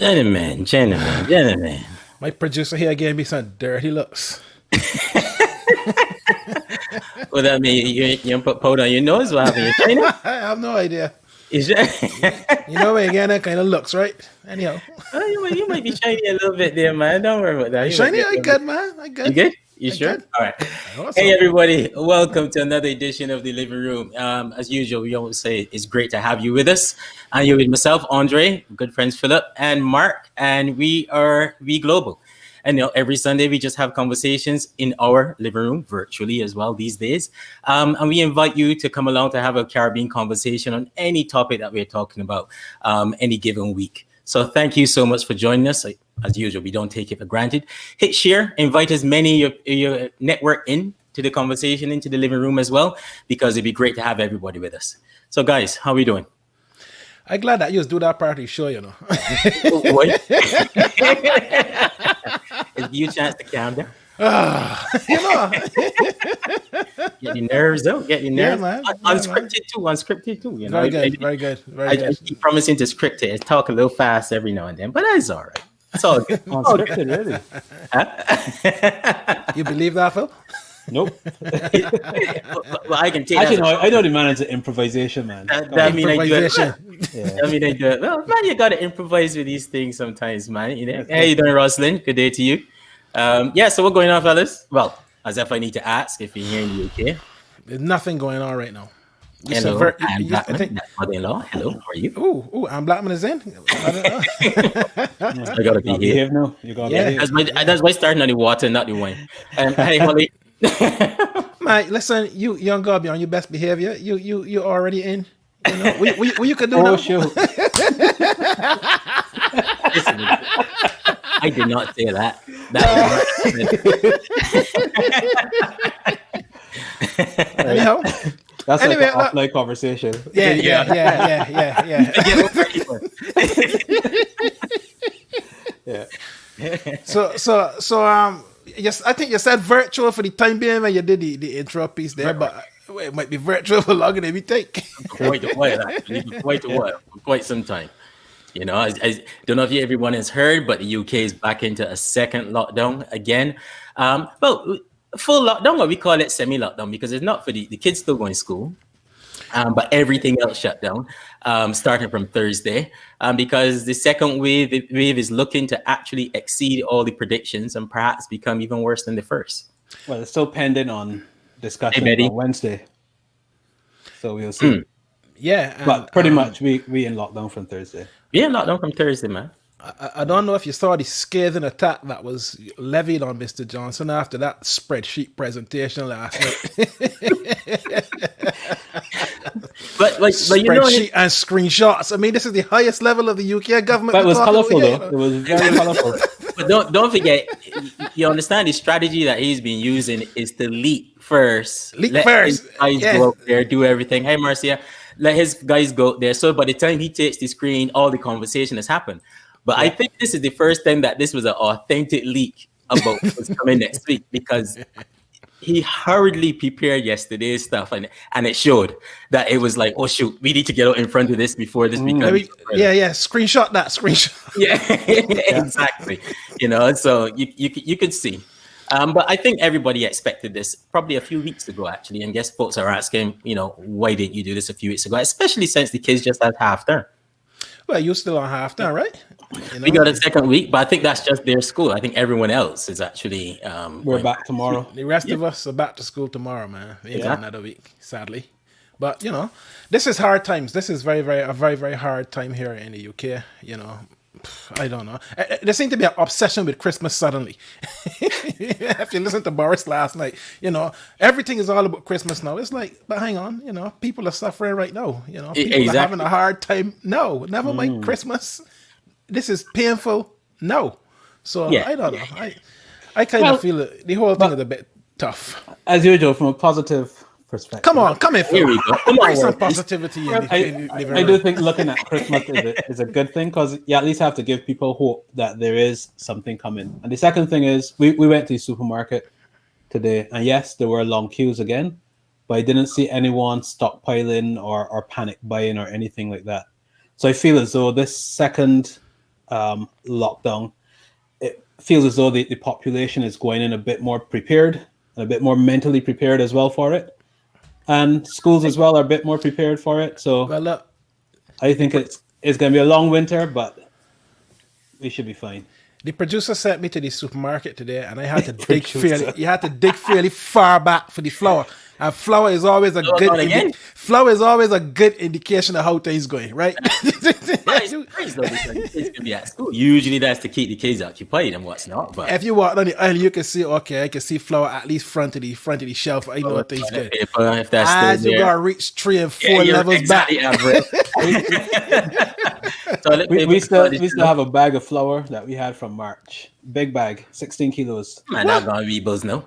Gentlemen. My producer here gave me some dirty looks. Well, that mean you put powder on your nose? What happened? You China? I have no idea. Is that? You know, again, that kind of looks, right? Anyhow. You might be shiny a little bit there, man. Don't worry about that. You shiny? I good, man. I good. You good? You I sure? good. All right. Awesome. Hey, everybody. Welcome to another edition of The Living Room. As usual, we always say it's great to have you with us. And you're with myself, Andre, good friends Philip, and Mark. And we are We Global. And every Sunday we just have conversations in our living room, virtually as well these days. And we invite you to come along to have a Caribbean conversation on any topic that we're talking about any given week. So thank you so much for joining us. As usual, we don't take it for granted. Hit share, invite as many of your network into the conversation, into the living room as well, because it'd be great to have everybody with us. So guys, how are we doing? I'm glad that you just do that part of the show, you know. Give you a chance to calm down. You know. Get your nerves out. Get your nerves. Yeah, man. Unscripted too. You know. Very good. I keep promising to script it. I talk a little fast every now and then, but that's all right. It's all good. Unscripted, really. Huh? You believe that, Phil? Nope. Well, I can take Actually, no, I know the man is improvisation, man. That mean I do it. Yeah. I mean I do it. Well, man, you gotta improvise with these things sometimes, man. You know. Hey, you doing, Roslyn? Good day to you. So what's going on, fellas? Well, as if I need to ask if you're here in the UK. There's nothing going on right now. Hello, I'm Blackman. That's mother-in-law. Hello, how are you? Ooh, I'm Blackman is in. I don't know. I gotta be here. No, you gotta behave. That's why starting on the water, not the wine. Hey, Holly. Mate, listen, you young girl, be on your best behavior. You already in. You know, what you can do now. Shoot. Listen, I did not say that. Anyhow. That's anyway, like an offline conversation. Yeah. Yeah. So yes, I think you said virtual for the time being when you did the intro piece there, but it might be virtual for longer than we think. Quite a while, actually. Quite some time. You know, I don't know if everyone has heard, but the UK is back into a second lockdown again. Full lockdown, or we call it semi-lockdown, because it's not for the kids still going to school, but everything else shut down, starting from Thursday, because the second wave is looking to actually exceed all the predictions and perhaps become even worse than the first. Well, it's still pending on discussion on Wednesday, so we'll see. Yeah, but pretty much we in lockdown from Thursday. Yeah, lockdown from Thursday, man. I don't know if you saw the scathing attack that was levied on Mr. Johnson after that spreadsheet presentation last night. but spreadsheet and screenshots. I mean, this is the highest level of the UK government. But it was colorful, though. It was very colorful. But don't forget, you understand the strategy that he's been using is to leak first. Let his guys go out there, do everything. Hey, Marcia, let his guys go out there. So by the time he takes the screen, all the conversation has happened. But I think this is the first time that this was an authentic leak about what's coming next week, because he hurriedly prepared yesterday's stuff and it showed that it was like, oh shoot, we need to get out in front of this before this becomes. Screenshot that. Yeah, exactly. You know, so you could see. But I think everybody expected this probably a few weeks ago, actually. And guess folks are asking, you know, why didn't you do this a few weeks ago? Especially since the kids just had half term. Well, you're still on half term, right? You know? We got a second week, but I think that's just their school. I think everyone else is actually... we're back tomorrow. The rest of us are back to school tomorrow, man. We ain't got another week, sadly. But, you know, this is hard times. This is a very, very hard time here in the UK, you know. I don't know. There seems to be an obsession with Christmas suddenly. If you listen to Boris last night, you know, everything is all about Christmas now. It's like, but hang on, you know, people are suffering right now. You know, people are having a hard time. No, never mind Christmas. This is painful. No. So I don't know. I kind of feel the whole thing is a bit tough. As usual, from a positive perspective. Come here, Phil. Here we go. Bring some positivity in I do think looking at Christmas is a good thing, because you at least have to give people hope that there is something coming. And the second thing is, we went to the supermarket today, and yes, there were long queues again, but I didn't see anyone stockpiling or panic buying or anything like that. So I feel as though this second lockdown, it feels as though the population is going in a bit more prepared and a bit more mentally prepared as well for it. And schools as well are a bit more prepared for it. So Well, look, I think it's going to be a long winter, but we should be fine. the producer sent me to the supermarket today, and I had to dig Producer. you had to dig fairly far back for the flour. And flour is always a Flour gone again? flour is always a good indication of how things going, right? It's crazy though, because the kids can be at school. Usually that's to keep the kids occupied and what's not. But If you walk on the aisle, you can see, okay, I can see flour at least front of the shelf. I know what things toilet good. paper, if that's As still you there. gotta reach 3 and 4 Yeah, you're levels exactly back. average. Toilet We paper, still toilet have a bag of flour that we had from March. Big bag, 16 kilos. Man, not gonna be bills no.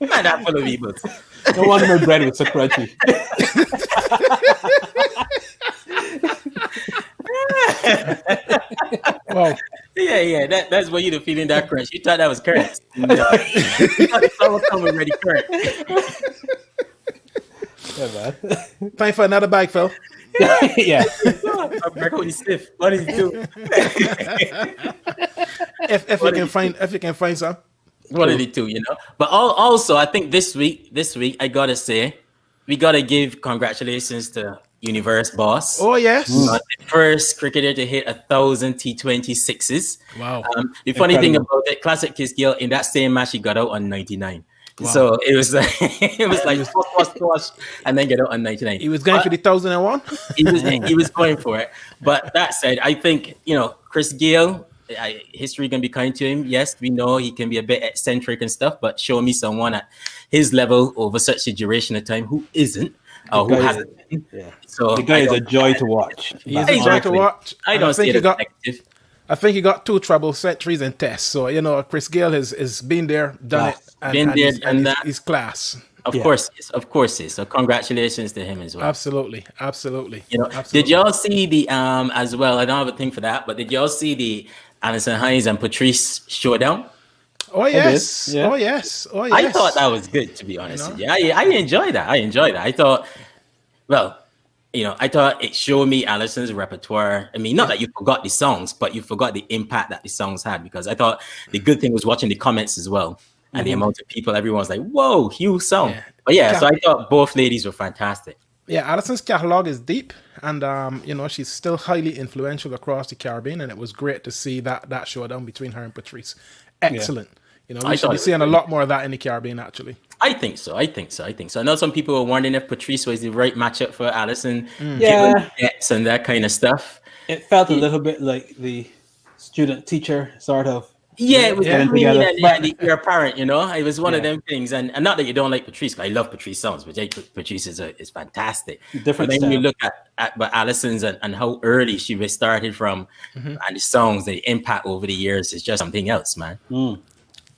Man, not full of evils. No wonder my bread was so crunchy. Well, Yeah, that's what you're feeling that crunch. You thought that was current. No. You thought the flour come already current. Yeah, man. time for another bag, Phil. Yeah. I'm back on the stiff. What is he doing? If you can find some. One of the two, you know. But also, I think this week, I gotta say, we gotta give congratulations to Universe Boss. Oh yes. The first cricketer to hit 1,000 T20 Wow. The funny thing Incredible. about it, Classic Kiss Gill, in that same match, he got out on 99. So it was like squash, and then get out on 99. He was going for the 1001. He was going for it. But that said, I think, you know, Chris Gale, history can be kind to him. Yes, we know he can be a bit eccentric and stuff, but show me someone at his level over such a duration of time who isn't or who guy hasn't. Yeah. So The guy I is a don't- joy to watch. He's a joy to Exactly. watch. I And don't see think it he as got. negative. I think he got 2 treble centuries in tests. So you know, Chris Gale has been there, done it, Class. and, Been and there, he's, done and that. he's class. Of Yeah. course, he is. So congratulations to him as well. Absolutely. You know, Absolutely. did y'all see the as well? I don't have a thing for that, but did y'all see the Alison Hines and Patrice showdown? Oh yes. Yeah. Oh yes. Oh yes. I thought that was good, to be honest. know? with you. I enjoyed that. I thought, well, you know, I thought it showed me Alison's repertoire. I mean, not that you forgot the songs, but you forgot the impact that the songs had. Because I thought the good thing was watching the comments as well, and the amount of people. Everyone's like, "Whoa, huge song!" Yeah. But yeah, so I thought both ladies were fantastic. Yeah, Alison's catalog is deep, and you know, she's still highly influential across the Caribbean, and it was great to see that showdown between her and Patrice. Excellent. You know, I we should thought be it was seeing a great. lot more of that in the Caribbean, actually. I think so. I know some people were wondering if Patrice was the right matchup for Alison, Yeah. given debts and that kind of stuff. It felt a little bit like the student-teacher sort of. Yeah, it was Yeah. between Together. and your parent, you know. It was one of Yeah. them things, and not that you don't like Patrice, but I love Patrice songs. But Patrice is fantastic. Different But then you style. look at but Alison's and how early she was started from, and the songs, the impact over the years is just something else, man.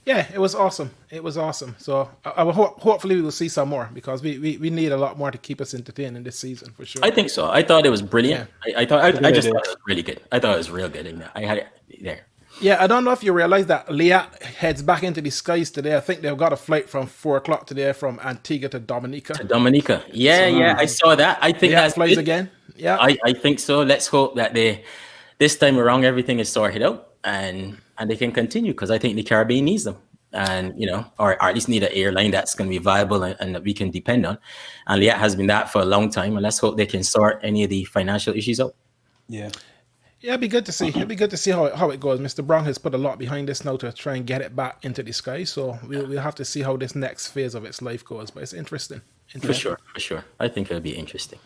Yeah, it was awesome. It was awesome. So I will hopefully we will see some more because we need a lot more to keep us entertained in this season for sure. I think so. I thought it was brilliant. I just idea. thought it was really good. I thought it was real good. I had it there. Yeah, I don't know if you realize that Leah heads back into the skies today. I think they've got a flight from 4 o'clock today from Antigua to Dominica. Dominica. Yeah, I saw that. I think Leah that's flies good. again. Yeah. I think so. Let's hope that this time around everything is sorted out and they can continue because I think the Caribbean needs them, and you know, or at least need an airline that's going to be viable and that we can depend on. And Liat has been that for a long time, and let's hope they can sort any of the financial issues out. Yeah. Yeah, it'd be good to see. It'd be good to see how it goes. Mr. Brown has put a lot behind this now to try and get it back into the sky. So we'll have to see how this next phase of its life goes. But it's interesting. For sure. I think it'll be interesting.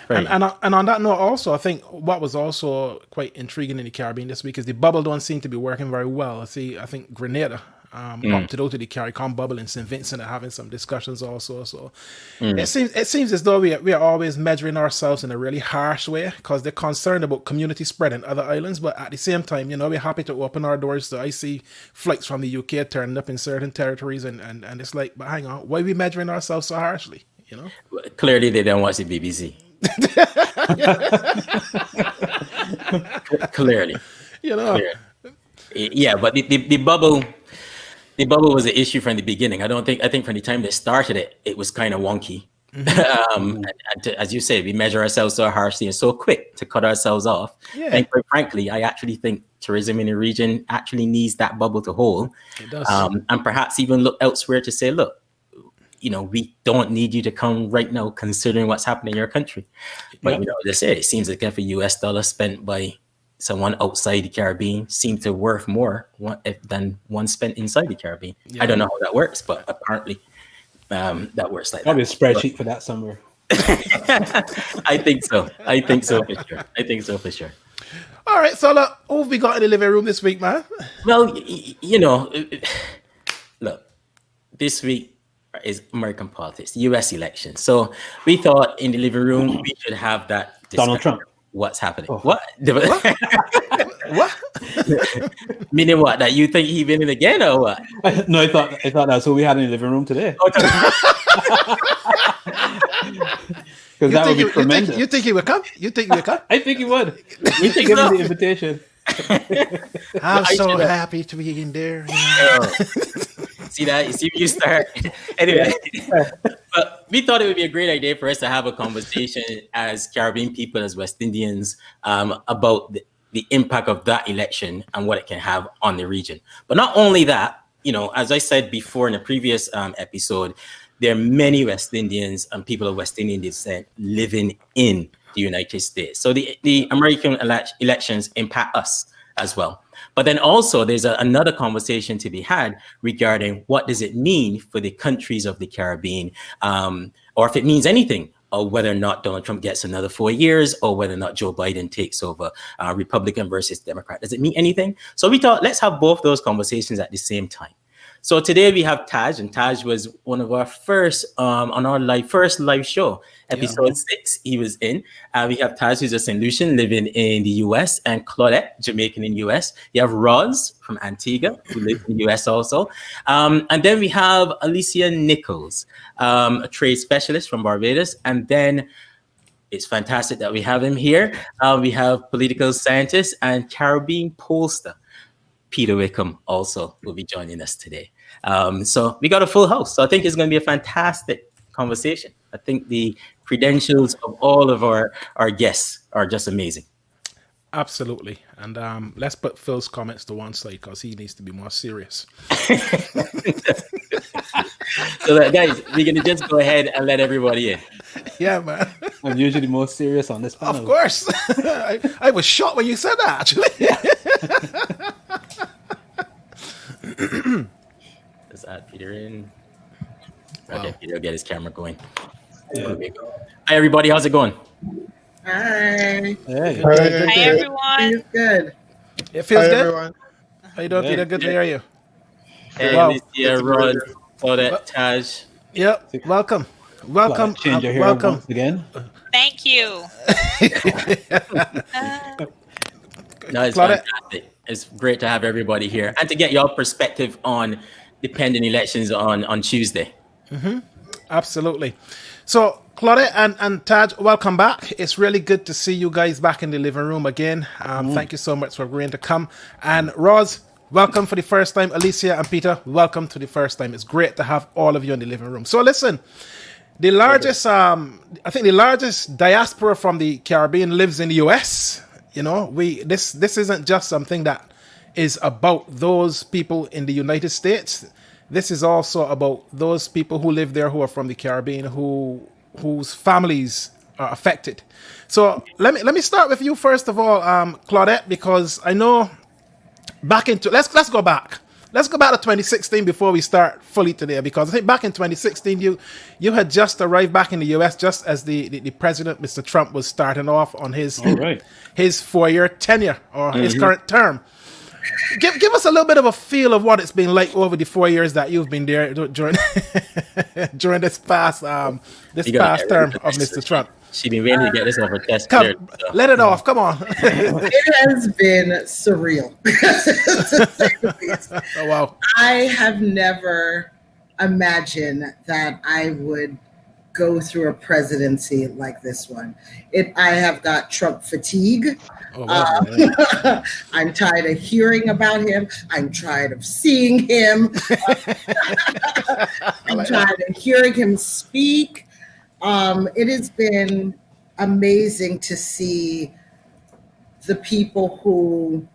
And on that note, also, I think what was also quite intriguing in the Caribbean this week is the bubble don't seem to be working very well. I think Grenada opted out of the CARICOM bubble, and St. Vincent are having some discussions also. So it seems as though we are always measuring ourselves in a really harsh way because they're concerned about community spread in other islands. But at the same time, you know, we're happy to open our doors. So I see flights from the UK turning up in certain territories, and it's like, but hang on, why are we measuring ourselves so harshly? You know, Clearly, they don't watch the BBC. Clearly. you know. Yeah, but the bubble was an issue from the beginning. I think from the time they started it, it was kind of wonky As you say, we measure ourselves so harshly and so quick to cut ourselves off. Yeah. And quite frankly, I actually think tourism in the region actually needs that bubble to hold. It does. And perhaps even look elsewhere to say, look, we don't need you to come right now, considering what's happening in your country. But they say it seems like every US dollar spent by someone outside the Caribbean seems to worth more than one spent inside the Caribbean. I don't know how that works, but apparently that works like Probably that. a spreadsheet for that somewhere. I think so. I think so for sure. All right, so look, who have we got in the living room this week, man? Well, look, this week is American politics, U.S. elections. So we thought in the living room we should have that discussion. Donald Trump. What's happening? Oh. What? What? Meaning what? That you think he winning again or what? No, I thought that's who we had in the living room today. Because that would be tremendous. You think he would come? You think he would come? I think he would. We should give him the invitation. I'm so happy to be in there. See that? You see where you start? Anyway, but we thought it would be a great idea for us to have a conversation as Caribbean people, as West Indians, about the impact of that election and what it can have on the region. But not only that, as I said before in a previous episode, there are many West Indians and people of West Indian descent living in the United States. So the American elections impact us as well. But then also there's another conversation to be had regarding what does it mean for the countries of the Caribbean, or if it means anything, or whether or not Donald Trump gets another 4 years, or whether or not Joe Biden takes over, Republican versus Democrat. Does it mean anything? So we thought, let's have both those conversations at the same time. So today we have Taj, and Taj was one of our first on our first live show, episode 6. He was in. We have Taj, who's a St. Lucian living in the US, and Claudette, Jamaican in the US. You have Roz from Antigua, who lives in the US also. And then we have Alicia Nichols, a trade specialist from Barbados. And then it's fantastic that we have him here. We have political scientist and Caribbean pollster Peter Wickham also will be joining us today. So we got a full house. So I think it's going to be a fantastic conversation. I think the credentials of all of our guests are just amazing. Absolutely. And let's put Phil's comments to one side because he needs to be more serious. So guys, we're going to just go ahead and let everybody in. Yeah, man. I'm usually most serious on this panel. Of course. I was shocked when you said that, actually. Let's add Peter in. Okay, Peter will get his camera going. Yeah. Hi, everybody. How's it going? Hi. Hey. Hi, everyone. Good. It feels good. Everyone. How you doing, Peter? Good to hear you. Hey, Wow. Alicia, Rod, Claudette, Taj. Yep. Welcome. Welcome. Change your hair welcome. once again. Thank you. No, it's Claudette. fantastic. It's great to have everybody here and to get your perspective on the pending elections on Tuesday. Absolutely. So, Claudette and Taj, welcome back. It's really good to see you guys back in the living room again. Thank you so much for agreeing to come. And Roz, welcome for the first time. Alicia and Peter, welcome to the first time. It's great to have all of you in the living room. So listen, the largest, I think the largest diaspora from the Caribbean lives in the US. This isn't just something that is about those people in the United States. This is also about those people who live there who are from the Caribbean, whose families are affected. So let me start with you first of all, Claudette, because I know let's go back. Let's go back to 2016 before we start fully today, because I think back in 2016 you had just arrived back in the US just as the president, Mr. Trump, was starting off on his 4-year tenure or his current term. Give us a little bit of a feel of what it's been like over the 4 years that you've been there during during this past term of Mr. Trump. She's been waiting to get this over test. Come, let it off. Come on. It has been surreal. To say the least. Oh, wow. I have never imagined that I would go through a presidency like this one. I have got Trump fatigue. Oh, wow. I'm tired of hearing about him. I'm tired of seeing him. I'm tired of hearing him speak. It has been amazing to see the people who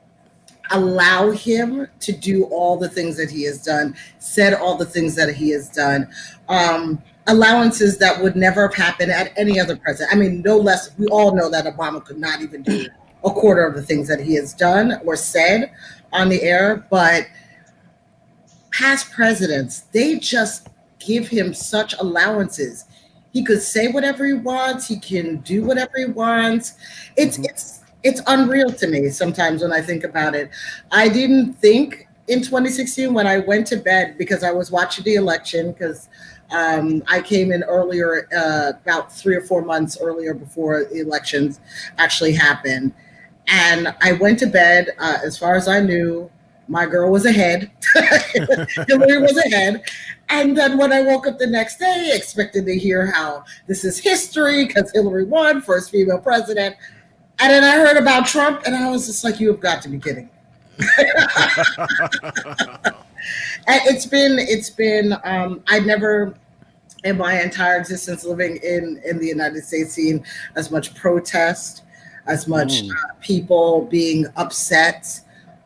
allow him to do all the things that he has done, said all the things that he has done. Allowances that would never have happened at any other president. I mean, no less, we all know that Obama could not even do a quarter of the things that he has done or said on the air, but past presidents, they just give him such allowances. He could say whatever he wants, he can do whatever he wants. It's unreal to me sometimes when I think about it. I didn't think in 2016 when I went to bed because I was watching the election because I came in earlier, about 3 or 4 months earlier before the elections actually happened. And I went to bed, as far as I knew, my girl was ahead. Hillary was ahead. And then when I woke up the next day, expected to hear how this is history because Hillary won, first female president. And then I heard about Trump, and I was just like, you have got to be kidding. And it's been, I never in my entire existence living in the United States seen as much protest, as much people being upset.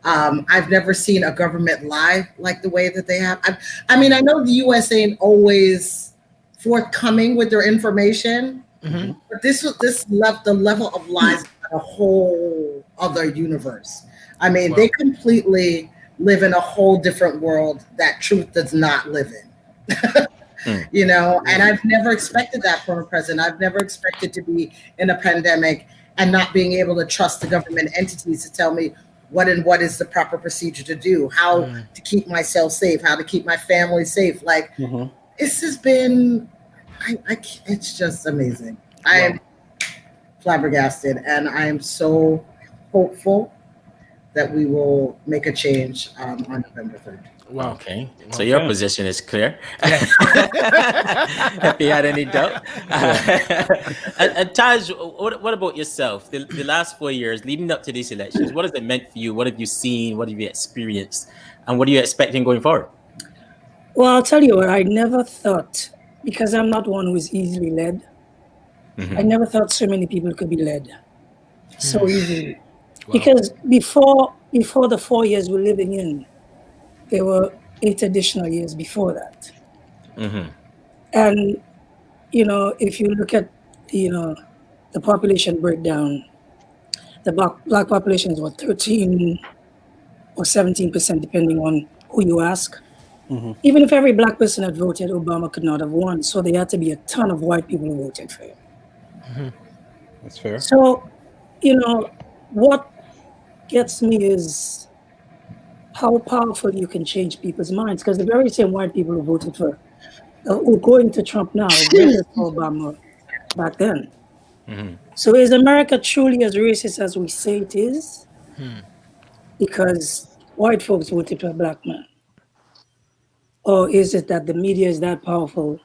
I've never seen a government lie like the way that they have. I mean, I know the US ain't always forthcoming with their information, but this left the level of lies a whole other universe. I mean, they completely live in a whole different world that truth does not live in. You know, and I've never expected that from a president. I've never expected to be in a pandemic and not being able to trust the government entities to tell me what is the proper procedure to do, how to keep myself safe, how to keep my family safe. Like, this has been, it's just amazing. I am flabbergasted, and I am so hopeful that we will make a change on November 3rd. Wow. Okay. So your position is clear. If you had any doubt. And Taj, what about yourself? The last 4 years leading up to these elections, what has it meant for you? What have you seen? What have you experienced? And what are you expecting going forward? Well, I'll tell you what, I never thought, because I'm not one who is easily led, I never thought so many people could be led so easily. Wow. Because before the 4 years we're living in, there were 8 additional years before that. And, you know, if you look at, the population breakdown, the black population is 13 or 17%, depending on who you ask. Even if every black person had voted, Obama could not have won. So there had to be a ton of white people who voted for him. That's fair. So, what gets me is how powerful you can change people's minds, because the very same white people who voted for, who going to Trump now, voted for Obama back then. So is America truly as racist as we say it is? Because white folks voted for a black man? Or is it that the media is that powerful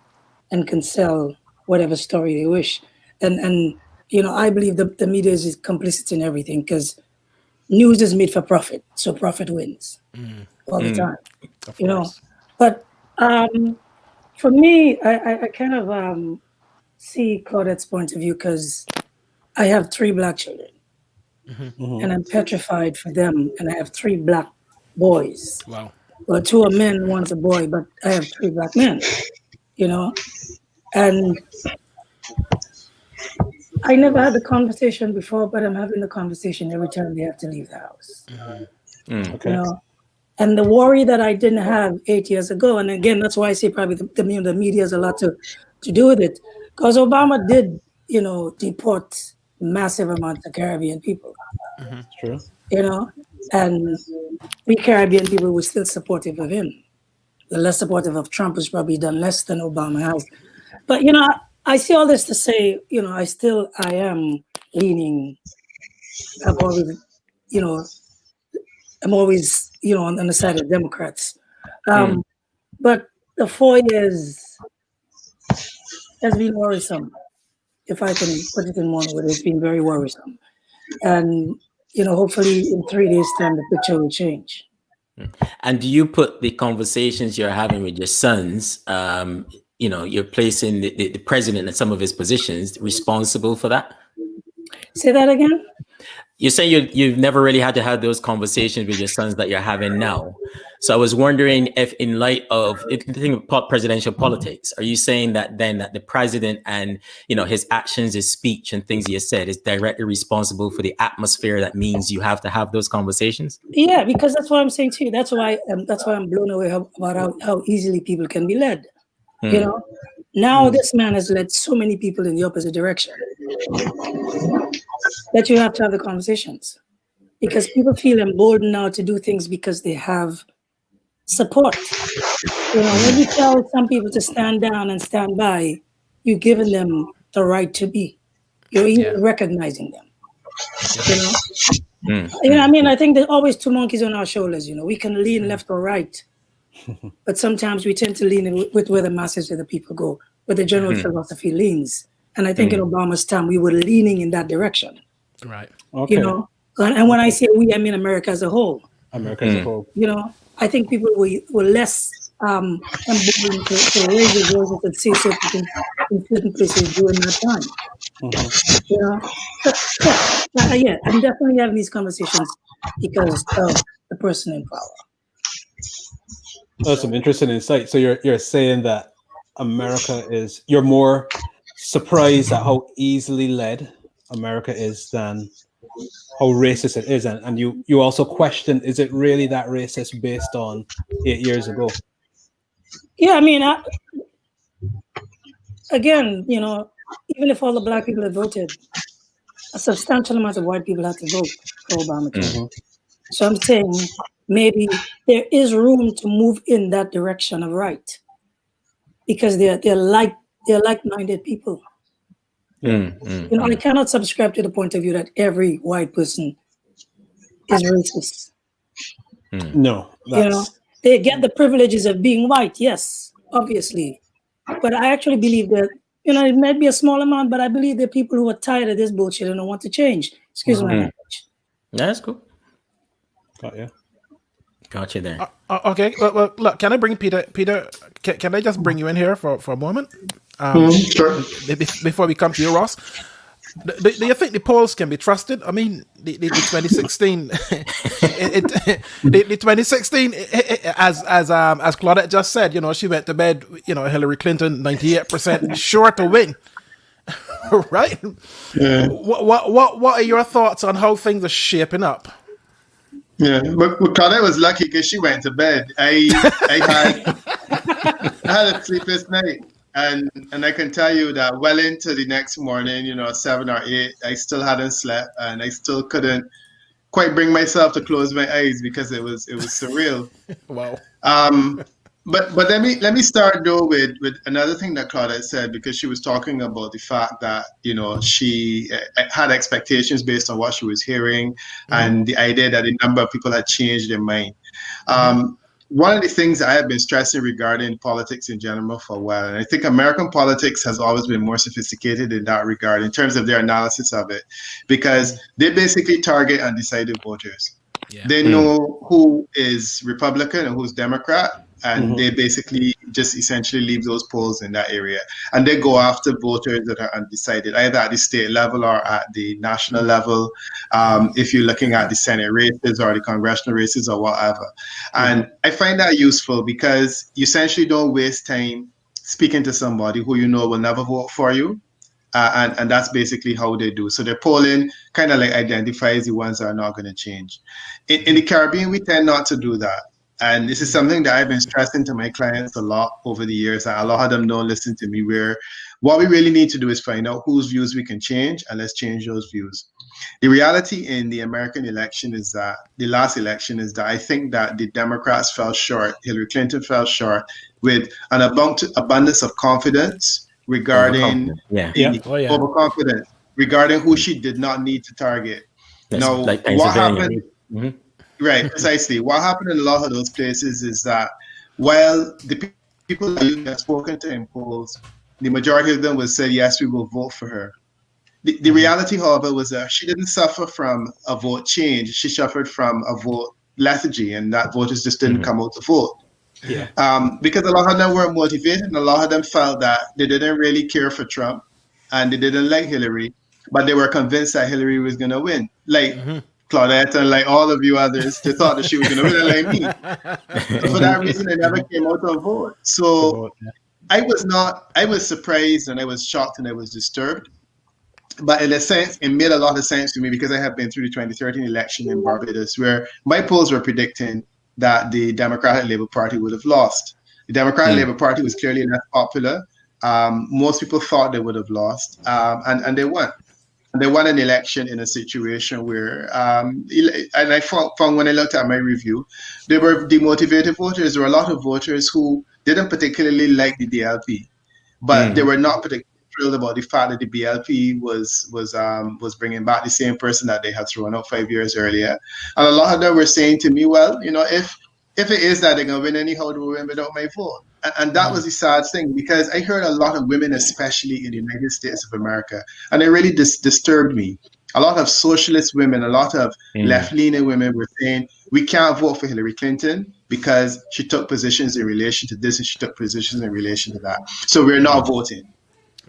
and can sell whatever story they wish? And I believe the media is complicit in everything, because news is made for profit, so profit wins all the time. But for me, I kind of see Claudette's point of view, because I have 3 black children, and I'm petrified for them, and I have 3 black boys. Wow. Well, 2 are men, 1's a boy, but I have 3 black men, and I never had the conversation before, but I'm having the conversation every time they have to leave the house. Okay. And the worry that I didn't have 8 years ago, and again, that's why I say probably the media has a lot to do with it, because Obama did, deport massive amounts of Caribbean people. True. And we Caribbean people were still supportive of him. The less supportive of Trump has probably done less than Obama has. But, I see all this to say, I am leaning, I'm always, on the side of Democrats. But the 4 years has been worrisome. If I can put it in one word, it's been very worrisome. And, hopefully in 3 days' time, the picture will change. And do you put the conversations you're having with your sons you're placing the president and some of his positions responsible for that? Say that again. You're saying you've never really had to have those conversations with your sons that you're having now. So I was wondering if, in light of the thing about presidential politics, are you saying that then that the president and his actions, his speech, and things he has said is directly responsible for the atmosphere that means you have to have those conversations? Yeah, because that's what I'm saying to you. That's why I'm blown away about how easily people can be led. Now this man has led so many people in the opposite direction that you have to have the conversations, because people feel emboldened now to do things because they have support. When you tell some people to stand down and stand by, you're giving them the right to be. You're even recognizing them. I mean, I think there's always two monkeys on our shoulders. We can lean left or right, but sometimes we tend to lean with where the masses of the people go, where the general philosophy leans. And I think in Obama's time, we were leaning in that direction. Right. Okay. And when I say we, I mean America as a whole. America as a whole. I think people were less emboldened to raise their voices and say certain things in certain places during that time. I'm definitely having these conversations because of the person in power. That's some interesting insight. So you're saying that you're more surprised at how easily led America is than how racist it is, and you also question, is it really that racist based on 8 years ago? Yeah, I mean, again, even if all the black people had voted, a substantial amount of white people had to vote for Obamacare. So I'm saying maybe there is room to move in that direction of right, because they're like-minded people. I cannot subscribe to the point of view that every white person is racist. No, they get the privileges of being white, yes, obviously, but I actually believe that it might be a small amount, but I believe there are people who are tired of this bullshit and don't want to change. Excuse my language. That's cool. Got you there. Okay. Well, look, can I bring Peter? Peter, can I just bring you in here for a moment? Sure. Before we come to you, Ross, do you think the polls can be trusted? I mean, the 2016, the 2016, as Claudette just said, she went to bed, Hillary Clinton 98% sure to win, right? Yeah. What are your thoughts on how things are shaping up? Yeah, but Claudette was lucky because she went to bed. I had a sleepless night. And I can tell you that well into the next morning, 7 or 8, I still hadn't slept, and I still couldn't quite bring myself to close my eyes because it was surreal. Wow. But let me start though with another thing that Claudette said, because she was talking about the fact that she had expectations based on what she was hearing, and the idea that a number of people had changed their mind. One of the things I have been stressing regarding politics in general for a while, and I think American politics has always been more sophisticated in that regard in terms of their analysis of it, because they basically target undecided voters. Yeah. They know who is Republican and who's Democrat, and they basically just essentially leave those polls in that area. And they go after voters that are undecided, either at the state level or at the national level, if you're looking at the Senate races or the congressional races or whatever. And I find that useful because you essentially don't waste time speaking to somebody who will never vote for you. And that's basically how they do. So their polling kind of like identifies the ones that are not going to change. In the Caribbean, we tend not to do that. And this is something that I've been stressing to my clients a lot over the years. And a lot of them don't listen to me, where what we really need to do is find out whose views we can change, and let's change those views. The reality in the American election is that, the last election is that I think that the Democrats fell short, Hillary Clinton fell short with an abundance of confidence regarding overconfidence, regarding who she did not need to target. Now, what happened? Right, precisely. What happened in a lot of those places is that while the people that you have spoken to in polls, the majority of them will say, yes, we will vote for her. The reality, however, was that she didn't suffer from a vote change. She suffered from a vote lethargy, and that voters just didn't come out to vote. Yeah. Because a lot of them weren't motivated, and a lot of them felt that they didn't really care for Trump and they didn't like Hillary, but they were convinced that Hillary was going to win. Like Claudette and like all of you others, they thought that she was going to win, and like me. So for that reason, they never came out to vote. So I was surprised and I was shocked and I was disturbed. But in a sense, it made a lot of sense to me because I have been through the 2013 election in Barbados, where my polls were predicting that the Democratic Labour Party would have lost. The Democratic Labour Party was clearly less popular. Most people thought they would have lost, and they won. And they won an election in a situation where, and I found when I looked at my review, they were demotivated voters. There were a lot of voters who didn't particularly like the DLP, but they were not particularly thrilled about the fact that the BLP was bringing back the same person that they had thrown out 5 years earlier. And a lot of them were saying to me, well, if it is that they're going to win anyhow, they will win without my vote. And that was the sad thing, because I heard a lot of women, especially in the United States of America, and it really disturbed me. A lot of socialist women, a lot of left-leaning women were saying, we can't vote for Hillary Clinton because she took positions in relation to this and she took positions in relation to that. So we're not voting.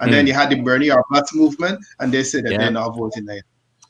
And then you had the Bernie or Bust movement, and they said that they're not voting either.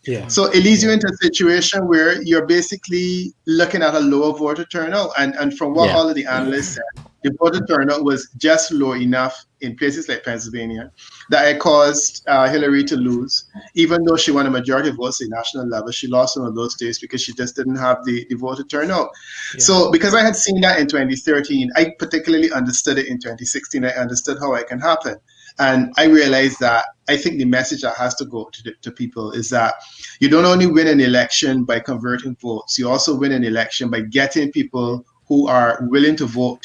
Yeah. So it leads you into a situation where you're basically looking at a lower voter turnout. And from what all of the analysts said, the voter turnout was just low enough in places like Pennsylvania that it caused Hillary to lose. Even though she won a majority of votes at the national level, she lost some of those states because she just didn't have the voter turnout. Yeah. So because I had seen that in 2013, I particularly understood it in 2016. I understood how it can happen. And I realized that I think the message that has to go to people is that you don't only win an election by converting votes, you also win an election by getting people who are willing to vote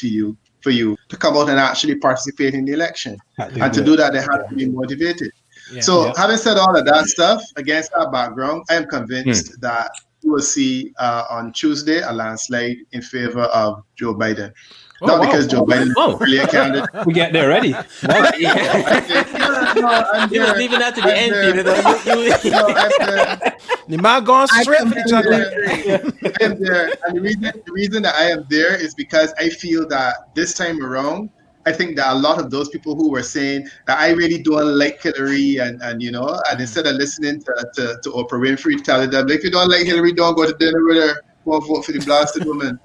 for you to come out and actually participate in the election. And to do that, they have to be motivated. Yeah. So having said all of that stuff, against that background, I am convinced that we will see on Tuesday a landslide in favor of Joe Biden. Not because Joe Biden is really a candidate. We get there already. You was leaving that to the end, Peter. The man going straight for the juggler. I am there. And the reason that I am there is because I feel that this time around, I think that a lot of those people who were saying that I really don't like Hillary and instead of listening to Oprah Winfrey telling them, if you don't like Hillary, don't go to dinner with her. Won't vote for the blasted woman.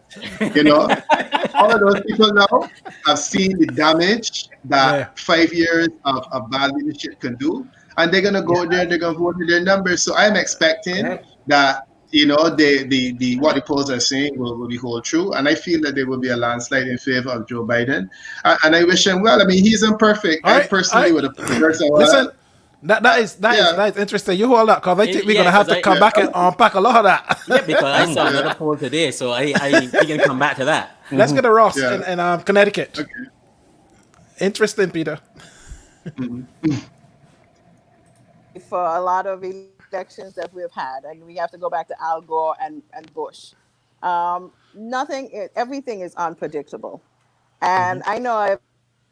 All of those people now have seen the damage that 5 years of bad leadership can do, and they're gonna go there. They're gonna vote with their numbers. So I'm expecting that what the polls are saying will be hold true, and I feel that there will be a landslide in favor of Joe Biden, and I wish him well. I mean, he's imperfect. I personally would have preferred someone. Listen. That is interesting. You hold that, because I think we're gonna have to come back and unpack a lot of that. Yeah, because I saw another poll today, so we can come back to that. Let's get a Ross in Connecticut. Okay. Interesting, Peter. For a lot of elections that we've had, and we have to go back to Al Gore and Bush. Everything is unpredictable, and I know I've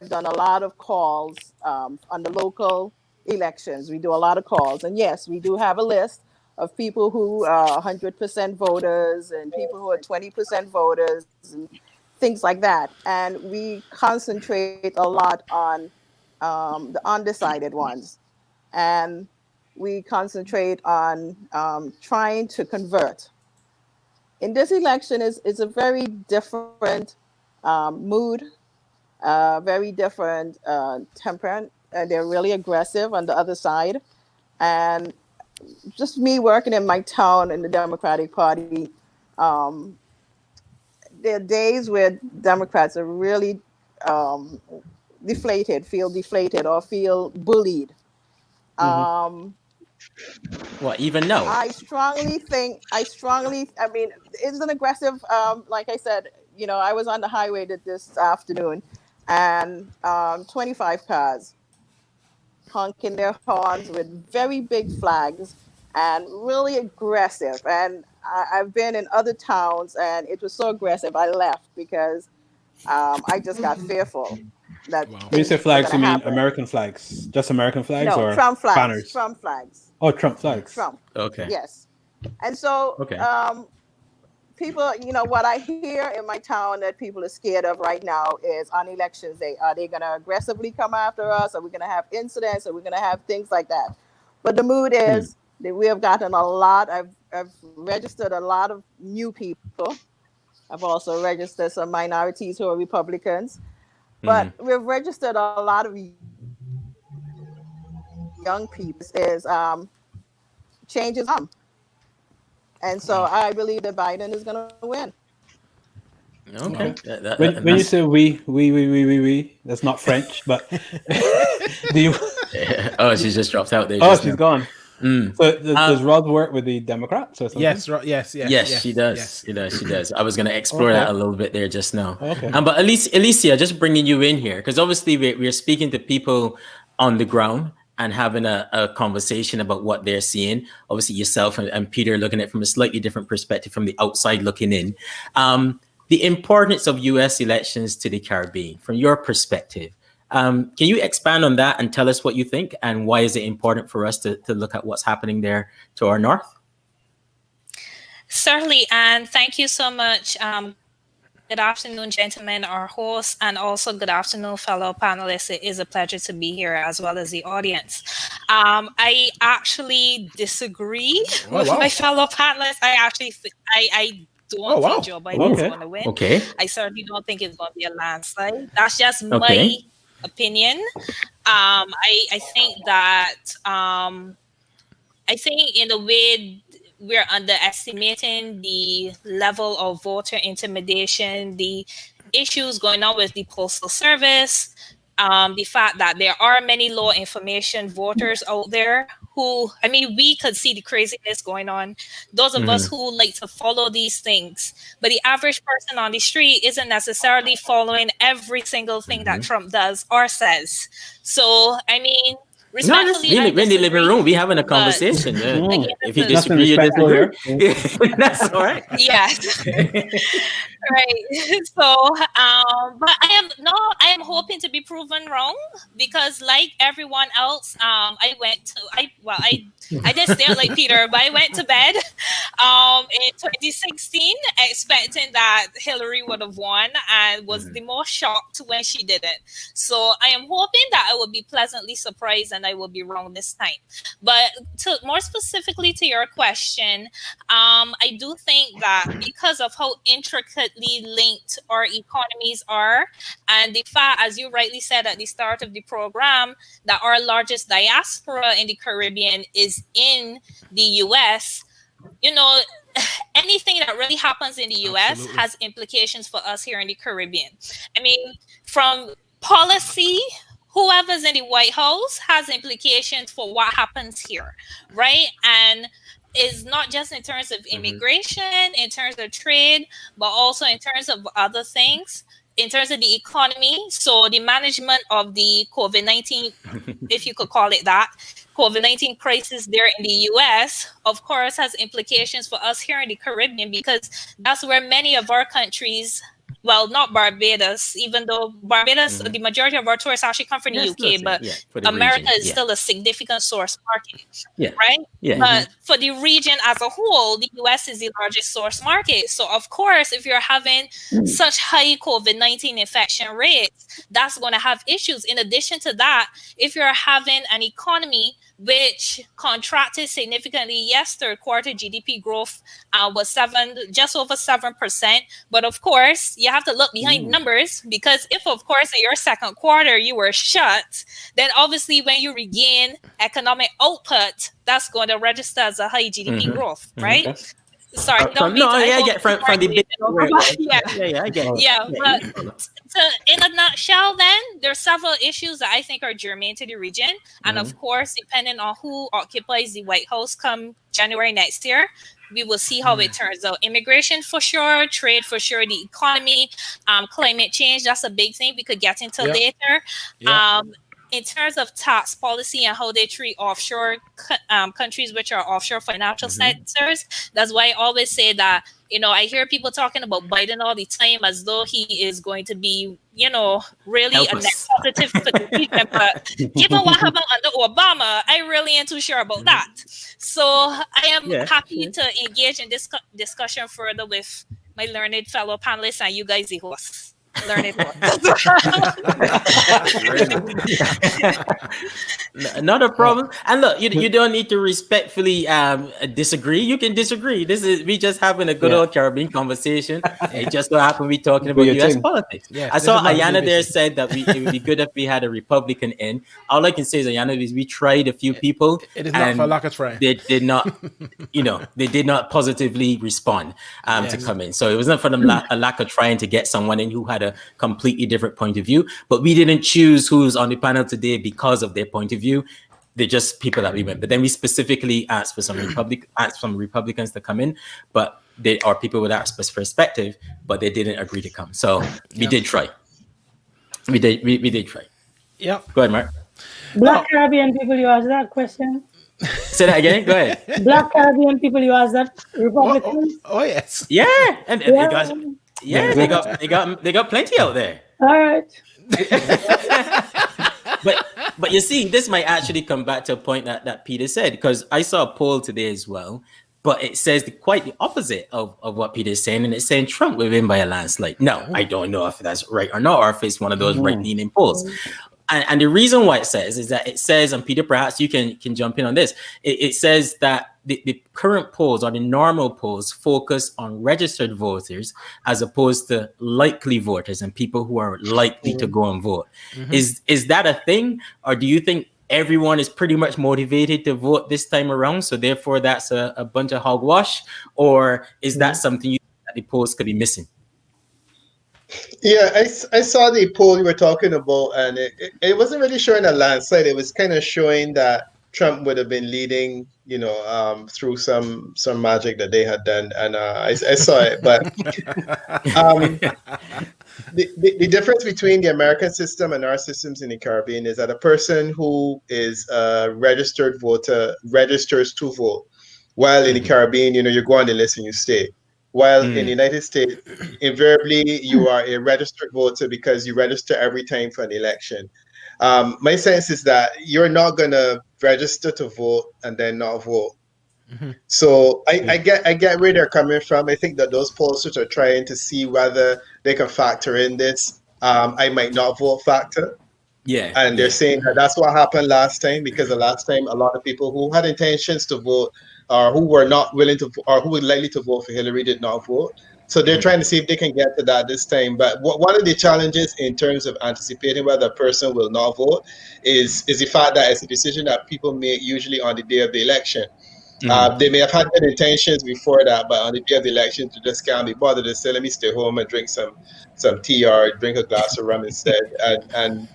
done a lot of calls on the local elections. We do a lot of calls, and yes, we do have a list of people who are 100% voters and people who are 20% voters and things like that. And we concentrate a lot on the undecided ones, and we concentrate on trying to convert. In this election, is a very different mood, very different temperament. They're really aggressive on the other side. And just me working in my town in the Democratic Party, there are days where Democrats are really feel deflated or feel bullied. What, even no? I mean, it's an aggressive, like I said, I was on the highway this afternoon, and 25 cars honking their horns with very big flags and really aggressive. And I've been in other towns, and it was so aggressive, I left because I just got fearful. That when you say flags, you mean happen. American flags? Just American flags, no, or Trump flags? Banners? Trump flags. Oh, Trump flags. Trump. Okay. Yes. And so people, what I hear in my town that people are scared of right now is on elections day. Are they going to aggressively come after us? Are we going to have incidents? Are we going to have things like that? But the mood is that we have gotten a lot. I've registered a lot of new people. I've also registered some minorities who are Republicans. But we've registered a lot of young people. Is change is come. And so I believe that Biden is going to win. Okay. When you say we, that's not French, but do you? Oh, she's just dropped out there. Oh, just she's now. gone. So does Rod work with the Democrats or something? Yes, Yes, she does. Yes. She does. I was going to explore that a little bit there just now. Okay. But Alicia, just bringing you in here, because obviously we're speaking to people on the ground and having a conversation about what they're seeing. Obviously yourself and Peter looking at it from a slightly different perspective from the outside looking in. The importance of U.S. elections to the Caribbean, from your perspective. Can you expand on that and tell us what you think, and why is it important for us to look at what's happening there to our north? Certainly, and thank you so much. Good afternoon, gentlemen, our hosts, and also good afternoon, fellow panelists. It is a pleasure to be here, as well as the audience. I actually disagree with my fellow panelists. I don't think Joe Biden is going to win. Okay. I certainly don't think it's going to be a landslide. That's just my opinion. I think that I think in a way we're underestimating the level of voter intimidation, the issues going on with the Postal Service, the fact that there are many low information voters out there who, I mean, we could see the craziness going on. Those of us who like to follow these things, but the average person on the street isn't necessarily following every single thing that Trump does or says. So, I mean, respectfully, no, we're in the living room. We're having a conversation. If you disagree, you disagree. That's all right. Yeah. Right. So, but I am hoping to be proven wrong, because like everyone else, I didn't stay out like Peter, but I went to bed in 2016 expecting that Hillary would have won, and was the most shocked when she didn't. So I am hoping that I will be pleasantly surprised and I will be wrong this time. But more specifically to your question, I do think that because of how intricately linked our economies are, and the fact, as you rightly said at the start of the program, that our largest diaspora in the Caribbean is in the US, anything that really happens in the US has implications for us here in the Caribbean. I mean, from policy, whoever's in the White House has implications for what happens here, right? And is not just in terms of immigration, in terms of trade, but also in terms of other things, in terms of the economy. So the management of the COVID-19, if you could call it that, COVID-19 crisis there in the US, of course, has implications for us here in the Caribbean, because that's where many of our countries, well, not Barbados, even though Barbados, the majority of our tourists actually come from the UK, but America is still a significant source market, right? Yeah. But for the region as a whole, the US is the largest source market. So, of course, if you're having such high COVID-19 infection rates, that's going to have issues. In addition to that, if you're having an economy which contracted significantly, yes, third quarter GDP growth was just over 7%. But of course, you have to look behind numbers, because if, of course, in your second quarter you were shut, then obviously when you regain economic output, that's going to register as a high GDP growth, right? Okay. Sorry, don't mean I get from the big. I get. But in a nutshell, then there's several issues that I think are germane to the region, and of course, depending on who occupies the White House come January next year, we will see how it turns out. Immigration for sure, trade for sure, the economy, climate change, that's a big thing we could get into later. In terms of tax policy and how they treat offshore countries, which are offshore financial centers, that's why I always say that I hear people talking about Biden all the time as though he is going to be, really Help a net us. positive for the region. But given what happened under Obama, I really ain't too sure about that. So I am happy to engage in this discussion further with my learned fellow panelists and you guys, the hosts. Learned Not a problem. And look, you don't need to respectfully disagree. You can disagree. We just having a good old Caribbean conversation. It just so happened we talking about U.S. politics. Yeah, I saw Ayana there said that it would be good if we had a Republican in. All I can say is, Ayana, is we tried a few people. It is not for lack of trying. They did not, they did not positively respond to come in. So it was not for them a lack of trying to get someone in who had a completely different point of view. But we didn't choose who's on the panel today because of their point of view. They're just people that we went. But then we specifically asked for some Republicans to come in, but they are people with that perspective, but they didn't agree to come. So we did try. We did try. Yeah. Go ahead, Mark. Black Caribbean people, you asked that question. Say that again. Go ahead. Black Caribbean people, you asked that. Republicans. Oh yes. Yeah, and guys. Yeah, they got plenty out there. All right. But you see, this might actually come back to a point that Peter said, because I saw a poll today as well, but it says quite the opposite of what Peter is saying, and it's saying Trump will win by a landslide. No, I don't know if that's right or not, or if it's one of those right-leaning polls. And the reason why it says is that it says, and Peter, perhaps you can jump in on this. It says that the current polls or the normal polls focus on registered voters as opposed to likely voters and people who are likely to go and vote. Is that a thing, or do you think everyone is pretty much motivated to vote this time around, so therefore that's a bunch of hogwash, or is that something that the polls could be missing? Yeah, I saw the poll you were talking about, and it wasn't really showing a landslide. It was kind of showing that Trump would have been leading, through some magic that they had done, and I saw it. But the difference between the American system and our systems in the Caribbean is that a person who is a registered voter registers to vote, while in the Caribbean, you go on the list and you stay. While in the United States, invariably, you are a registered voter because you register every time for an election. My sense is that you're not going to register to vote and then not vote. So I get where they're coming from. I think that those pollsters are trying to see whether they can factor in this I might not vote factor. Yeah. And they're saying that that's what happened last time, because the last time a lot of people who had intentions to vote or who were not willing to, or who were likely to vote for Hillary did not vote. So they're trying to see if they can get to that this time. But one of the challenges in terms of anticipating whether a person will not vote is the fact that it's a decision that people make usually on the day of the election. They may have had good intentions before that, but on the day of the election, they just can't be bothered. They say, let me stay home and drink some tea or drink a glass of rum instead. And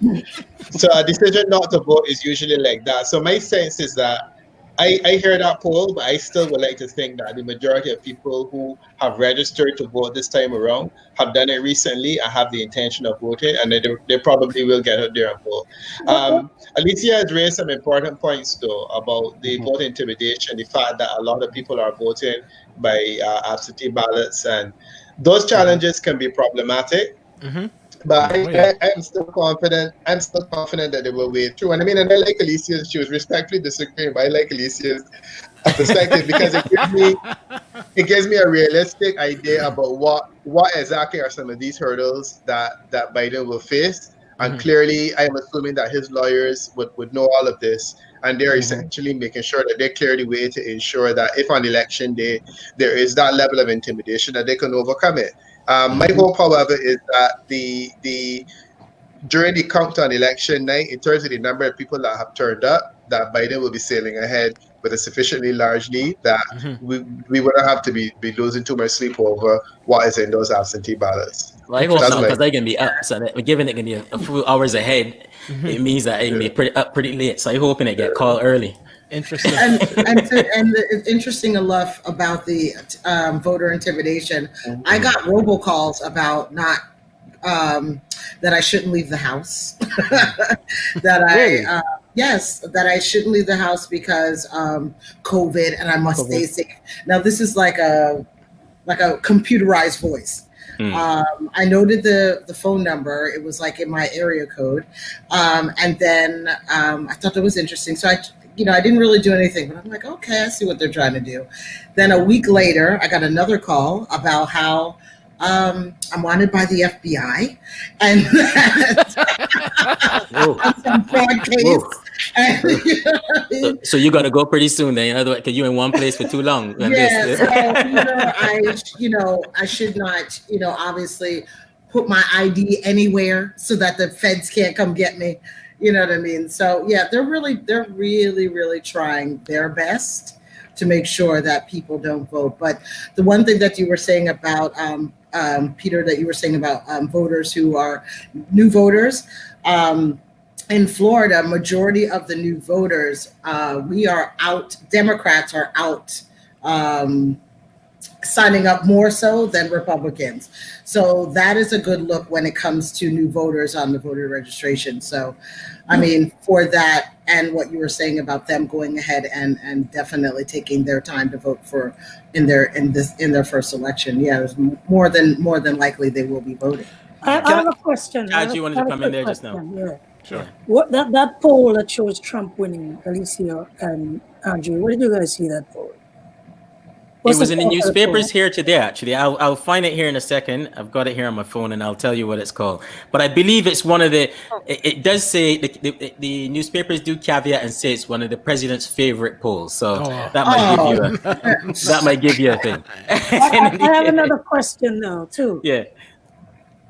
so a decision not to vote is usually like that. So my sense is that I hear that poll, but I still would like to think that the majority of people who have registered to vote this time around have done it recently and have the intention of voting, and they probably will get out there and vote. Alicia has raised some important points, though, about the vote intimidation, the fact that a lot of people are voting by absentee ballots, and those challenges can be problematic. But I'm still confident. I'm still confident that they will wade through. And I mean, and I like Alicia's. She was respectfully disagreeing, but I like Alicia's perspective because it gives me a realistic idea about what exactly are some of these hurdles that Biden will face. And clearly, I'm assuming that his lawyers would know all of this, and they're essentially making sure that they clear the way to ensure that if on election day there is that level of intimidation, that they can overcome it. My hope, however, is that during the count on election night, in terms of the number of people that have turned up, that Biden will be sailing ahead with a sufficiently large lead that we wouldn't have to be losing too much sleep over what is in those absentee ballots. Well, I hope not, because they're going to be up. So given it can be a few hours ahead, it means that it can be pretty late. So I'm hoping it get called early. Interesting. and it's interesting enough about the voter intimidation. I got robocalls about not that I shouldn't leave the house. That I shouldn't leave the house because COVID and I must stay safe. Now this is like a like a computerized voice. I noted the phone number. It was like in my area code. And then I thought that was interesting. So I didn't really do anything, but I'm like, okay, I see what they're trying to do. Then a week later, I got another call about how I'm wanted by the FBI and some fraud case. And, so you got to go pretty soon then, otherwise, because you're in one place for too long. Yeah, so, I should not, obviously put my ID anywhere so that the feds can't come get me. You know what I mean? So yeah, they're really, really trying their best to make sure that people don't vote. But the one thing that you were saying about, Peter, that you were saying about voters who are new voters, in Florida, majority of the new voters, we are out, Democrats are out signing up more so than Republicans. So that is a good look when it comes to new voters on the voter registration. So, I mean, for that and what you were saying about them going ahead and definitely taking their time to vote for in their first election, yeah, there's more than likely they will be voting. I have a question. Chad, you wanted to come in there just now. Yeah. Sure. What that poll that shows Trump winning, Alicia and Andrew, where did you guys see that poll? It was in the newspapers here today, actually. I'll find it here in a second. I've got it here on my phone, and I'll tell you what it's called. But I believe it's one of the. It does say the newspapers do caveat and say it's one of the president's favorite polls. So that might give you a thing. I have another question now too. Yeah.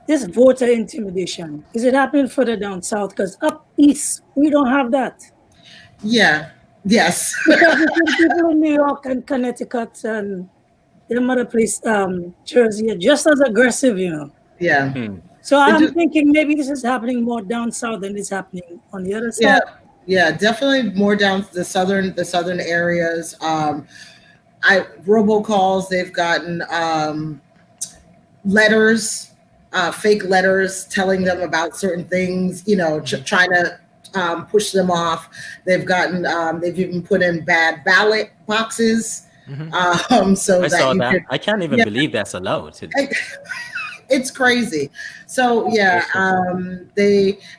This voter intimidation, is it happening further down south? Because up east we don't have that. Yeah. Yes. Because people in New York and Connecticut and them other place, Jersey, are just as aggressive, Yeah. So I'm thinking maybe this is happening more down south than it's happening on the other side. Yeah, definitely more down the southern areas. Robocalls, they've gotten letters, fake letters telling them about certain things, trying to push them off. They've gotten, they've even put in bad ballot boxes. So I saw that. I can't even believe that's allowed. It's crazy. So yeah,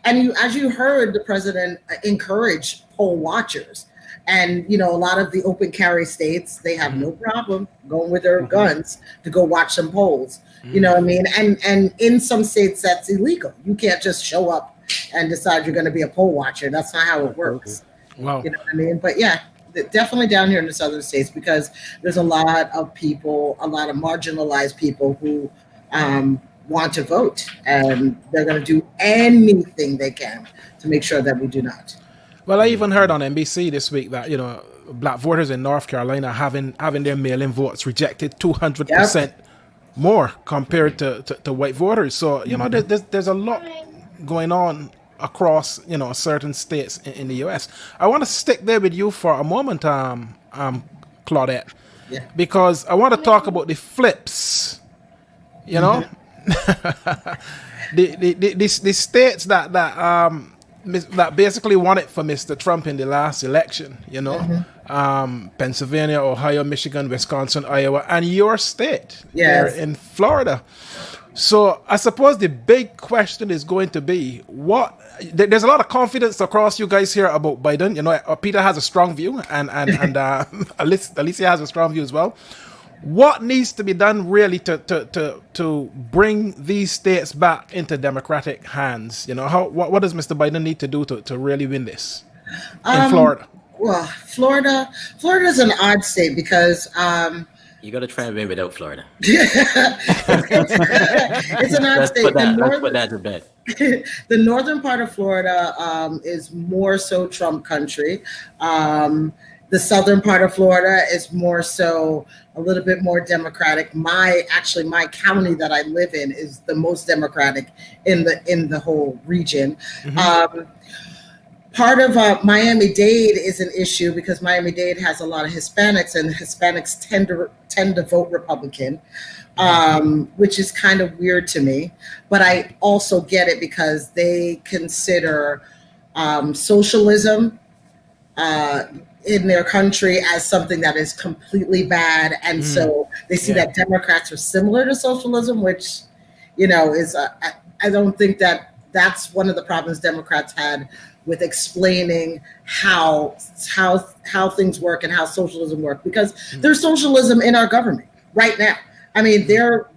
as you heard, the president encouraged poll watchers, and a lot of the open carry states, they have no problem going with their guns to go watch some polls. You know what I mean? And in some states that's illegal. You can't just show up and decide you're going to be a poll watcher. That's not how it works. Wow. You know what I mean? But yeah, definitely down here in the southern states, because there's a lot of people, a lot of marginalized people who want to vote, and they're going to do anything they can to make sure that we do not. Well, I even heard on NBC this week that black voters in North Carolina having their mail-in votes rejected 200% more compared to white voters. So there's a lot going on across certain states in the U.S. I want to stick there with you for a moment, Claudette, because I want to talk about the flips. The states that basically won it for Mr. Trump in the last election, Pennsylvania, Ohio, Michigan, Wisconsin, Iowa, and your state there in Florida. So I suppose the big question is going to be there's a lot of confidence across you guys here about Biden. Peter has a strong view, and Alicia has a strong view as well. What needs to be done really to bring these states back into Democratic hands? What does Mr. Biden need to do to really win this in Florida? Well, Florida's an odd state because you got to try and win without Florida. It's an odd state. Let's put that to bed. The northern part of Florida is more so Trump country. The southern part of Florida is more so a little bit more Democratic. My county that I live in is the most Democratic in the whole region. Part of Miami-Dade is an issue because Miami-Dade has a lot of Hispanics, and Hispanics tend to vote Republican, which is kind of weird to me. But I also get it because they consider socialism in their country as something that is completely bad, and so they see that Democrats are similar to socialism, which, you know, is I don't think that that's one of the problems Democrats had with explaining how things work and how socialism works, because there's socialism in our government right now. I mean, they're,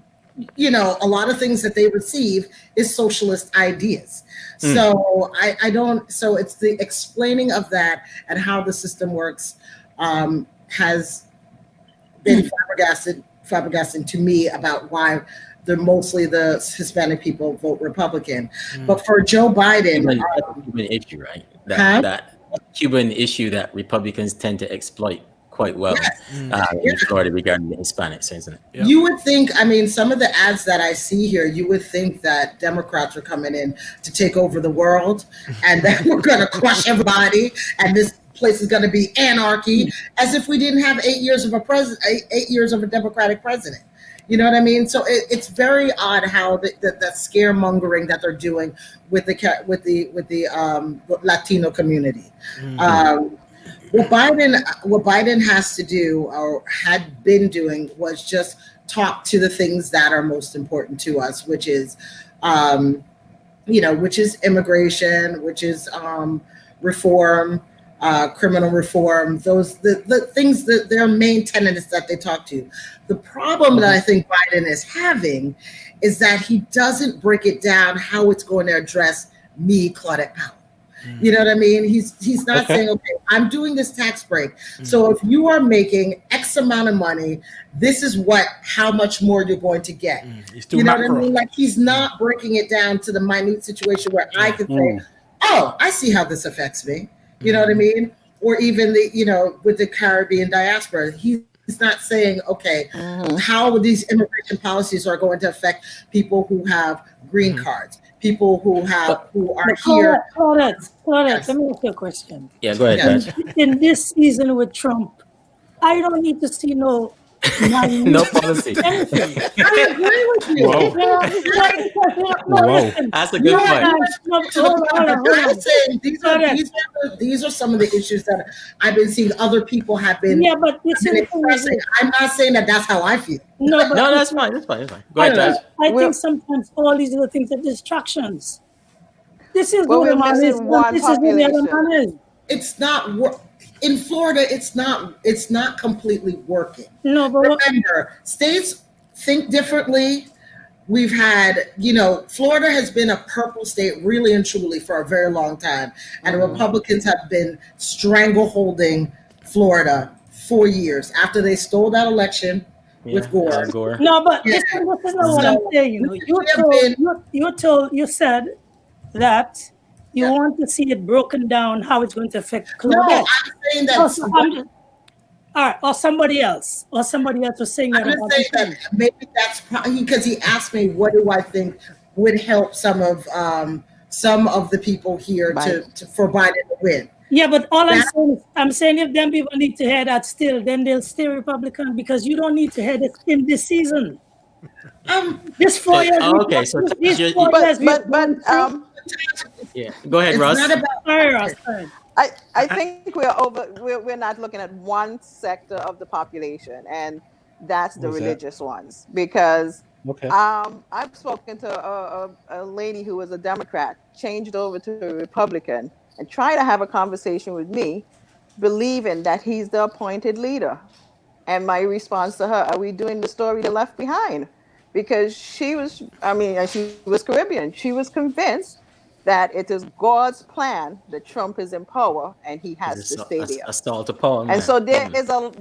you know, a lot of things that they receive is socialist ideas. So I don't, so it's the explaining of that and how the system works has been flabbergasting to me about why mostly the Hispanic people vote Republican. But for Joe Biden, Cuban issue, right? That Cuban issue that Republicans tend to exploit quite well in Florida regarding the Hispanics, isn't it? Yep. You would think, I mean, some of the ads that I see here, you would think that Democrats are coming in to take over the world and that we're going to crush everybody and this place is going to be anarchy, as if we didn't have 8 years of a Democratic president. You know what I mean? So it's very odd how the scaremongering that they're doing with the Latino community. What Biden has to do or had been doing was just talk to the things that are most important to us, which is, which is immigration, which is reform, criminal reform. Those the things that their main tenets that they talk to. The problem that I think Biden is having is that he doesn't break it down how it's going to address me, Claudette Powell. You know what I mean? He's not saying, okay, I'm doing this tax break. So if you are making X amount of money, this is how much more you're going to get. You know what I mean? Like, he's not breaking it down to the minute situation where I can say, oh, I see how this affects me. You know what I mean? Or even with the Caribbean diaspora, he's not saying, okay, how these immigration policies are going to affect people who have green cards, people who are here. Claudette, let me ask you a question. Yeah, go ahead. In this season with Trump, I don't need to see no policy. I agree with you. Whoa. That's a good point. I'm saying these are some of the issues that I've been seeing other people have been. Yeah, but expressing. I'm not saying that that's how I feel. No, that's fine. That's fine. Go ahead, Josh. I think sometimes all these other things are distractions. This is well, what we're missing one this is what the other man is. It's not in Florida. It's not completely working. No, but remember, states think differently. We've had, Florida has been a purple state really and truly for a very long time, and the Republicans have been strangleholding Florida for years after they stole that election with Gore. No, but this is not what I'm saying. You said that you want to see it broken down, how it's going to affect Claudette. No, I'm saying that. All right, or somebody else was saying that. I'm just saying that maybe that's because he asked me, what do I think would help some of the people here for Biden to win. Yeah, but all I'm saying if them people need to hear that still, then they'll stay Republican, because you don't need to hear it in this season. This 4 years. Okay, so yeah, go ahead, Ross. I think we're not looking at one sector of the population, and that's the religious ones, because I've spoken to a lady who was a Democrat, changed over to a Republican, and tried to have a conversation with me, believing that he's the appointed leader. And my response to her, are we doing the story The Left Behind? Because she was Caribbean. She was convinced that it is God's plan that Trump is in power and he has to stay there. A stall to Paul. And so there is a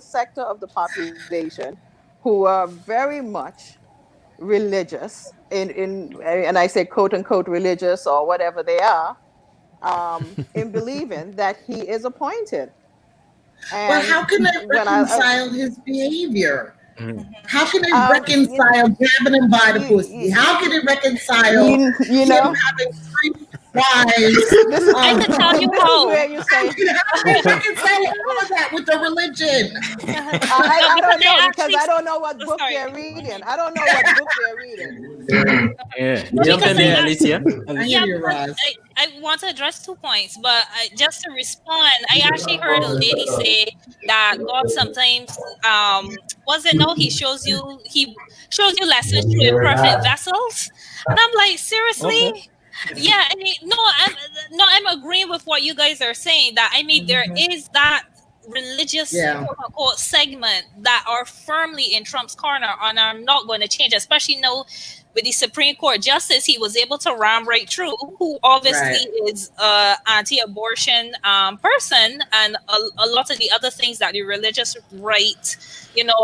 sector of the population who are very much religious and I say quote unquote religious or whatever they are, in believing that he is appointed. But how can they reconcile his behavior? How can they reconcile grabbing him by the pussy? How can they reconcile him having This is, I can tell you this is how. where you say, I can tell all of that with the religion. I don't know, because actually, I don't know what oh, book sorry. they're reading. I don't know what book they're reading. Yeah. No, Jump because in there, I Alicia. I yeah, hear you, because Roz. I want to address 2 points, but just to respond, I actually heard a lady say that God sometimes was it no, he shows you lessons through imperfect vessels. And I'm like, Okay. seriously? Yeah, I mean, I'm agreeing with what you guys are saying, that I mean there is that religious Yeah. quote unquote segment that are firmly in Trump's corner and are not going to change, especially now with the Supreme Court justice he was able to ram right through, who obviously Right. is a anti-abortion person, and a lot of the other things that the religious right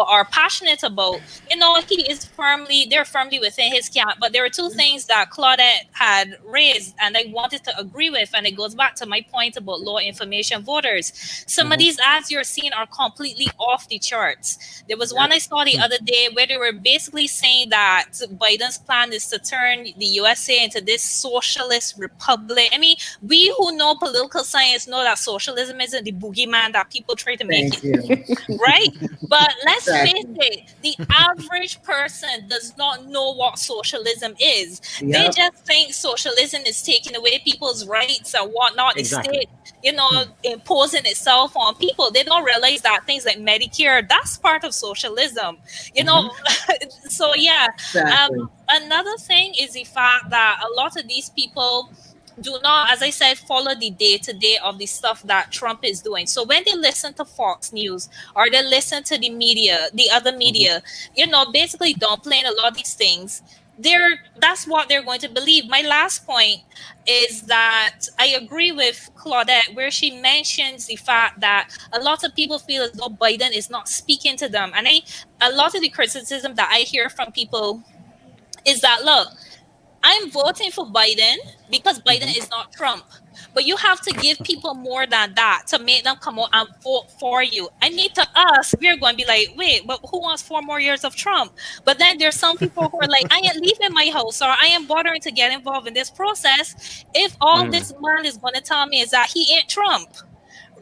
are passionate about. They're firmly within his camp. But there are two things that Claudette had raised and I wanted to agree with, and it goes back to my point about low information voters. Some of these ads you're seeing are completely off the charts. There was one I saw the other day where they were basically saying that Biden's plan is to turn the USA into this socialist republic. I mean, we who know political science know that socialism isn't the boogeyman that people try to make Thank it, you. right? But let's Exactly. face it, the average person does not know what socialism is. They Yep. just think socialism is taking away people's rights and whatnot. Exactly. The state, imposing itself on people. They don't realize that things like Medicare, that's part of socialism. So yeah. Exactly. Another thing is the fact that a lot of these people do not, as I said, follow the day-to-day of the stuff that Trump is doing. So when they listen to Fox News or they listen to the media, the other media, basically downplaying a lot of these things, that's what they're going to believe. My last point is that I agree with Claudette where she mentions the fact that a lot of people feel as though Biden is not speaking to them. And a lot of the criticism that I hear from people is that, look, I'm voting for Biden because Biden is not Trump. But you have to give people more than that to make them come out and vote for you. I mean, to us, we're going to be like, wait, but who wants 4 more years of Trump? But then there's some people who are like, I ain't leaving my house, or I am bothering to get involved in this process if all this man is going to tell me is that he ain't Trump.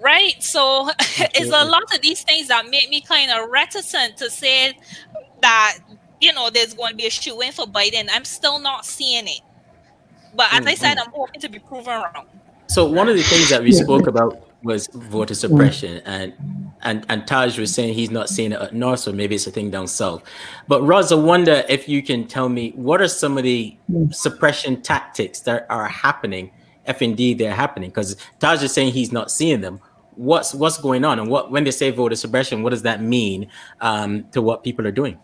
Right? So it's a lot of these things that make me kind of reticent to say that there's going to be a shoe-in for Biden. I'm still not seeing it. But as I said, I'm hoping to be proven wrong. So one of the things that we spoke about was voter suppression, and Taj was saying he's not seeing it up north, so maybe it's a thing down south. But Roz, I wonder if you can tell me what are some of the suppression tactics that are happening, if indeed they're happening, because Taj is saying he's not seeing them. What's going on, and when they say voter suppression, what does that mean to what people are doing?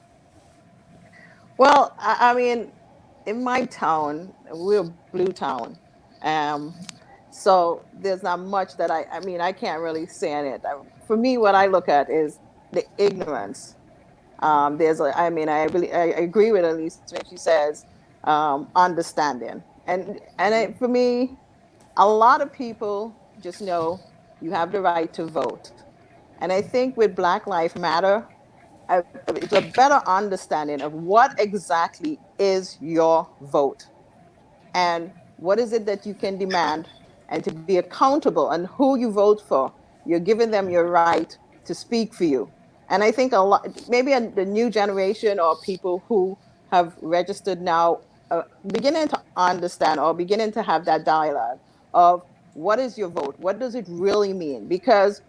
Well, I mean, in my town, we're a blue town. So there's not much that I can't really say in it. For me, what I look at is the ignorance. I agree with Elise when she says understanding. For me, a lot of people just know you have the right to vote. And I think with Black Lives Matter, it's a better understanding of what exactly is your vote and what is it that you can demand, and to be accountable and who you vote for. You're giving them your right to speak for you. And I think the new generation or people who have registered now beginning to understand or beginning to have that dialogue of what is your vote? What does it really mean? Because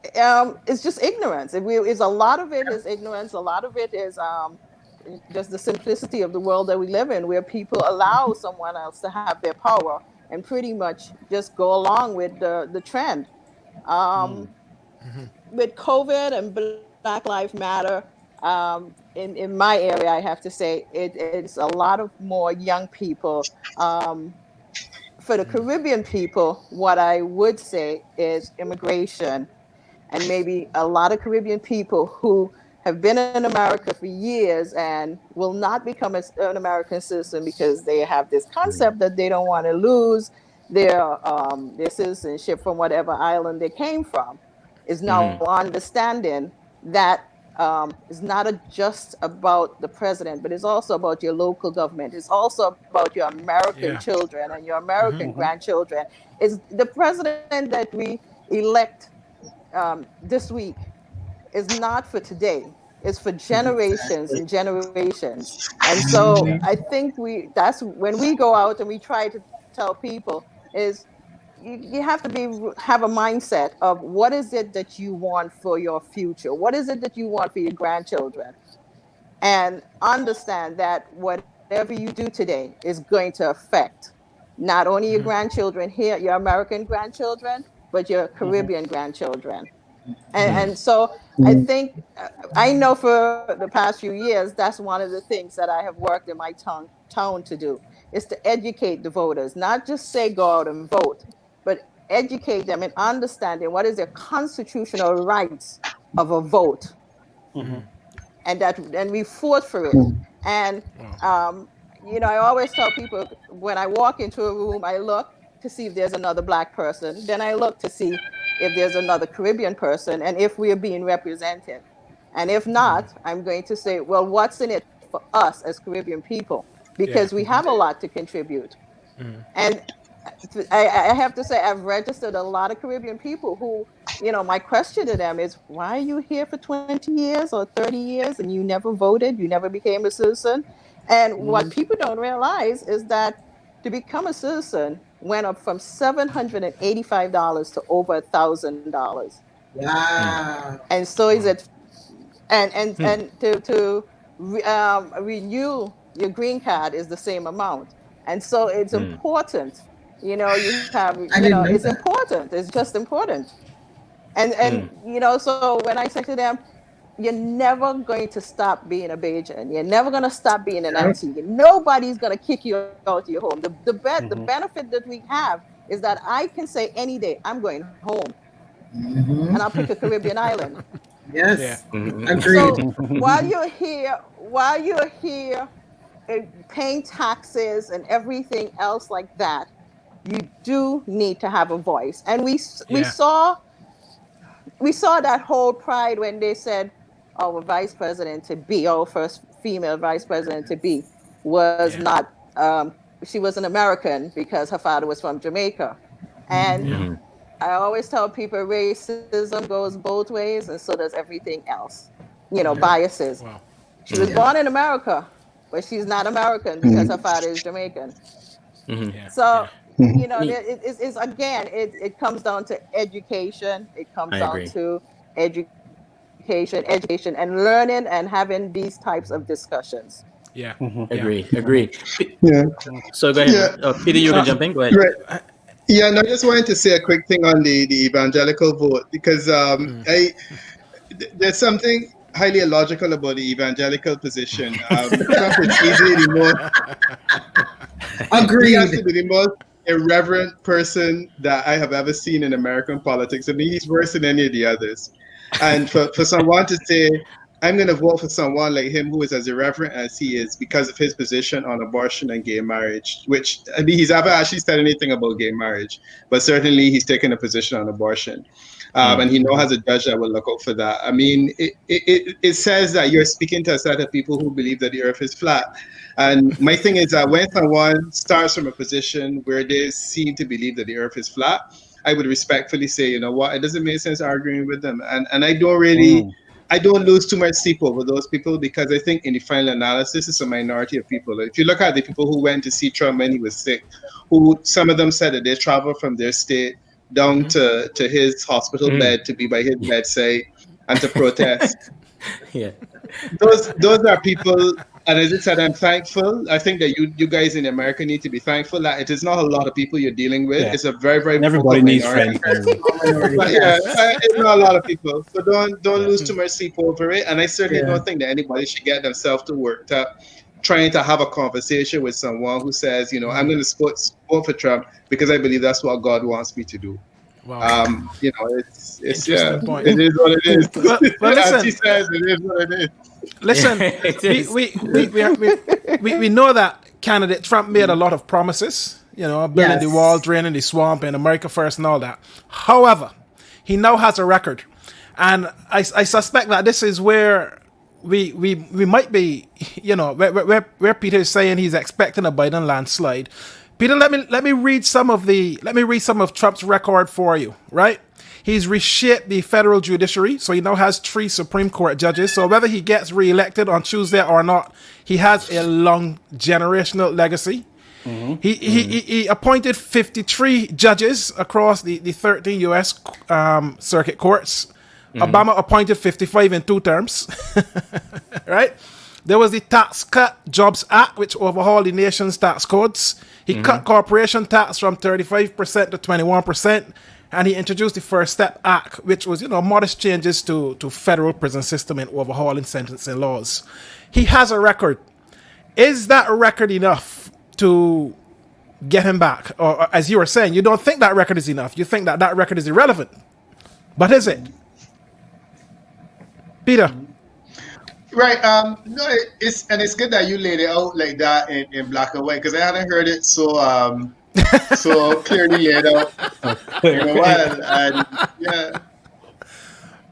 it's just ignorance. It's a lot of it is ignorance. A lot of it is just the simplicity of the world that we live in, where people allow someone else to have their power and pretty much just go along with the trend. With COVID and Black Lives Matter, in my area, I have to say it's a lot of more young people. For the Caribbean people, what I would say is immigration, and maybe a lot of Caribbean people who have been in America for years and will not become an American citizen because they have this concept that they don't want to lose their citizenship from whatever island they came from, is now understanding that is not just about the president, but it's also about your local government. It's also about your American children and your American grandchildren. Is the president that we elect this week is not for today. It's for generations and generations. And so I think that's when we go out and we try to tell people is you have to have a mindset of what is it that you want for your future? What is it that you want for your grandchildren? And understand that whatever you do today is going to affect not only your grandchildren here, your American grandchildren, but your Caribbean grandchildren. And so I think I know for the past few years, that's one of the things that I have worked in my town to do is to educate the voters, not just say go out and vote, but educate them in understanding what is their constitutional rights of a vote. And we fought for it. And I always tell people when I walk into a room, I look to see if there's another Black person. Then I look to see if there's another Caribbean person and if we are being represented. And if not, I'm going to say, well, what's in it for us as Caribbean people? Because we have a lot to contribute. And I have to say, I've registered a lot of Caribbean people who, my question to them is, why are you here for 20 years or 30 years and you never voted, you never became a citizen? And what people don't realize is that to become a citizen went up from $785 to over $1,000. Wow. And so is it, and to renew your green card is the same amount. And so it's important. You have, it's that. important. It's just important. And so when I say to them, you're never going to stop being a Bajan. You're never going to stop being an auntie. Nobody's going to kick you out of your home. The benefit that we have is that I can say any day, I'm going home. And I'll pick a Caribbean island. Yes. Agreed. So while you're here paying taxes and everything else like that, you do need to have a voice. And we saw that whole pride when they said our vice president to be, our first female vice president to be, was not, she was an American because her father was from Jamaica. And I always tell people racism goes both ways, and so does everything else. Biases. Wow. She was born in America, but she's not American because her father is Jamaican. So, it's again, it comes down to education. It comes down to education and learning and having these types of discussions. Agree. Yeah. So go ahead. Peter, you can jump in. Go ahead. Right. Yeah, no, I just wanted to say a quick thing on the evangelical vote because there's something highly illogical about the evangelical position. Trump is easily the most agreed. He has to be the most irreverent person that I have ever seen in American politics. I mean, he's worse than any of the others. And for someone to say, I'm going to vote for someone like him who is as irreverent as he is because of his position on abortion and gay marriage, which, I mean, he's never actually said anything about gay marriage, but certainly he's taken a position on abortion. And he has a judge that will look out for that. I mean, it says that you're speaking to a set of people who believe that the earth is flat. And my thing is that when someone starts from a position where they seem to believe that the earth is flat, I would respectfully say, you know what, it doesn't make sense arguing with them. And I don't really, I don't lose too much sleep over those people because I think in the final analysis, it's a minority of people. If you look at the people who went to see Trump when he was sick, who some of them said that they traveled from their state down to his hospital bed to be by his bedside and to protest. Those are people, and as I said, I'm thankful. I think that you guys in America need to be thankful that it is not a lot of people you're dealing with. It's a very, very everybody needs friends. But it's not a lot of people. So don't lose too much sleep over it. And I certainly don't think that anybody should get themselves to work trying to have a conversation with someone who says, you know, I'm going to vote for Trump because I believe that's what God wants me to do. Wow. You know, it's point. it is what it is. But listen, as he says, it is what it is. Listen, we know that candidate Trump made a lot of promises, you know, building the wall, draining the swamp, and America first and all that. However, he now has a record. And I suspect that this is where we might be, where Peter is saying he's expecting a Biden landslide. Peter, let me read some of Trump's record for you, right? He's reshaped the federal judiciary, so he now has 3 Supreme Court judges. So whether he gets reelected on Tuesday or not, he has a long generational legacy. He appointed 53 judges across the 13 U.S. Circuit courts. Obama appointed 55 in 2 terms, right? There was the Tax Cut Jobs Act, which overhauled the nation's tax codes. He cut corporation tax from 35% to 21%, and he introduced the First Step Act, which was, modest changes to federal prison system and overhauling sentencing laws. He has a record. Is that record enough to get him back? Or as you were saying, you don't think that record is enough. You think that record is irrelevant. But is it? Peter? Right. No, it's good that you laid it out like that in black and white, because I hadn't heard it so so clearly laid out in a while. And yeah.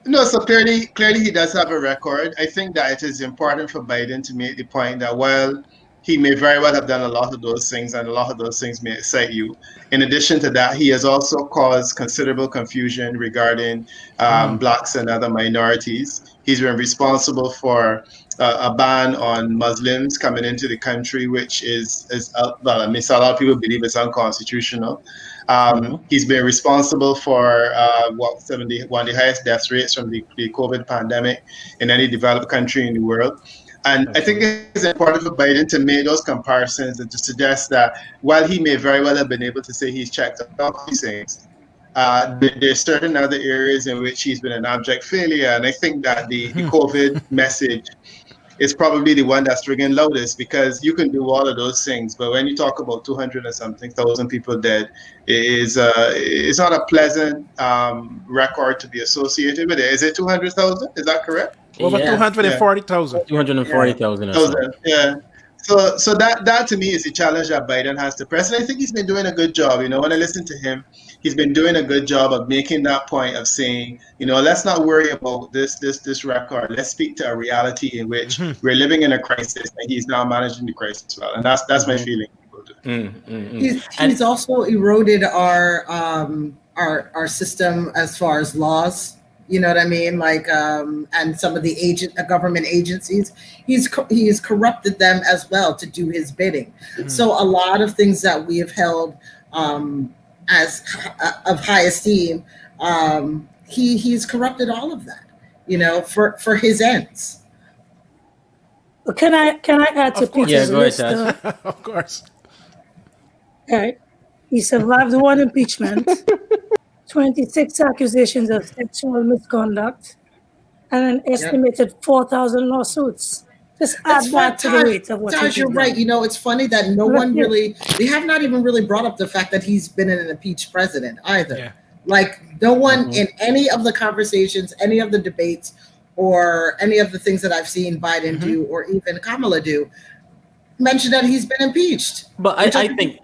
No, so clearly he does have a record. I think that it is important for Biden to make the point that while he may very well have done a lot of those things, and a lot of those things may excite you. In addition to that, he has also caused considerable confusion regarding blacks and other minorities. He's been responsible for a ban on Muslims coming into the country, which is well, I mean, so a lot of people believe it's unconstitutional. He's been responsible for one of the highest death rates from the COVID pandemic in any developed country in the world. And I think it's important for Biden to make those comparisons and to suggest that while he may very well have been able to say he's checked off these things, there's certain other areas in which he's been an abject failure. And I think that the COVID message is probably the one that's ringing loudest, because you can do all of those things, but when you talk about 200 or something thousand people dead, it's not a pleasant record to be associated with it. Is it 200,000? Is that correct? Over 240,000. 240,000 or so. Yeah. So that to me is the challenge that Biden has to press. And I think he's been doing a good job. When I listen to him, he's been doing a good job of making that point of saying, let's not worry about this record. Let's speak to a reality in which we're living in a crisis, and he's now managing the crisis well. And that's my feeling. He's also eroded our system as far as laws. You know what I mean? Like, and some of the government agencies, he's corrupted them as well to do his bidding. So a lot of things that we have held as of high esteem, he's corrupted all of that, for his ends. Well, can I add to Peter's list? Of course. All right. He survived one impeachment. 26 accusations of sexual misconduct, and an estimated 4,000 lawsuits. Just add that to the rate of what Taj, you're right. It's funny that they have not even really brought up the fact that he's been an impeached president either. Yeah. Like, no one in any of the conversations, any of the debates, or any of the things that I've seen Biden do, or even Kamala do, mention that he's been impeached. But I think...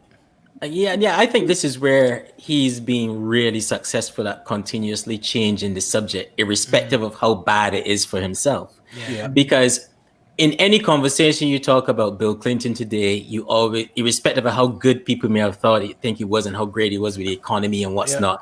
I think this is where he's being really successful at continuously changing the subject, irrespective of how bad it is for himself. Yeah. Because in any conversation you talk about Bill Clinton today, you always, irrespective of how good people may have think he was and how great he was with the economy and what's not,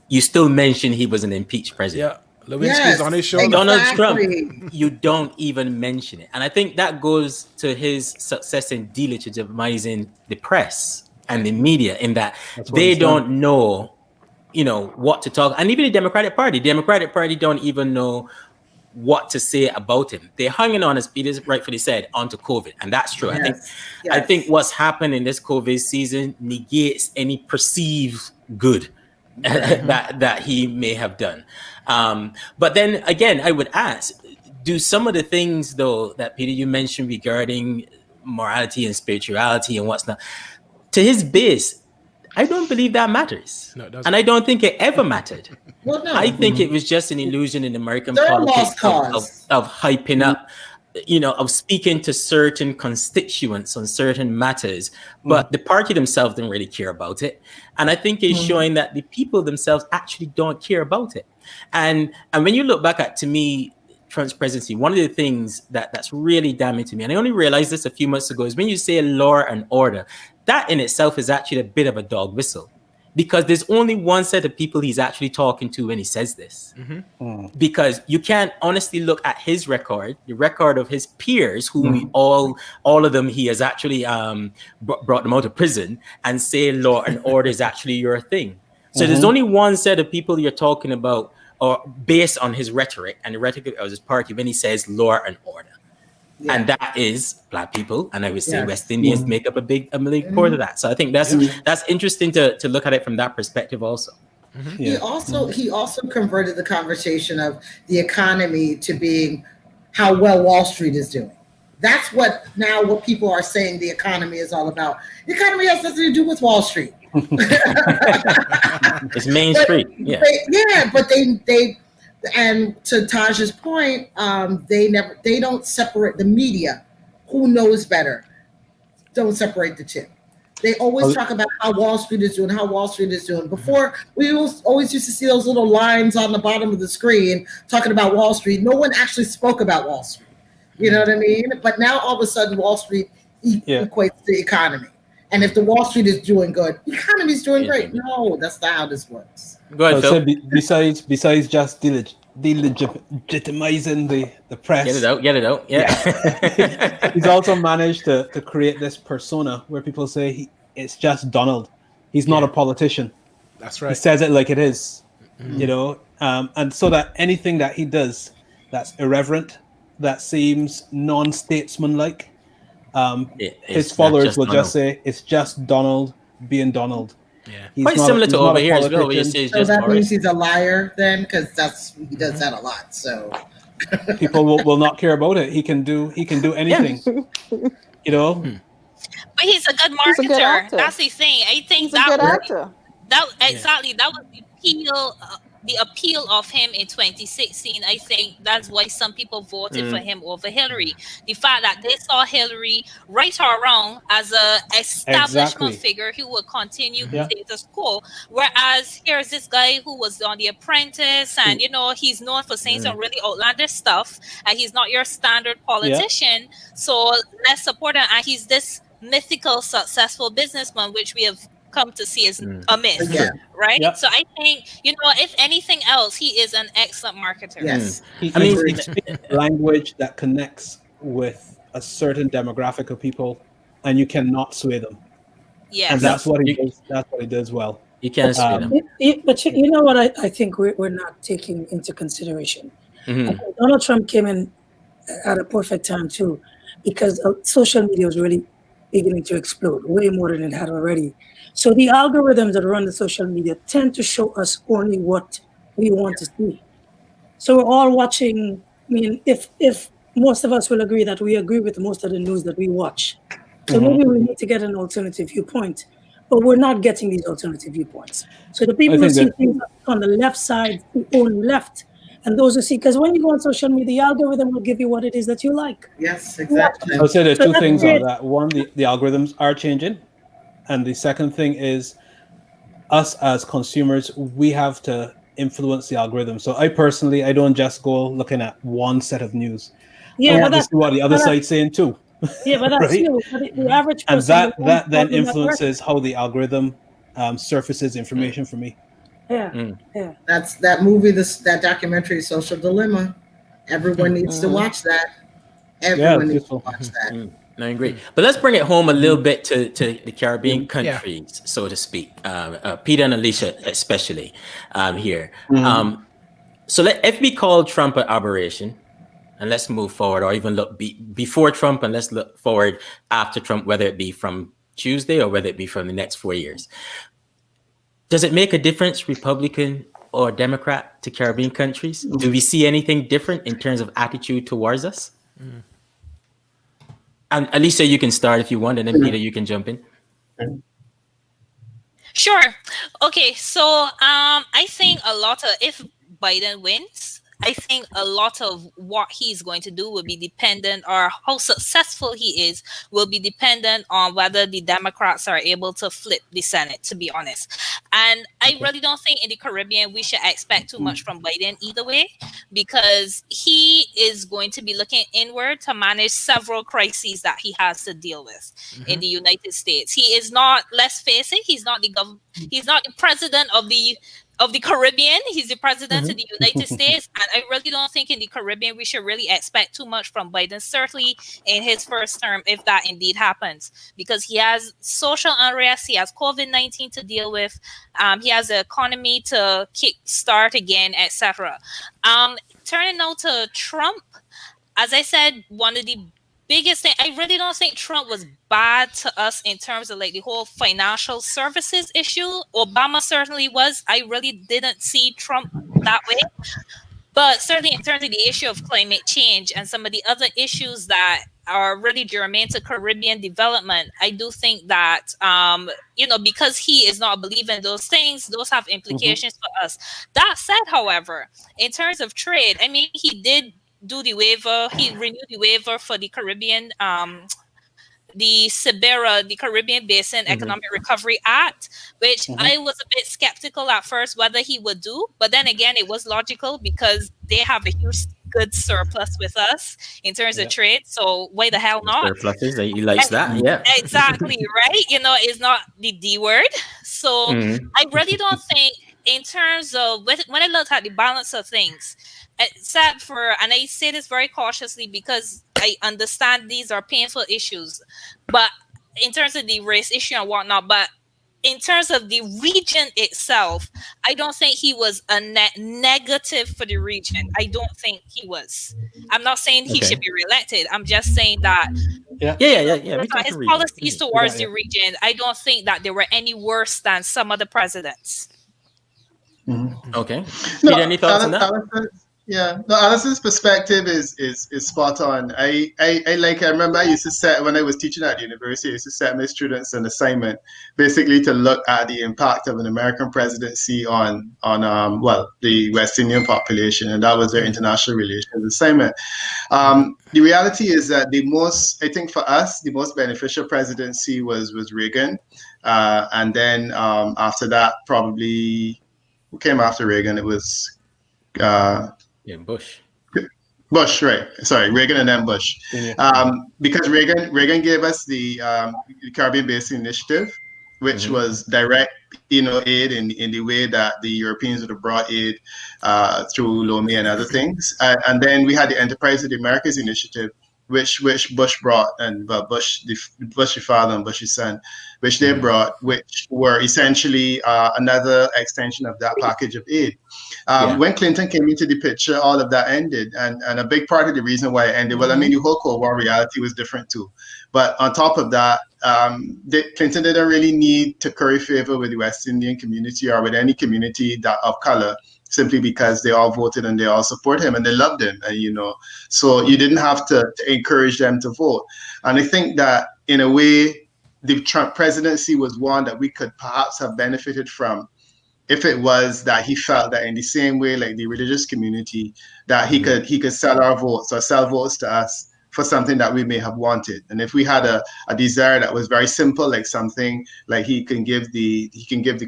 you still mention he was an impeached president. Yeah, Lewinsky's on his shoulder. Exactly. Donald Trump, you don't even mention it. And I think that goes to his success in delegitimizing the press and the media, in that they don't know, what to talk. And even the Democratic Party don't even know what to say about him. They're hanging on, as Peter rightfully said, onto COVID, and that's true. I think what's happened in this COVID season negates any perceived good that he may have done. But then again, I would ask, do some of the things though that Peter you mentioned regarding morality and spirituality and what's not, to his base, I don't believe that matters. No, it doesn't. And I don't think it ever mattered. Well, no. I think it was just an illusion in American politics of hyping up of speaking to certain constituents on certain matters, but the party themselves don't really care about it. And I think it's showing that the people themselves actually don't care about it. And when you look back at, to me, Trump's presidency, one of the things that's really damning to me, and I only realized this a few months ago, is when you say law and order, that in itself is actually a bit of a dog whistle. Because there's only one set of people he's actually talking to when he says this. Because you can't honestly look at his record, the record of his peers, whom all of them he has actually brought them out of prison, and say law and order is actually your thing. So there's only one set of people you're talking about, or based on his rhetoric and the rhetoric of his party, when he says law and order. Yeah. And that is Black people, and I would say West Indians make up a big part of that. So I think that's interesting to look at it from that perspective also. He also converted the conversation of the economy to being how well Wall Street is doing. That's what people are saying the economy is all about. The economy has nothing to do with Wall Street. It's Main Street. Yeah. But they and to Taj's point, they don't separate the media. Who knows better? Don't separate the two. They always talk about how Wall Street is doing, Before, we always used to see those little lines on the bottom of the screen talking about Wall Street. No one actually spoke about Wall Street. You know what I mean? But now all of a sudden, Wall Street equates to economy. And if the Wall Street is doing good, the economy is doing great. No, that's not how this works. Go ahead, Phil. Besides just delegitimizing the press, get it out. Yeah. He's also managed to create this persona where people say it's just Donald. He's not a politician. That's right. He says it like it is, and so that anything that he does that's irreverent, that seems non-statesmanlike, his followers will just say it's just Donald being Donald. Yeah, quite similar to over here as well. So that means he's a liar then, because he does that a lot. So people will not care about it. He can do anything, But he's a good marketer. That's the thing. I think he's a good actor. That was the appeal of him in 2016. I think that's why some people voted for him over Hillary. The fact that they saw Hillary, right or wrong, as a establishment figure who would continue the status quo, whereas here's this guy who was on The Apprentice, and he's known for saying some really outlandish stuff, and he's not your standard politician. So let's support him, and he's this mythical, successful businessman, which we have come to see as a myth, right? Yep. So I think, if anything else, he is an excellent marketer. Yes. He speaks language that connects with a certain demographic of people, and you cannot sway them. Yes. And that's what he does. That's what he does well. You can't sway them. But you know what I think we're not taking into consideration? Donald Trump came in at a perfect time too, because social media was really beginning to explode way more than it had already. So the algorithms that run the social media tend to show us only what we want to see. So we're all watching. I mean, if most of us will agree that we agree with most of the news that we watch. So maybe we need to get an alternative viewpoint, but we're not getting these alternative viewpoints. So the people who see things on the left side, who own left, and those who see, because when you go on social media, the algorithm will give you what it is that you like. Yes, exactly. I would say there's two things on that. One, the algorithms are changing. And the second thing is us as consumers, we have to influence the algorithm. So I don't just go looking at one set of news. I want to see what the other side's saying too. Yeah, but that's you. The average person. And that then influences how the algorithm surfaces information for me. Yeah. That's that movie, that documentary, Social Dilemma. Everyone needs to watch that. Everyone needs to watch that. No, I agree. But let's bring it home a little bit to the Caribbean countries, so to speak. Peter and Alicia especially here. So if we call Trump an aberration, and let's move forward, or even look before Trump, and let's look forward after Trump, whether it be from Tuesday or whether it be from the next 4 years. Does it make a difference, Republican or Democrat, to Caribbean countries? Do we see anything different in terms of attitude towards us? And Alicia, you can start if you want, and then Peter, you can jump in. Sure. Okay, so I think if Biden wins, I think a lot of what he's going to do will be dependent, or how successful he is, will be dependent on whether the Democrats are able to flip the Senate, to be honest. And I really don't think in the Caribbean we should expect too much from Biden either way, because he is going to be looking inward to manage several crises that he has to deal with in the United States. He is not, let's face it, he's not the president of the Caribbean. He's the president of the United States. And I really don't think in the Caribbean we should really expect too much from Biden, certainly in his first term, if that indeed happens, because he has social unrest, he has COVID-19 to deal with, he has the economy to kick start again, etc. Turning now to Trump, as I said, one of the biggest thing, I really don't think Trump was bad to us in terms of like the whole financial services issue. Obama certainly was. I really didn't see Trump that way. But certainly in terms of the issue of climate change and some of the other issues that are really germane to Caribbean development, I do think that, because he is not believing those things, those have implications for us. That said, however, in terms of trade, I mean, he did do the waiver. He renewed the waiver for the Caribbean, the CBERA, the Caribbean Basin Economic Recovery Act, which I was a bit skeptical at first whether he would do. But then again, it was logical because they have a huge goods surplus with us in terms of trade. So why the hell not? Surpluses, he likes that. Yeah. Exactly, right? It's not the D word. So I really don't think in terms of, when I looked at the balance of things, except for, and I say this very cautiously because I understand these are painful issues, but in terms of the race issue and whatnot, but in terms of the region itself, I don't think he was a net negative for the region. I don't think he was. I'm not saying he should be reelected. I'm just saying that his policies towards the region, I don't think that they were any worse than some other presidents. Okay. Peter, any thoughts on that? Yeah, no, Alison's perspective is spot on. I remember I used to set, when I was teaching at the university, I used to set my students an assignment basically to look at the impact of an American presidency on the West Indian population, and that was their international relations assignment. The reality is that I think for us, the most beneficial presidency was Reagan, and then after that, probably who came after Reagan? It was Bush. Bush, right? Sorry, Reagan and then Bush. Because Reagan gave us the Caribbean Basin Initiative, which was direct, aid in the way that the Europeans would have brought aid through Lomé and other things. And then we had the Enterprise of the Americas Initiative, which Bush brought, and Bush's father and Bush's son, which they brought, which were essentially another extension of that package of aid. When Clinton came into the picture, all of that ended, and a big part of the reason why it ended, well, I mean, the whole Cold War reality was different too. But on top of that, Clinton didn't really need to curry favor with the West Indian community or with any community of color, simply because they all voted and they all support him and they loved him, so you didn't have to encourage them to vote. And I think that in a way, the Trump presidency was one that we could perhaps have benefited from if it was that he felt that in the same way, like the religious community, that he could sell our votes or sell votes to us for something that we may have wanted. And if we had a desire that was very simple, like something like he can give the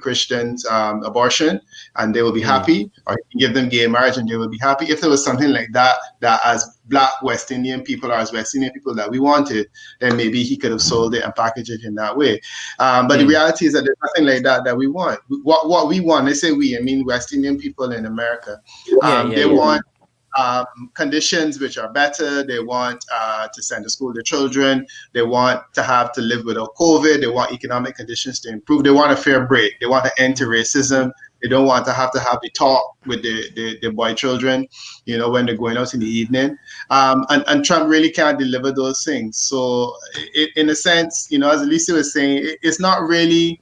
Christians abortion and they will be happy, or he can give them gay marriage and they will be happy. If there was something like that as Black West Indian people or as West Indian people that we wanted, then maybe he could have sold it and packaged it in that way. But the reality is that there's nothing like that we want. What we want, I say we, I mean West Indian people in America, they want conditions which are better. They want to send to school their children. They want to have to live without COVID. They want economic conditions to improve. They want a fair break. They want to end to racism. They don't want to have the talk with the boy children, when they're going out in the evening. And Trump really can't deliver those things. So in a sense, as Alicia was saying, it's not really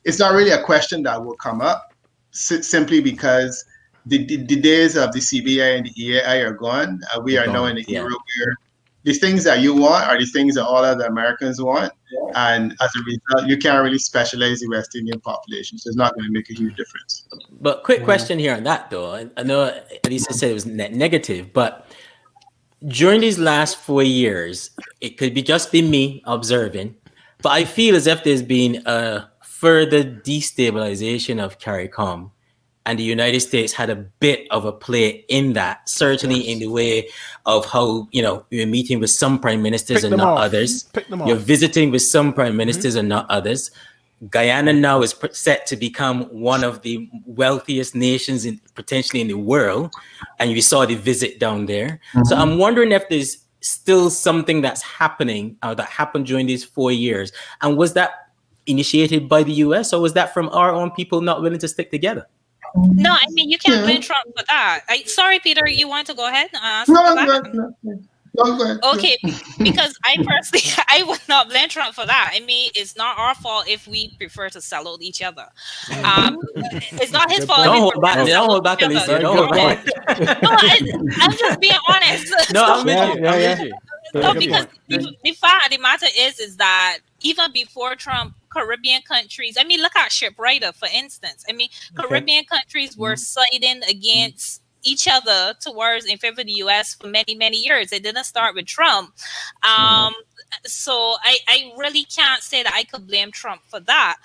a question that will come up simply because the days of the CBI and the EAI are gone. We are now in an era where the things that you want are the things that all other Americans want. And as a result, you can't really specialize the West Indian population, so it's not going to make a huge difference. But quick question here on that, though. I know Elisa said it was negative, but during these last 4 years, it could be just be me observing, but I feel as if there's been a further destabilization of CARICOM, and the United States had a bit of a play in that, certainly in the way of how, you're meeting with some prime ministers and not others. You're visiting with some prime ministers and not others. Guyana now is set to become one of the wealthiest nations potentially in the world. And you saw the visit down there. So I'm wondering if there's still something that's happening that happened during these 4 years. And was that initiated by the US, or was that from our own people not willing to stick together? No, I mean, you can't blame Trump for that. Sorry, Peter, you want to go ahead and ask? No, go ahead. Okay, because I personally, I would not blame Trump for that. I mean, it's not our fault if we prefer to sell out each other. It's not his fault. Don't hold back, Elisa. Don't hold back. No, I'm just being honest. No, I'm with you. No, because the fact of the matter is that even before Trump, Caribbean countries, I mean, look at Shipwriter, for instance. I mean, Caribbean countries were siding against each other in favor of the U.S. for many, many years. It didn't start with Trump. So I really can't say that I could blame Trump for that.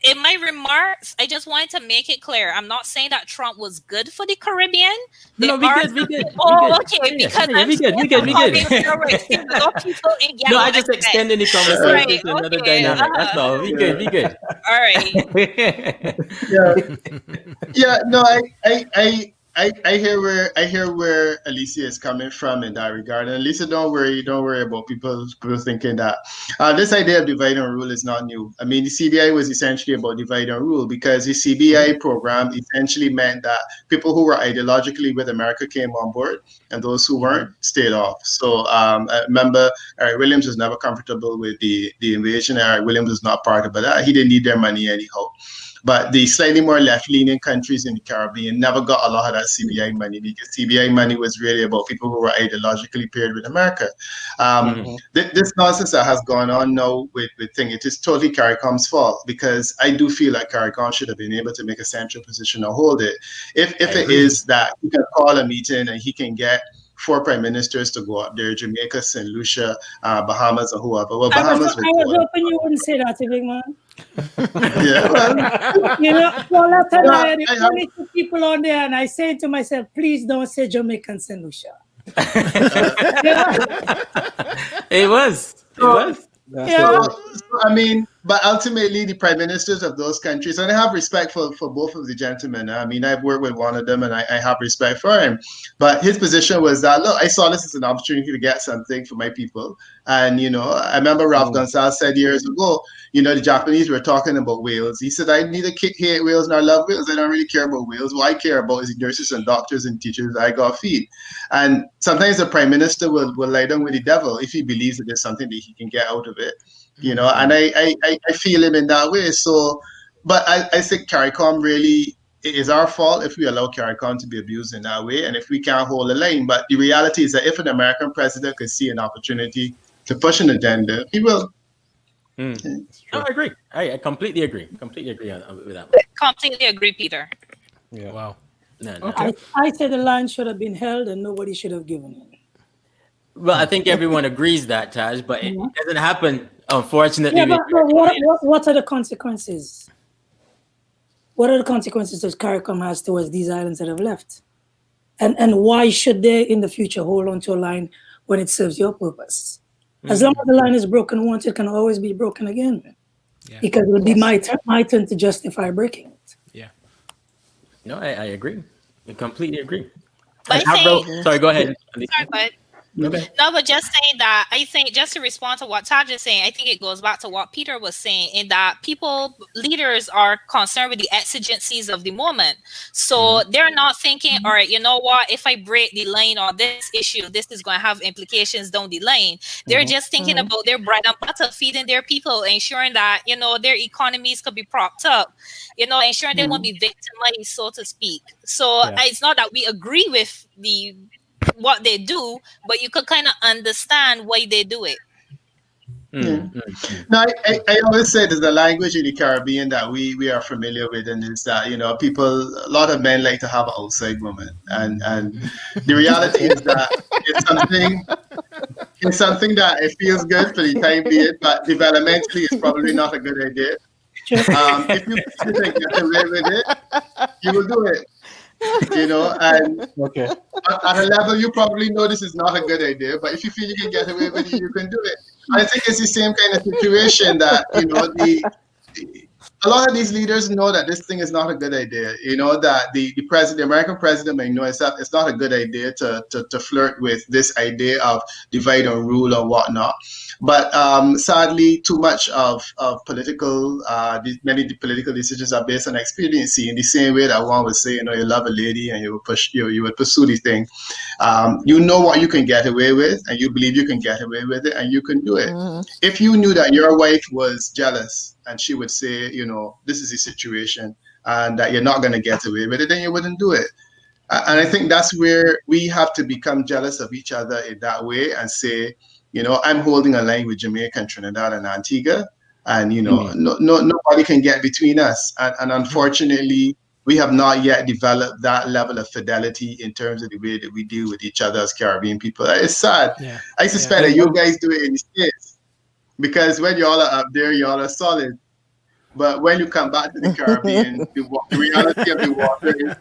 In my remarks, I just wanted to make it clear. I'm not saying that Trump was good for the Caribbean. No, we good. Oh, okay. Because we good. No, I just extended the conversation to another dynamic. That's all. We good. All right. Yeah. No, I hear where Alicia is coming from in that regard. And Alicia, don't worry about people thinking that this idea of divide and rule is not new. I mean, the CBI was essentially about divide and rule, because the CBI program essentially meant that people who were ideologically with America came on board, and those who weren't stayed off. So I remember Eric Williams was never comfortable with the invasion. Eric Williams was not part of that. He didn't need their money anyhow. But the slightly more left-leaning countries in the Caribbean never got a lot of that CBI money, because CBI money was really about people who were ideologically paired with America. This nonsense that has gone on now with thing, it is totally CARICOM's fault, because I do feel like CARICOM should have been able to make a central position and hold it. If it is that he can call a meeting and he can get 4 prime ministers to go up there, Jamaica, St. Lucia, Bahamas, or whoever. Well, Bahamas I was hoping you wouldn't say that, big man. Yeah, well, last time I had 22 people on there, and I said to myself, please don't say Jamaica and St. Lucia. It was. I mean, but ultimately, the prime ministers of those countries, and I have respect for both of the gentlemen. I mean, I've worked with one of them, and I have respect for him. But his position was that, look, I saw this as an opportunity to get something for my people. And, I remember Ralph Gonsalves said years ago, the Japanese were talking about Wales. He said, I neither hate Wales nor love Wales. I don't really care about Wales. What I care about is the nurses and doctors and teachers that I got to feed. And sometimes the prime minister will lie down with the devil if he believes that there's something that he can get out of it. And I feel him in that way. So, but I think CARICOM really, it is our fault if we allow CARICOM to be abused in that way, and if we can't hold the line. But the reality is that if an American president could see an opportunity to push an agenda, he will. No, I agree. I completely agree. With that one. Completely agree, Peter. Yeah. Wow. No. Okay. I said the line should have been held and nobody should have given in. Well, I think everyone agrees that, Taj, but it doesn't happen, unfortunately. Yeah, but what are the consequences? What are the consequences that CARICOM has towards these islands that have left? And why should they in the future hold on to a line when it serves your purpose? As long as the line is broken once, it can always be broken again. Yeah. Because it would be my turn to justify breaking it. Yeah. No, I agree. I completely agree. Sorry, go ahead. Sorry, bud. Okay. No, but just saying that, I think just to respond to what Taj is saying, I think it goes back to what Peter was saying, in that leaders are concerned with the exigencies of the moment. So they're not thinking, all right, you know what, if I break the lane on this issue, this is going to have implications down the lane. They're just thinking about their bread and butter, feeding their people, ensuring that, their economies could be propped up, ensuring they won't be victimized, so to speak. So it's not that we agree with what they do, but you could kind of understand why they do it. No, I always say there's a language in the Caribbean that we are familiar with, and it's that a lot of men like to have an outside woman, and the reality is that it's something it's something that it feels good for the time being, but developmentally it's probably not a good idea. If you can get away with it, you will do it. And Okay. at a level you probably know this is not a good idea, but if you feel you can get away with it, you can do it. I think it's the same kind of situation that a lot of these leaders know that this thing is not a good idea. That the American president may know it's not a good idea to flirt with this idea of divide and rule or whatnot. But sadly, too much of political, many political decisions are based on expediency. In the same way that one would say, you love a lady and you would pursue the thing. You know what you can get away with, and you believe you can get away with it, and you can do it. If you knew that your wife was jealous and she would say, this is the situation, and that you're not going to get away with it, then you wouldn't do it. And I think that's where we have to become jealous of each other in that way and say, I'm holding a line with Jamaica and Trinidad and Antigua, and nobody can get between us. And unfortunately, we have not yet developed that level of fidelity in terms of the way that we deal with each other as Caribbean people. It's sad. Yeah. I suspect that you guys do it in the States, because when y'all are up there, y'all are solid. But when you come back to the Caribbean, the reality of the water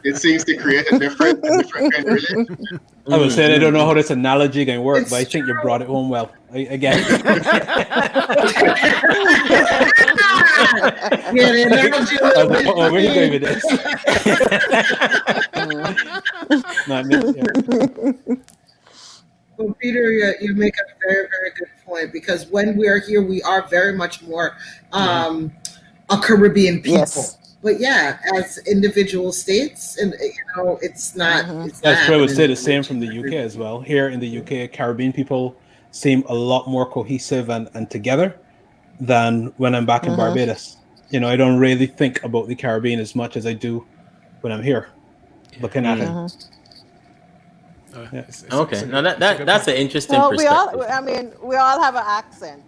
it seems to create a different kind of relationship. I would say I don't know how this analogy can work, but I think you brought it home well. Again. Where are you going with this? Well, Peter, you make a very, very good point, because when we are here, we are very much more a Caribbean people. Yes. But yeah, as individual states, and it's not. That's true. I would say the same from the UK as well. Here in the UK, Caribbean people seem a lot more cohesive and together than when I'm back in Barbados. I don't really think about the Caribbean as much as I do when I'm here, looking at it. Okay, now that's an interesting perspective. We all have an accent,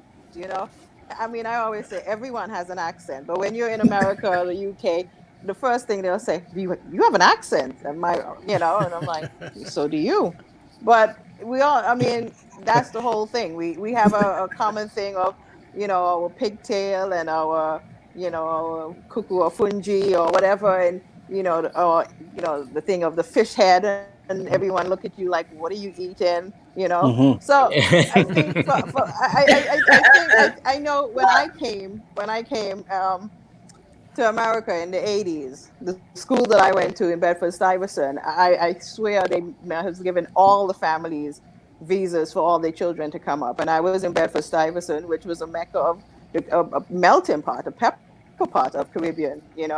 I always say everyone has an accent, but when you're in America or the UK, the first thing they'll say, you have an accent, and and I'm like, so do you. But we all, that's the whole thing. We have a common thing of, our pigtail and our cuckoo or fungi or whatever, and the thing of the fish head, and everyone look at you like, what are you eating? So I think I know when I came to America in the 80s, the school that I went to in Bedford-Stuyvesant, I swear they has given all the families visas for all their children to come up. And I was in Bedford-Stuyvesant, which was a mecca of a melting pot, a pepper pot of Caribbean, the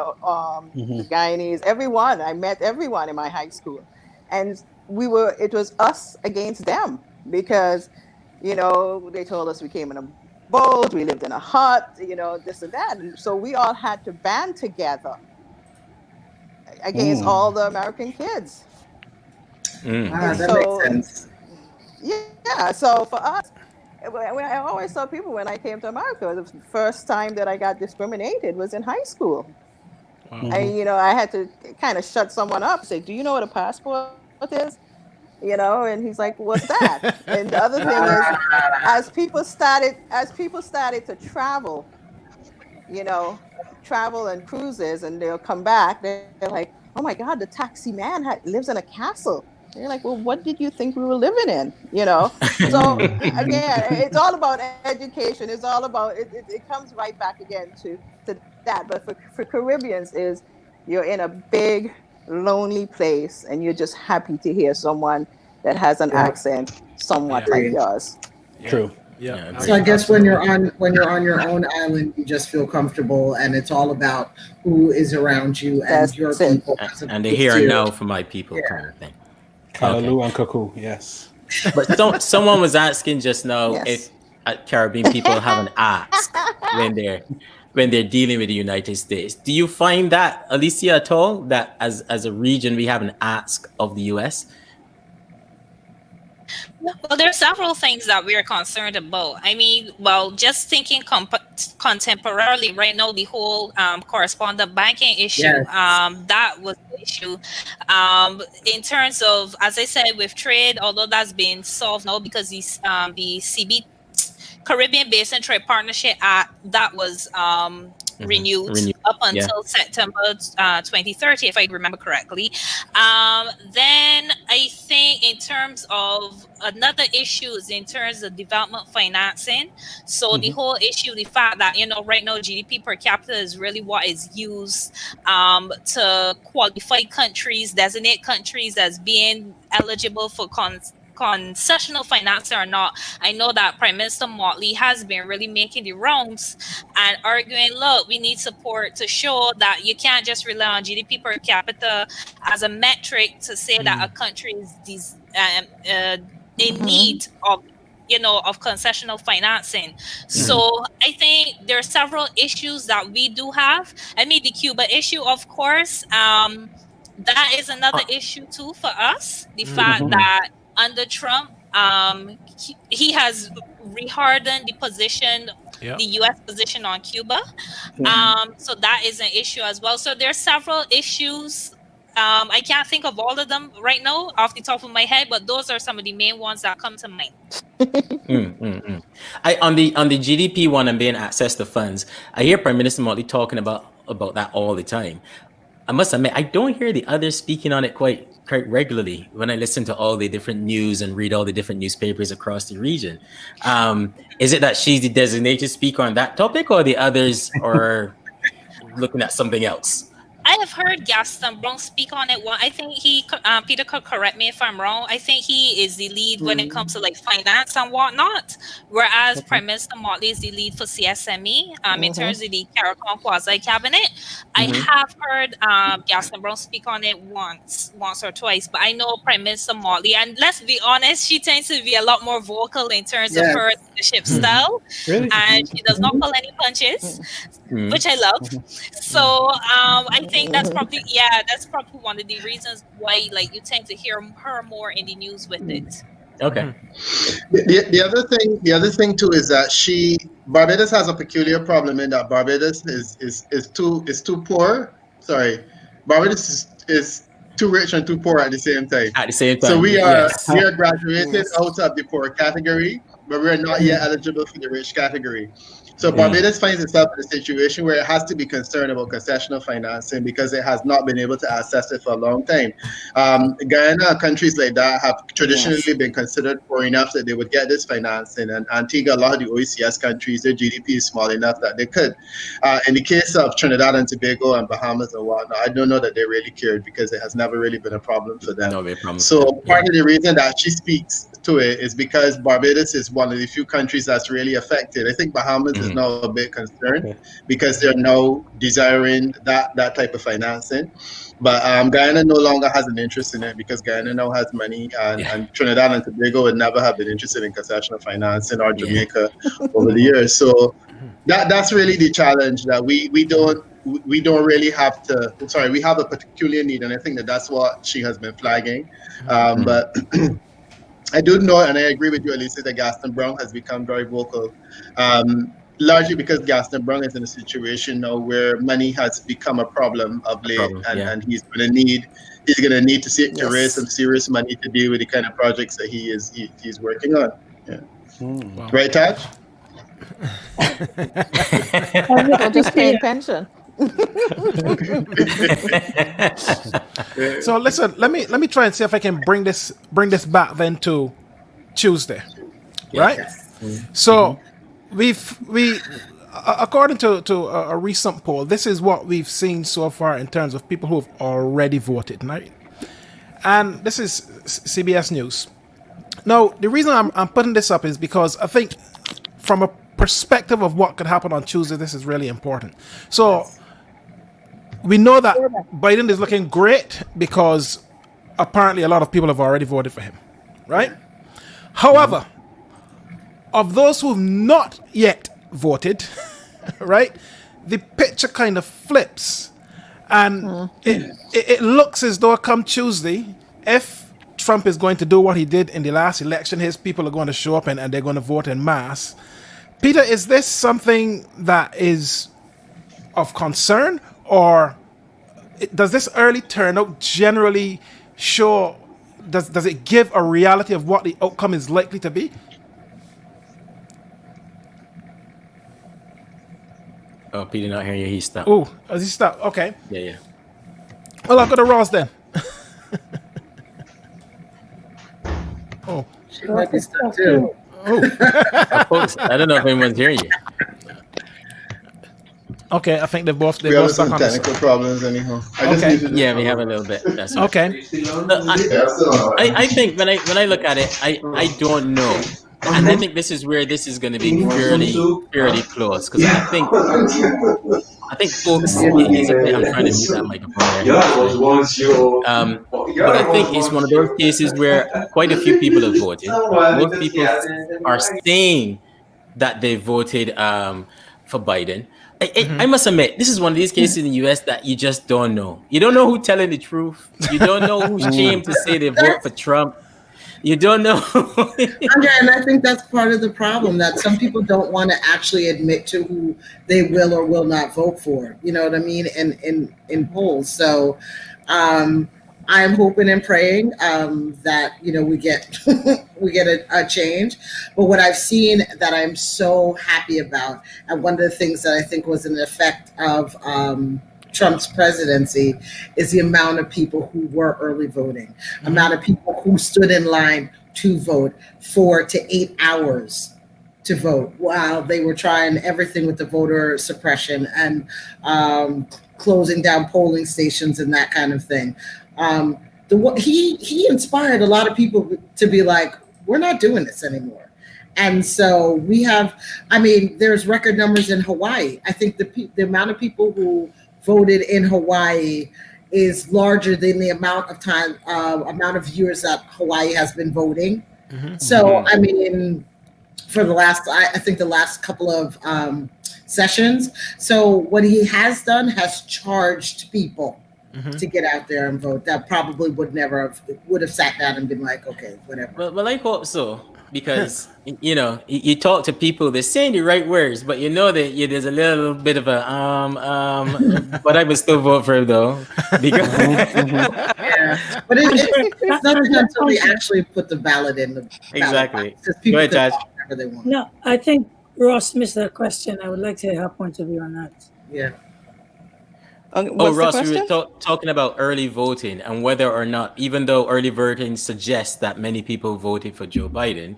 Guyanese, everyone. I met everyone in my high school. And it was us against them, because, they told us we came in a boat, we lived in a hut, this and that. And so we all had to band together against all the American kids. That makes sense. Yeah, so for us, I always tell people when I came to America, the first time that I got discriminated was in high school. Wow. I had to kind of shut someone up, say, do you know what a passport is? And he's like, what's that? And the other thing is, as people started to travel, travel and cruises, and they'll come back, they're like, oh my God, the taxi man lives in a castle. And you're like, well, what did you think we were living in? So again, it's all about education. It's all about, it comes right back again to that. But for Caribbeans is, you're in a big, lonely place, and you're just happy to hear someone that has an accent somewhat like yours. True. Yeah. So I guess when you're on your own island, you just feel comfortable, and it's all about who is around you and your people. And the here and now for my people kind of thing. Kalaloo and cuckoo, yes. But someone was asking just now if Caribbean people have an ask when they're dealing with the United States. Do you find that, Alicia, at all, that as a region we have an ask of the US? Well, there are several things that we are concerned about. I mean, well, just thinking contemporarily right now, the whole correspondent banking issue, Yes. that was the issue. In terms of, as I said, with trade, although that's been solved now because the CB Caribbean Basin Trade Partnership Act that was renewed Renew. up Yeah. until September 2030, if I remember correctly. Then I think in terms of another issue is in terms of development financing. So the whole issue, the fact that right now GDP per capita is really what is used to qualify countries, designate countries as being eligible for concessional financing or not. I know that Prime Minister Motley has been really making the rounds and arguing, look, we need support to show that you can't just rely on GDP per capita as a metric to say that a country is in need of of concessional financing. So I think there are several issues that we do have. I mean, the Cuba issue, of course, that is another issue too for us. The fact that under Trump, he has rehardened the position, the U.S. position on Cuba. So that is an issue as well. So there are several issues. I can't think of all of them right now off the top of my head, but those are some of the main ones that come to mind. On the GDP one and being access to funds, I hear Prime Minister Motley talking about that all the time. I must admit, I don't hear the others speaking on it quite regularly when I listen to all the different news and read all the different newspapers across the region. Is it that she's the designated speaker on that topic, or the others are looking at something else? I have heard Gaston Brown speak on it. Well, I think Peter could correct me if I'm wrong. I think he is the lead when it comes to like finance and whatnot, whereas Prime Minister Motley is the lead for CSME in terms of the CARICOM quasi cabinet. I have heard Gaston Brown speak on it once or twice, but I know Prime Minister Motley, and let's be honest, she tends to be a lot more vocal in terms of her leadership style, and she does not pull any punches, which I love. So I think that's probably one of the reasons why you tend to hear her more in the news with it. Okay. The other thing too is that Barbados has a peculiar problem in that Barbados is too poor. Sorry, Barbados is too rich and too poor at the same time. At the same time. So we are graduated out of the poor category, but we are not yet eligible for the rich category. So Barbados finds itself in a situation where it has to be concerned about concessional financing because it has not been able to access it for a long time. Guyana, countries like that have traditionally been considered poor enough that they would get this financing. And Antigua, a lot of the OECS countries, their GDP is small enough that they could. In the case of Trinidad and Tobago and Bahamas and whatnot, I don't know that they really cared because it has never really been a problem for them. So part of the reason that she speaks to it is because Barbados is one of the few countries that's really affected. I think Bahamas is now a bit concerned because they're now desiring that type of financing. But Guyana no longer has an interest in it because Guyana now has money, and Trinidad and Tobago would never have been interested in concessional financing, or Jamaica over the years. So that's really the challenge, that we don't really have to. Sorry, we have a particular need, and I think that's what she has been flagging. But I do know, and I agree with you, Elisa, that Gaston Brown has become very vocal, largely because Gaston Brown is in a situation now where money has become a problem of late, and he's going to need to raise some serious money to deal with the kind of projects that he's working on. Yeah. Wow. Right, Taj? I'm just paying attention. So listen, let me try and see if I can bring this back then to Tuesday, right? So we according to a recent poll, this is what we've seen so far in terms of people who have already voted, right? And this is CBS News. Now, the reason I'm putting this up is because I think from a perspective of what could happen on Tuesday, this is really important. So we know that Biden is looking great because apparently a lot of people have already voted for him, right? However, of those who have not yet voted, right, the picture kind of flips. And it looks as though come Tuesday, if Trump is going to do what he did in the last election. His people are going to show up and they're going to vote en masse. Peter, is this something that is of concern, or does this early turnout generally show, does it give a reality of what the outcome is likely to be? Oh, Peter not hearing you. He stopped. Oh, has he stopped? Okay. Yeah. Well, I'll go to Ross then. Oh. She might be stuck too. Folks, I don't know if anyone's hearing you. Okay, I think they're both We have stuck some on technical problems anyhow. I just Okay. need to Yeah, we have a little bit. That's right. Okay. I think when I look at it, I don't know, and I think this is where this is going to be fairly close, because I think folks. Here's a bit, I'm trying to mute that microphone there. But I think it's one of those cases where quite a few people have voted. Most people are saying that they voted for Biden. I must admit, this is one of these cases in the U.S. that you just don't know. You don't know who's telling the truth. You don't know who's ashamed to say they vote for Trump. You don't know. Andre, and I think that's part of the problem, that some people don't want to actually admit to who they will or will not vote for. You know what I mean? In polls. So I'm hoping and praying that we get a change. But what I've seen that I'm so happy about, and one of the things that I think was an effect of Trump's presidency, is the amount of people who were early voting, amount of people who stood in line to vote 4 to 8 hours to vote while they were trying everything with the voter suppression and closing down polling stations and that kind of thing. He inspired a lot of people to be like, we're not doing this anymore. And so we have, there's record numbers in Hawaii. I think the amount of people who voted in Hawaii is larger than the amount of years that Hawaii has been voting. Mm-hmm. So, for the last couple of sessions. So what he has done has charged people to get out there and vote that probably would have sat down and been like, okay, whatever. Well, I hope so, because you talk to people, they're saying the right words, but that there's a little bit of a but I would still vote for him though, because yeah. But it's not until we actually put the ballot in the exactly. Go ahead, Josh. Whatever they want. No, I think Ross missed that question. I would like to hear her point of view on that. Yeah. Ross, we were talking about early voting and whether or not, even though early voting suggests that many people voted for Joe Biden,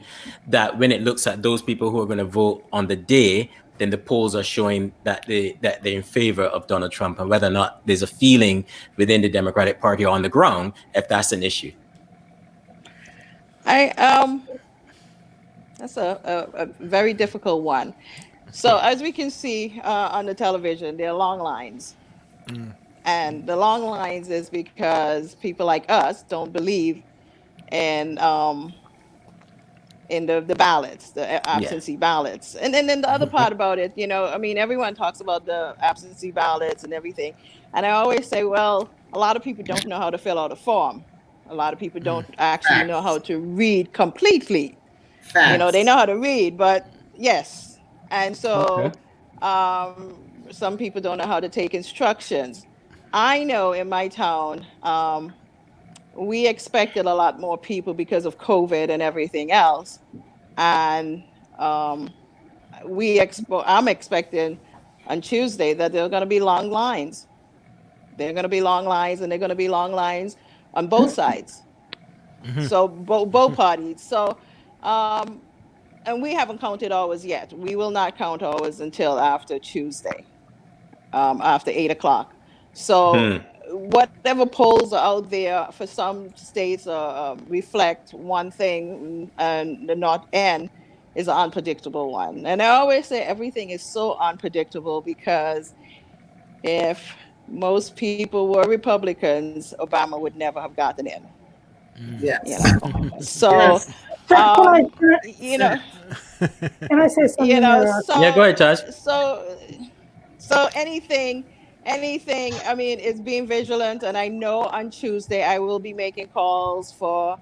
that when it looks at those people who are going to vote on the day, then the polls are showing that they're in favor of Donald Trump, and whether or not there's a feeling within the Democratic Party on the ground if that's an issue. That's a very difficult one. So as we can see on the television, there are long lines. And the long lines is because people like us don't believe in the ballots, the absentee ballots. And then the other part about it, everyone talks about the absentee ballots and everything. And I always say, well, a lot of people don't know how to fill out a form. A lot of people don't actually know how to read completely. Facts. They know how to read, but yes. And so some people don't know how to take instructions. I know in my town, we expected a lot more people because of COVID and everything else. And I'm expecting on Tuesday that there are going to be long lines. There are going to be long lines, and they're going to be long lines on both sides. So both parties. So, and we haven't counted hours yet. We will not count hours until after Tuesday, after 8 o'clock. So whatever polls are out there for some states reflect one thing, and the North End is an unpredictable one. And I always say everything is so unpredictable because if most people were Republicans, Obama would never have gotten in. Yes. So, Can I say something? Yeah, go ahead, Josh. So anything, it's being vigilant. And I know on Tuesday I will be making calls for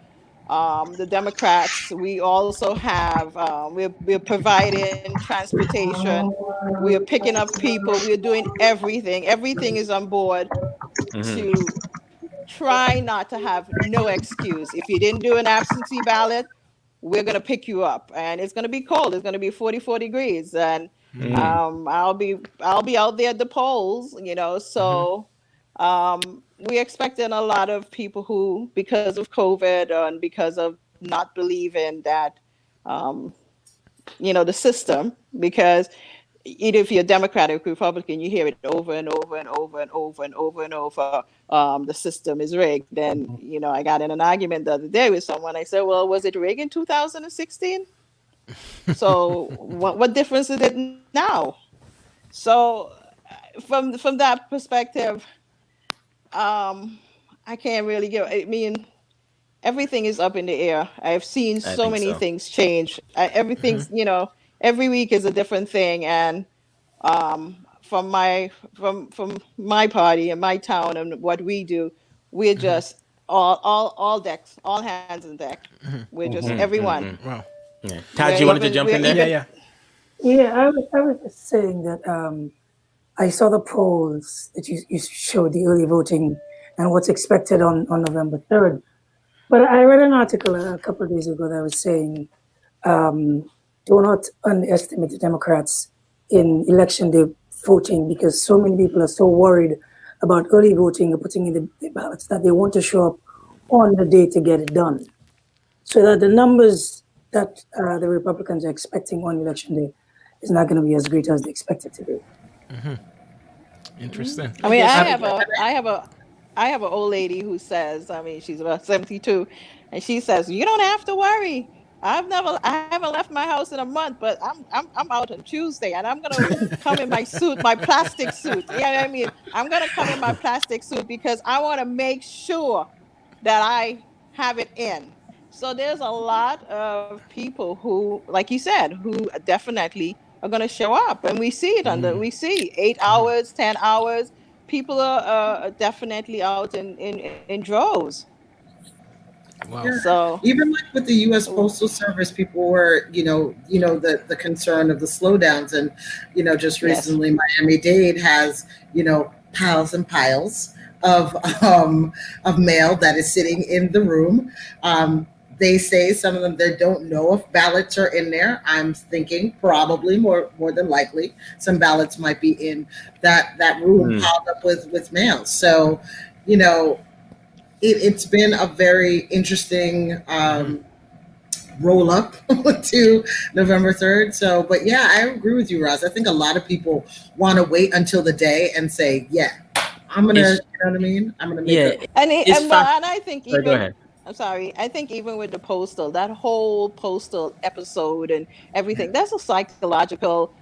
The Democrats, we also have, we're providing transportation, we are picking up people, we are doing everything. Everything is on board to try not to have no excuse. If you didn't do an absentee ballot, we're going to pick you up, and it's going to be cold. It's going to be 44 degrees, and I'll be out there at the polls, so we're expecting a lot of people who, because of COVID and because of not believing that the system, because either if you're Democratic or Republican, you hear it over and over and over and over and over and over. The system is rigged. Then, I got in an argument the other day with someone. I said, well, was it rigged in 2016? So what difference is it now? So from that perspective, I can't really give. I mean, everything is up in the air. I've seen so many things change. Everything's, every week is a different thing, and from my party and my town and what we do, we're just all decks, all hands on deck. We're just everyone. Wow. Yeah. Taj, you wanted to jump in there? Yeah, I was just saying that I saw the polls that you showed, the early voting and what's expected on November 3rd. But I read an article a couple of days ago that was saying, do not underestimate the Democrats in election day voting, because so many people are so worried about early voting and putting in the ballots that they want to show up on the day to get it done. So that the numbers that the Republicans are expecting on election day is not going to be as great as they expect it to be. Interesting. I mean, I have an old lady who says, I mean, she's about 72, and she says, you don't have to worry. I haven't left my house in a month, but I'm out on Tuesday, and I'm gonna come in my suit, my plastic suit. You know what I mean? I'm gonna come in my plastic suit because I want to make sure that I have it in. So there's a lot of people who, like you said, who definitely are gonna show up, and we see it we see 8 hours, 10 hours. People are definitely out in droves. Wow. Yeah. So Even like with the U.S. Postal Service, people were, the concern of the slowdowns, and just recently, Miami-Dade has, piles and piles of mail that is sitting in the room. They say some of them, they don't know if ballots are in there. I'm thinking probably more than likely some ballots might be in that room piled up with mail. So, it's been a very interesting roll up to November 3rd. So, but yeah, I agree with you, Roz. I think a lot of people want to wait until the day and say, yeah, I'm going to, you know what I mean? I'm going to make it. And I think even, go ahead. I'm sorry, I think even with the postal, that whole postal episode and everything, that's a psychological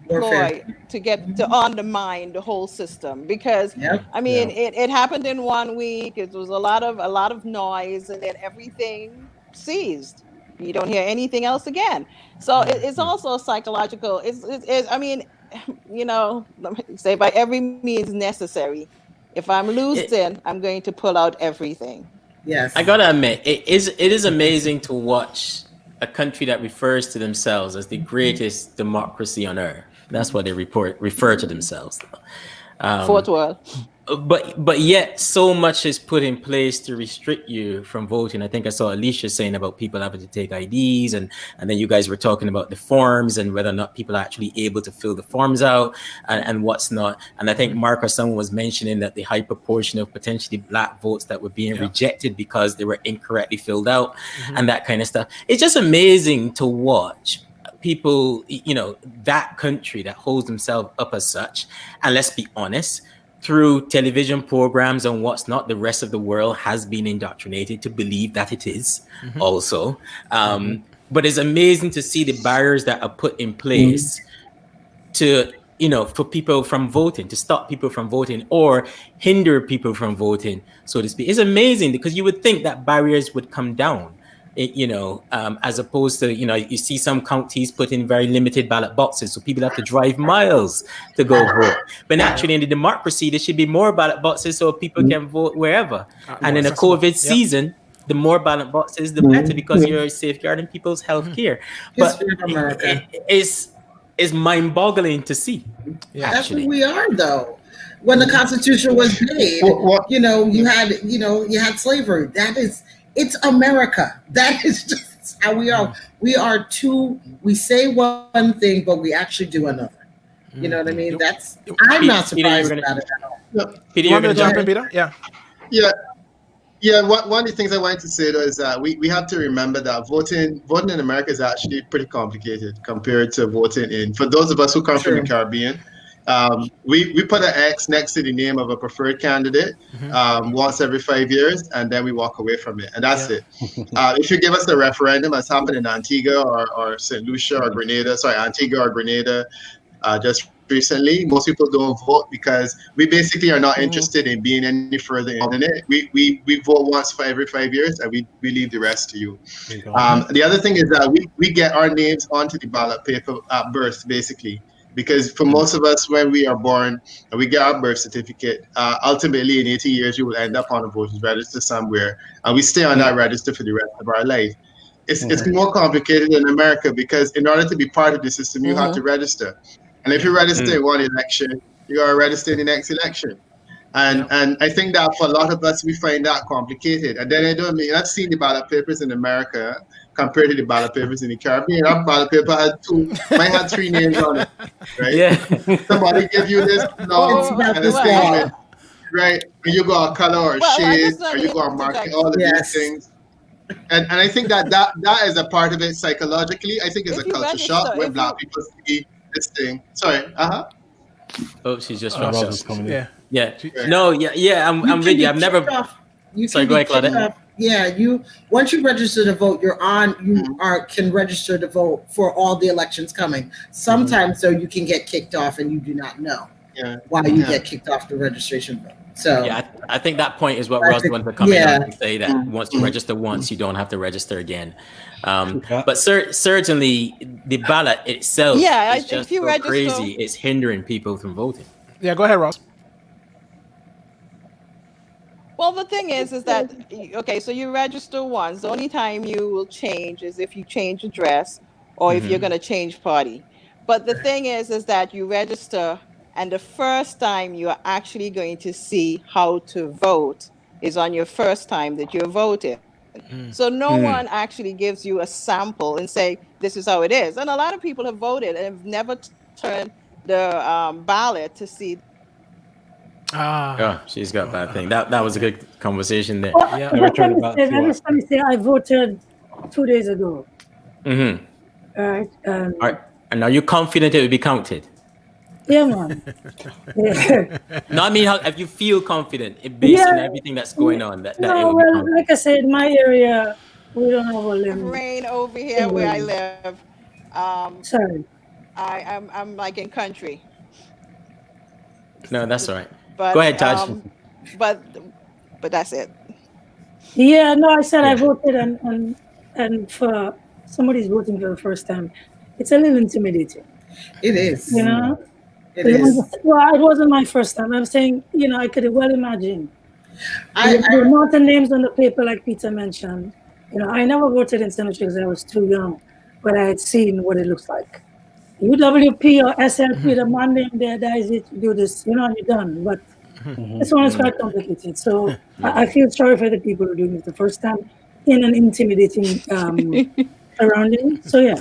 ploy to get to undermine the whole system, because I mean it happened in 1 week. It was a lot of noise, and then everything ceased. You don't hear anything else again. So it's also a psychological. It's I mean, let me say, by every means necessary. If I'm losing, I'm going to pull out everything. Yes, I gotta admit, it is amazing to watch a country that refers to themselves as the greatest democracy on earth. That's what they refer to themselves. Fourth world. But yet so much is put in place to restrict you from voting. I think I saw Alicia saying about people having to take IDs, and then you guys were talking about the forms and whether or not people are actually able to fill the forms out and what's not. And I think Mark or someone was mentioning that the high proportion of potentially black votes that were being rejected because they were incorrectly filled out and that kind of stuff. It's just amazing to watch people, that country that holds themselves up as such. And let's be honest, through television programs and what's not, the rest of the world has been indoctrinated to believe that it is also. But it's amazing to see the barriers that are put in place to, for people from voting, to stop people from voting or hinder people from voting, so to speak. It's amazing because you would think that barriers would come down. As opposed to, you see some counties put in very limited ballot boxes, so people have to drive miles to go vote. But actually, in the democracy, there should be more ballot boxes so people can vote wherever. And in a COVID season, the more ballot boxes, the better, because you're safeguarding people's health care. But History of America. it's mind-boggling to see. Yeah. That's what Actually, we are, though. When the Constitution was made, What- you had slavery. It's America. That is just how we are. We say one thing, but we actually do another. You know what I mean? I'm not surprised about it at all. Peter, You you're want me to gonna jump in, Peter? Yeah. Yeah. Yeah, one of the things I wanted to say though is that we have to remember that voting in America is actually pretty complicated compared to voting for those of us who come from the Caribbean. We put an X next to the name of a preferred candidate once every 5 years, and then we walk away from it, and that's it. If you give us a referendum, as happened in Antigua or St. Lucia or Grenada, Antigua or Grenada, just recently, most people don't vote because we basically are not interested in being any further in it. We vote once for every 5 years, and we leave the rest to you. The other thing is that we get our names onto the ballot paper at birth, basically. Because for most of us, when we are born and we get our birth certificate, ultimately in 80 years, you will end up on a voters register somewhere, and we stay on that register for the rest of our life. It's more complicated in America because in order to be part of the system, you have to register. And if you register in one election, you are registered in the next election. And I think that for a lot of us, we find that complicated. And then I've seen the ballot papers in America compared to the ballot papers in the Caribbean. Our ballot paper might have 3 names on it, right? Yeah. Somebody give you this long and a statement, right? And you go a color or shade, or you go a market, all of these things. And I think that is a part of it psychologically. I think it's a culture shock when Black people see this thing. Sorry. Oh, she's just coming in. Yeah. Yeah. No. Yeah. I'm with you. I've never. Sorry, go ahead, Claudette. Yeah, once you register to vote, can register to vote for all the elections coming. Sometimes though you can get kicked off and you do not know why you get kicked off the registration vote. So yeah, I think that point is what Ross wanted to come in on and say that once you register once, you don't have to register again. But certainly the ballot itself is just so crazy. It's hindering people from voting. Yeah, go ahead, Ross. Well, the thing is that, okay, so you register once. The only time you will change is if you change address or if you're going to change party. But the thing is that you register, and the first time you are actually going to see how to vote is on your first time that you're voting. So no one actually gives you a sample and say, this is how it is. And a lot of people have voted and have never turned the ballot to see. Oh, she's got that thing. That was a good conversation there. Well, let me say, I voted 2 days ago. All right. And are you confident it will be counted? Yeah, man. No, I mean, if you feel confident based on everything that's going on, that it will be counted. Like I said, my area, we don't have a limit. Rain over here where I live. Sorry. I'm like in country. No, that's all right. But, go ahead, Taj. But that's it. Yeah, no, I said I voted, and for somebody's voting for the first time, it's a little intimidating. It is. You know? It is. Well, it wasn't my first time. I'm saying, I could well imagine. There are not the names on the paper like Peter mentioned. I never voted in Senator because I was too young, but I had seen what it looks like. UWP or SLP, the man name there, that is it, you do this, and you're done. But this one is quite complicated. So I feel sorry for the people who are doing it the first time in an intimidating surrounding. So yeah.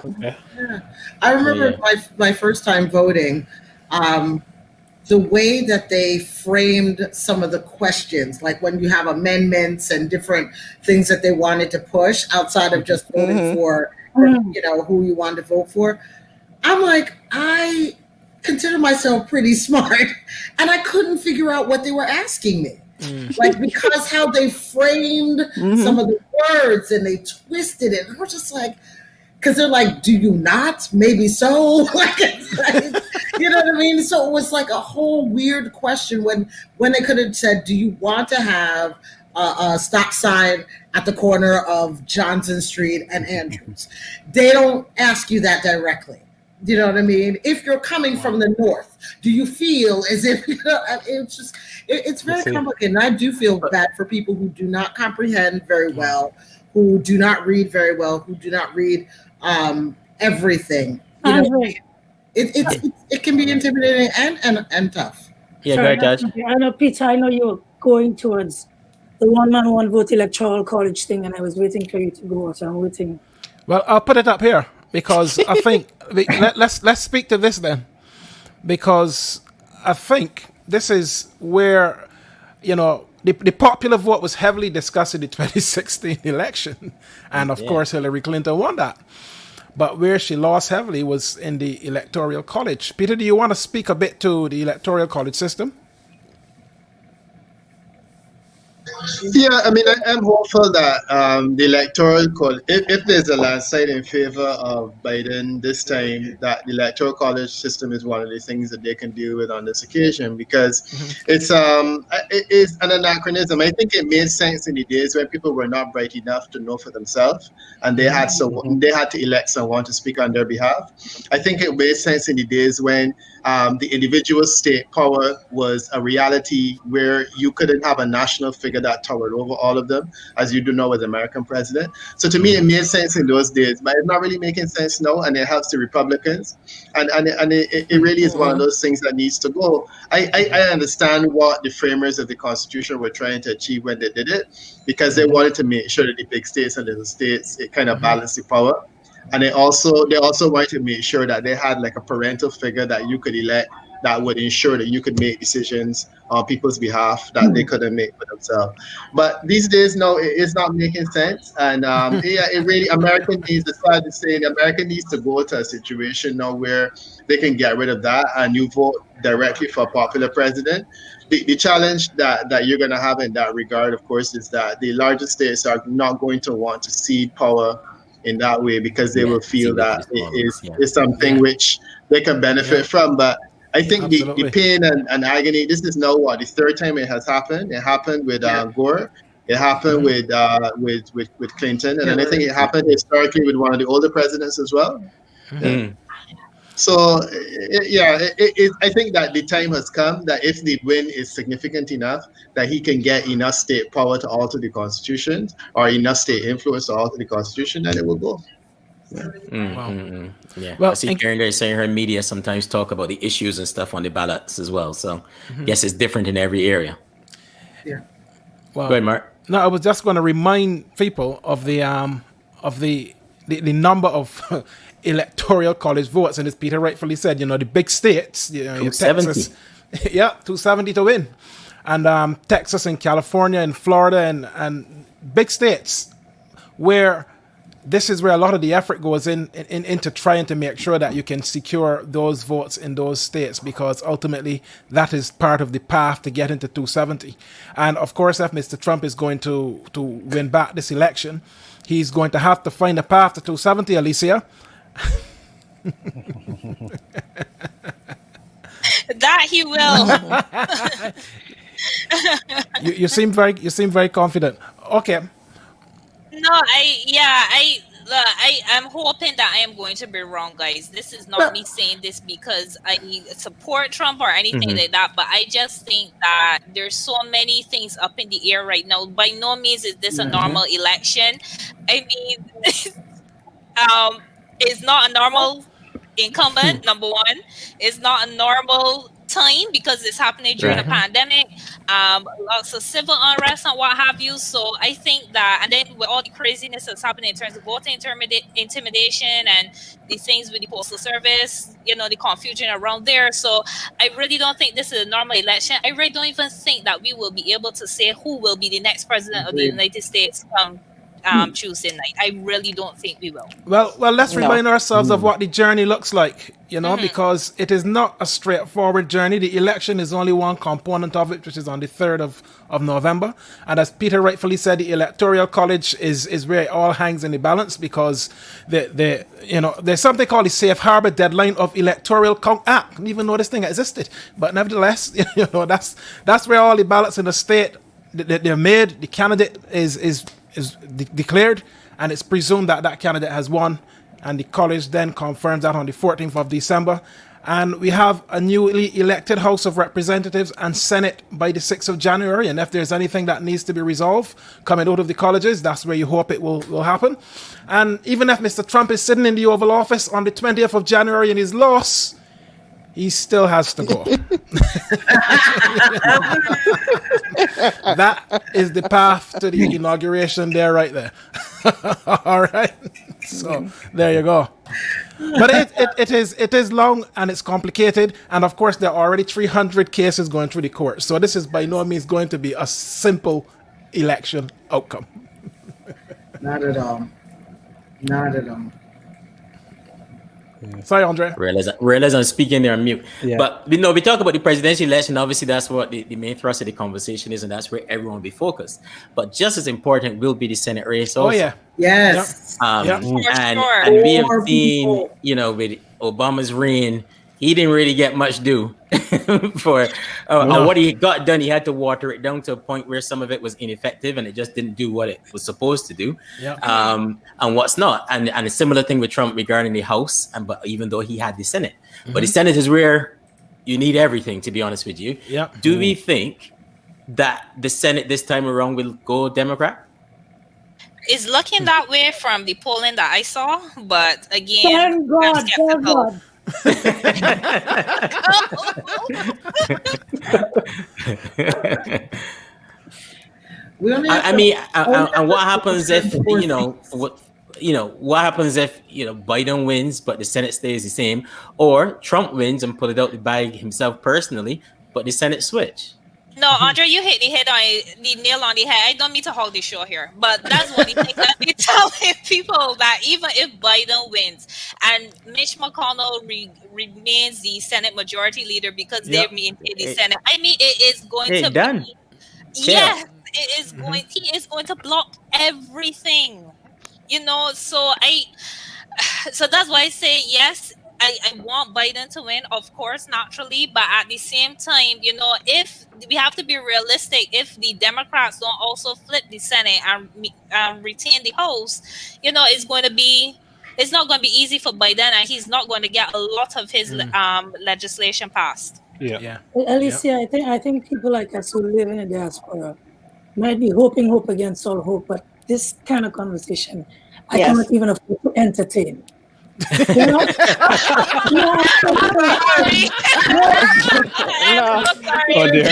I remember my first time voting, the way that they framed some of the questions, like when you have amendments and different things that they wanted to push outside of just voting for, who you wanted to vote for. I'm like, I consider myself pretty smart, and I couldn't figure out what they were asking me. Like, because how they framed some of the words and they twisted it. And I was just like, because they're like, do you not? Maybe so. Like, you know what I mean? So it was like a whole weird question when they could have said, do you want to have a stop sign at the corner of Johnson Street and Andrews? They don't ask you that directly. You know what I mean? If you're coming from the north, do you feel as if it's just it's very complicated? And I do feel bad for people who do not comprehend very well, who do not read very well, who do not read everything. You know, it can be intimidating and tough. Yeah, Sorry, go ahead, Josh. I know, Peter, I know you're going towards the one man, one vote electoral college thing, and I was waiting for you to go, so I'm waiting. Well, I'll put it up here because I think let's speak to this then, because I think this is where the popular vote was heavily discussed in the 2016 election, and of course Hillary Clinton won that. But where she lost heavily was in the electoral college. Peter, do you want to speak a bit to the electoral college system? Yeah, I mean, I'm hopeful that the electoral college, if there's a landslide in favor of Biden this time, that the electoral college system is one of the things that they can deal with on this occasion, because it is an anachronism. I think it made sense in the days when people were not bright enough to know for themselves, and they had to elect someone to speak on their behalf. I think it made sense in the days when the individual state power was a reality where you couldn't have a national figure that towered over all of them, as you do know with the American president. So to me, it made sense in those days, but it's not really making sense now, and it helps the Republicans. And it really is one of those things that needs to go. I understand what the framers of the Constitution were trying to achieve when they did it, because they wanted to make sure that the big states and little states, it kind of balanced the power. And they also wanted to make sure that they had like a parental figure that you could elect that would ensure that you could make decisions on people's behalf that they couldn't make for themselves. But these days, no, it's not making sense. And it really, America needs, as far as saying, America needs to go to a situation now where they can get rid of that and you vote directly for a popular president. The challenge that you're going to have in that regard, of course, is that the largest states are not going to want to cede power in that way, because they will feel that it is something which they can benefit from. But I think the pain and agony, this is now the third time it has happened. It happened with Gore. It happened with Clinton. And then I think it happened historically with one of the older presidents as well. So, I think that the time has come that if the win is significant enough, that he can get enough state power to alter the Constitution, or enough state influence to alter the Constitution, then it will go. Yeah. Well, I see Karen there saying her media sometimes talk about the issues and stuff on the ballots as well. So, yes, it's different in every area. Yeah. Well, go ahead, Mark. No, I was just going to remind people of the number of electoral college votes, and as Peter rightfully said, the big states, 270. Texas, 270 to win, and Texas and California and Florida and big states where this is where a lot of the effort goes into trying to make sure that you can secure those votes in those states, because ultimately that is part of the path to get into 270. And of course, if Mr. Trump is going to win back this election, he's going to have to find a path to 270, Alicia. That he will. you seem very confident. Okay. No, I'm hoping that I am going to be wrong, guys. This is not me saying this because I support Trump or anything like that, but I just think that there's so many things up in the air right now. By no means is this a normal election. I mean, it's not a normal incumbent, number one. It's not a normal time because it's happening during a pandemic. Lots of civil unrest and what have you. So I think that, and then with all the craziness that's happening in terms of voter intimidation and the things with the postal service, the confusion around there. So I really don't think this is a normal election. I really don't even think that we will be able to say who will be the next president of the United States Tuesday night. I really don't think we will. Well, let's remind ourselves of what the journey looks like, because it is not a straightforward journey. The election is only one component of it, which is on the 3rd of November. And as Peter rightfully said, the Electoral College is where it all hangs in the balance, because there's something called the safe harbor deadline of Electoral Act. I didn't even know this thing existed. But nevertheless, that's where all the ballots in the state, they're made. The candidate is declared, and it's presumed that candidate has won and the college then confirms that on the 14th of December. And we have a newly elected House of Representatives and Senate by the 6th of January. And if there's anything that needs to be resolved coming out of the colleges, that's where you hope it will happen. And even if Mr. Trump is sitting in the Oval Office on the 20th of January and he's lost, he still has to go. That is the path to the inauguration there, right there. All right. So there you go. But it is long and it's complicated, and of course there are already 300 cases going through the court. So this is by no means going to be a simple election outcome. Not at all. Not at all. Sorry, Andre. Realize I'm speaking there on mute. Yeah. But we talk about the presidential election. Obviously, that's what the main thrust of the conversation is, and that's where everyone will be focused. But just as important will be the Senate race also. Oh yeah. Yes. And sure. we have seen, with Obama's reign, he didn't really get much due for what he got done. He had to water it down to a point where some of it was ineffective and it just didn't do what it was supposed to do. And what's not. And a similar thing with Trump regarding the House, but even though he had the Senate. But the Senate is where you need everything, to be honest with you. Do we think that the Senate this time around will go Democrat? It's looking that way from the polling that I saw, but again, Thank God, I'm thank skeptical. God. We only have I to- mean, and what happens if what happens if Biden wins but the Senate stays the same, or Trump wins and pull it out the bag himself personally, but the Senate switch? No, Andre, you hit the nail on the head. I don't mean to hold the show here, but that's what the thing that we telling people, that even if Biden wins and Mitch McConnell remains the Senate Majority Leader because they maintain the Senate, I mean, it is going to done. be. Yes, it is going. He is going to block everything. So that's why I say yes. I want Biden to win, of course, naturally, but at the same time, if we have to be realistic, if the Democrats don't also flip the Senate and retain the House, it's not going to be easy for Biden, and he's not going to get a lot of his legislation passed. Yeah. Alicia, I think people like us who live in the diaspora might be hoping hope against all hope, but this kind of conversation, I cannot even afford to entertain. You know? Oh dear.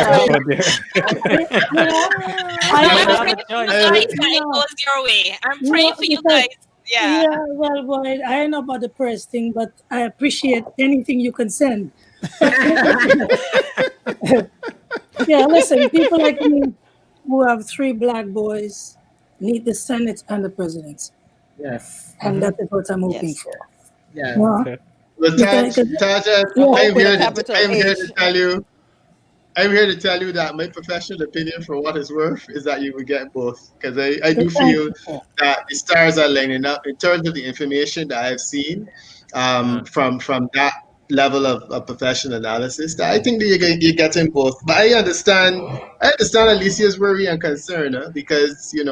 It goes your way. I'm praying for you guys. Yeah. Well, boy, I don't know about the press thing, but I appreciate anything you can send. Yeah, listen, people like me who have 3 black boys need the Senate and the presidency. Yes. And that is what I'm hoping for. Yes. Yeah. Well, Taja, I'm here to tell you that my professional opinion, for what it's worth, is that you will get both. Because I do feel that the stars are lining up in terms of the information that I've seen from that level of professional analysis. That I think that you're getting both. But I understand Alicia's worry and concern, because you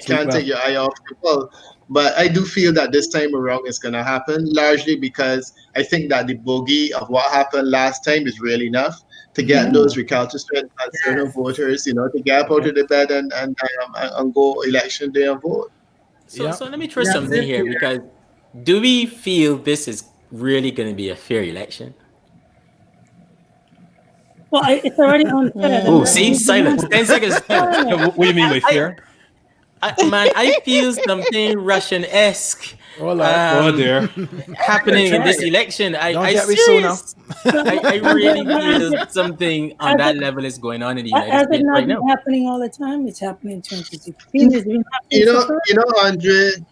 can't take your eye off the ball. But I do feel that this time around it's going to happen, largely because I think that the bogey of what happened last time is really enough to get those recalcitrant and certain voters, to get up out of the bed and go election day and vote. So let me throw something here, because do we feel this is really going to be a fair election? Well, it's already unfair. Oh, see, silence. 10 seconds. What do you mean by fair? I feel something Russian-esque dear. happening in this election. I get me so now. really feel something on that level is going on in the United States right now. It's happening all the time. It's happening in 2016. It's been happening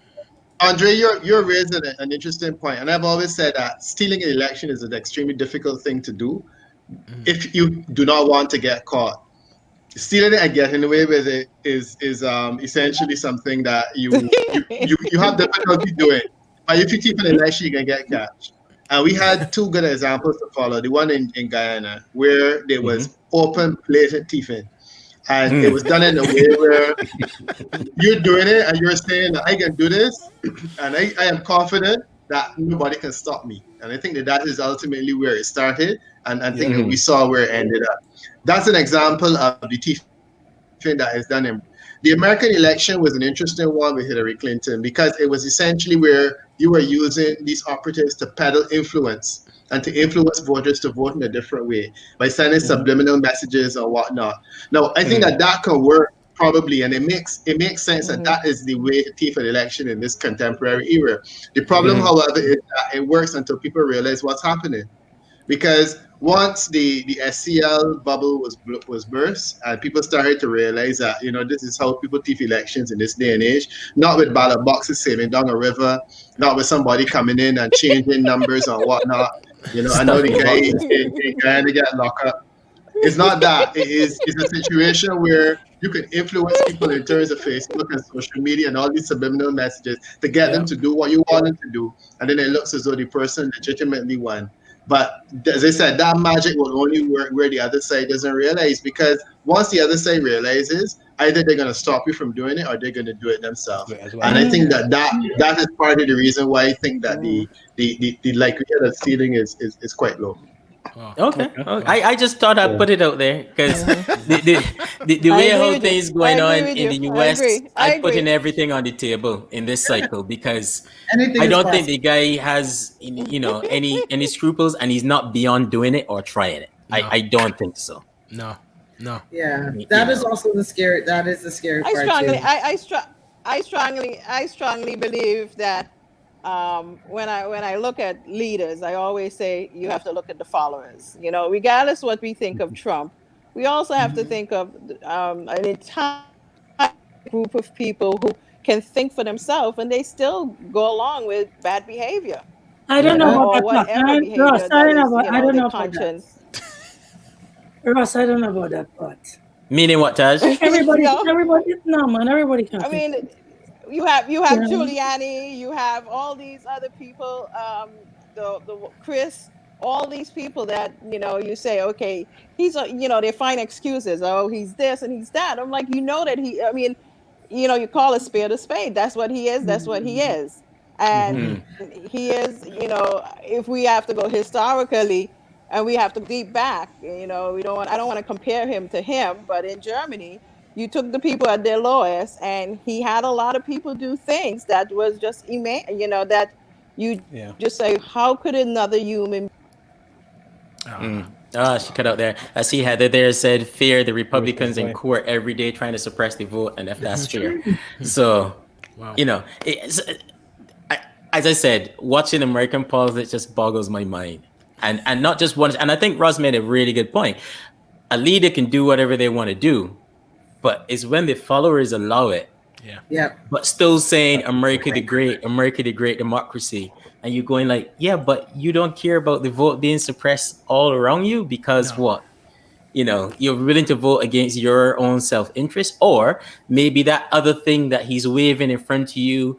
Andre, you're raising an interesting point, and I've always said that stealing an election is an extremely difficult thing to do if you do not want to get caught. Stealing it and getting away with it is essentially something that you have difficulty doing. But if you keep an election, you can get catch. And we had 2 good examples to follow. The one in Guyana, where there was open, blatant thieving. And it was done in a way where you're doing it and you're saying, I can do this, and I am confident that nobody can stop me. And I think that that is ultimately where it started, and I think that we saw where it ended up. That's an example of the thing that is done in the American election was an interesting one with Hillary Clinton because it was essentially where you were using these operatives to peddle influence and to influence voters to vote in a different way by sending subliminal messages or whatnot. Now, I think that that can work probably, and it makes sense that that is the way to thief an election in this contemporary era. The problem, however, is that it works until people realize what's happening. Because once the SCL bubble was burst, and people started to realize that this is how people thief elections in this day and age, not with ballot boxes sailing down a river, not with somebody coming in and changing numbers or whatnot. I know the guy is trying to get locked up. It's not that. It's a situation where you can influence people in terms of Facebook and social media and all these subliminal messages to get them to do what you want them to do, and then it looks as though the person legitimately won. But as I said, that magic will only work where the other side doesn't realize, because once the other side realizes, either they're going to stop you from doing it or they're going to do it themselves. And I think that is part of the reason why I think that the likelihood of stealing is quite low. Okay. I just thought I'd put it out there because the way how things going on in the US, I put in everything on the table in this cycle because I don't think the guy has any scruples, and he's not beyond doing it or trying it. No. I don't think so. No. Yeah, that is also the scary. That is the scary part too. I strongly believe that when I look at leaders, I always say you have to look at the followers. Regardless what we think of Trump, we also have to think of an entire group of people who can think for themselves and they still go along with bad behavior. I don't know about whatever that. behavior Ross, I don't know that about, I don't know about conscience. that. Ross, I don't know about that part. Meaning what, Taj? Everybody, no, man, everybody can. I mean, you have Giuliani, you have all these other people, the Chris, all these people that you say, okay, he's they find excuses. Oh, he's this and he's that. I'm like, that he. I mean, you call a spade. That's what he is. That's what he is. And he is. If we have to go historically, and we have to deep back, I don't want to compare him to him, but in Germany, you took the people at their lowest, and he had a lot of people do things that was just that you just say, how could another human? She cut out there. I see Heather there said, fear the Republicans in court every day trying to suppress the vote, and if that's fair. So, as I said, watching American politics just boggles my mind. And not just one. And I think Ross made a really good point. A leader can do whatever they want to do, but it's when the followers allow it. Yeah. But still saying America the great democracy. And you're going like, yeah, but you don't care about the vote being suppressed all around you because what? You're willing to vote against your own self-interest, or maybe that other thing that he's waving in front of you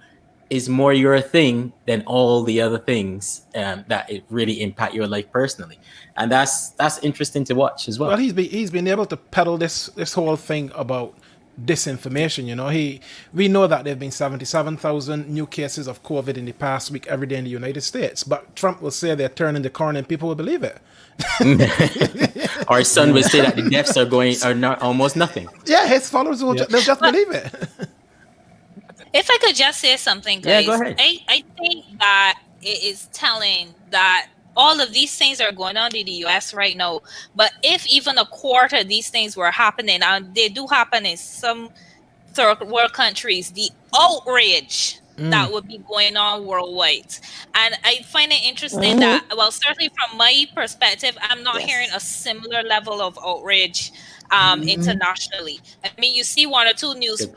is more your thing than all the other things that it really impact your life personally. And that's interesting to watch as well. Well, he's been able to peddle this whole thing about disinformation. We know that there have been 77,000 new cases of COVID in the past week every day in the United States, but Trump will say they're turning the corner and people will believe it. Our son will say that the deaths are not almost nothing. Yeah, his followers will they'll just believe it. If I could just say something, guys. Yeah, go ahead. I think that it is telling that all of these things are going on in the US right now. But if even a quarter of these things were happening, and they do happen in some third world countries, the outrage that would be going on worldwide. And I find it interesting that, well, certainly from my perspective, I'm not hearing a similar level of outrage internationally. I mean, you see one or two news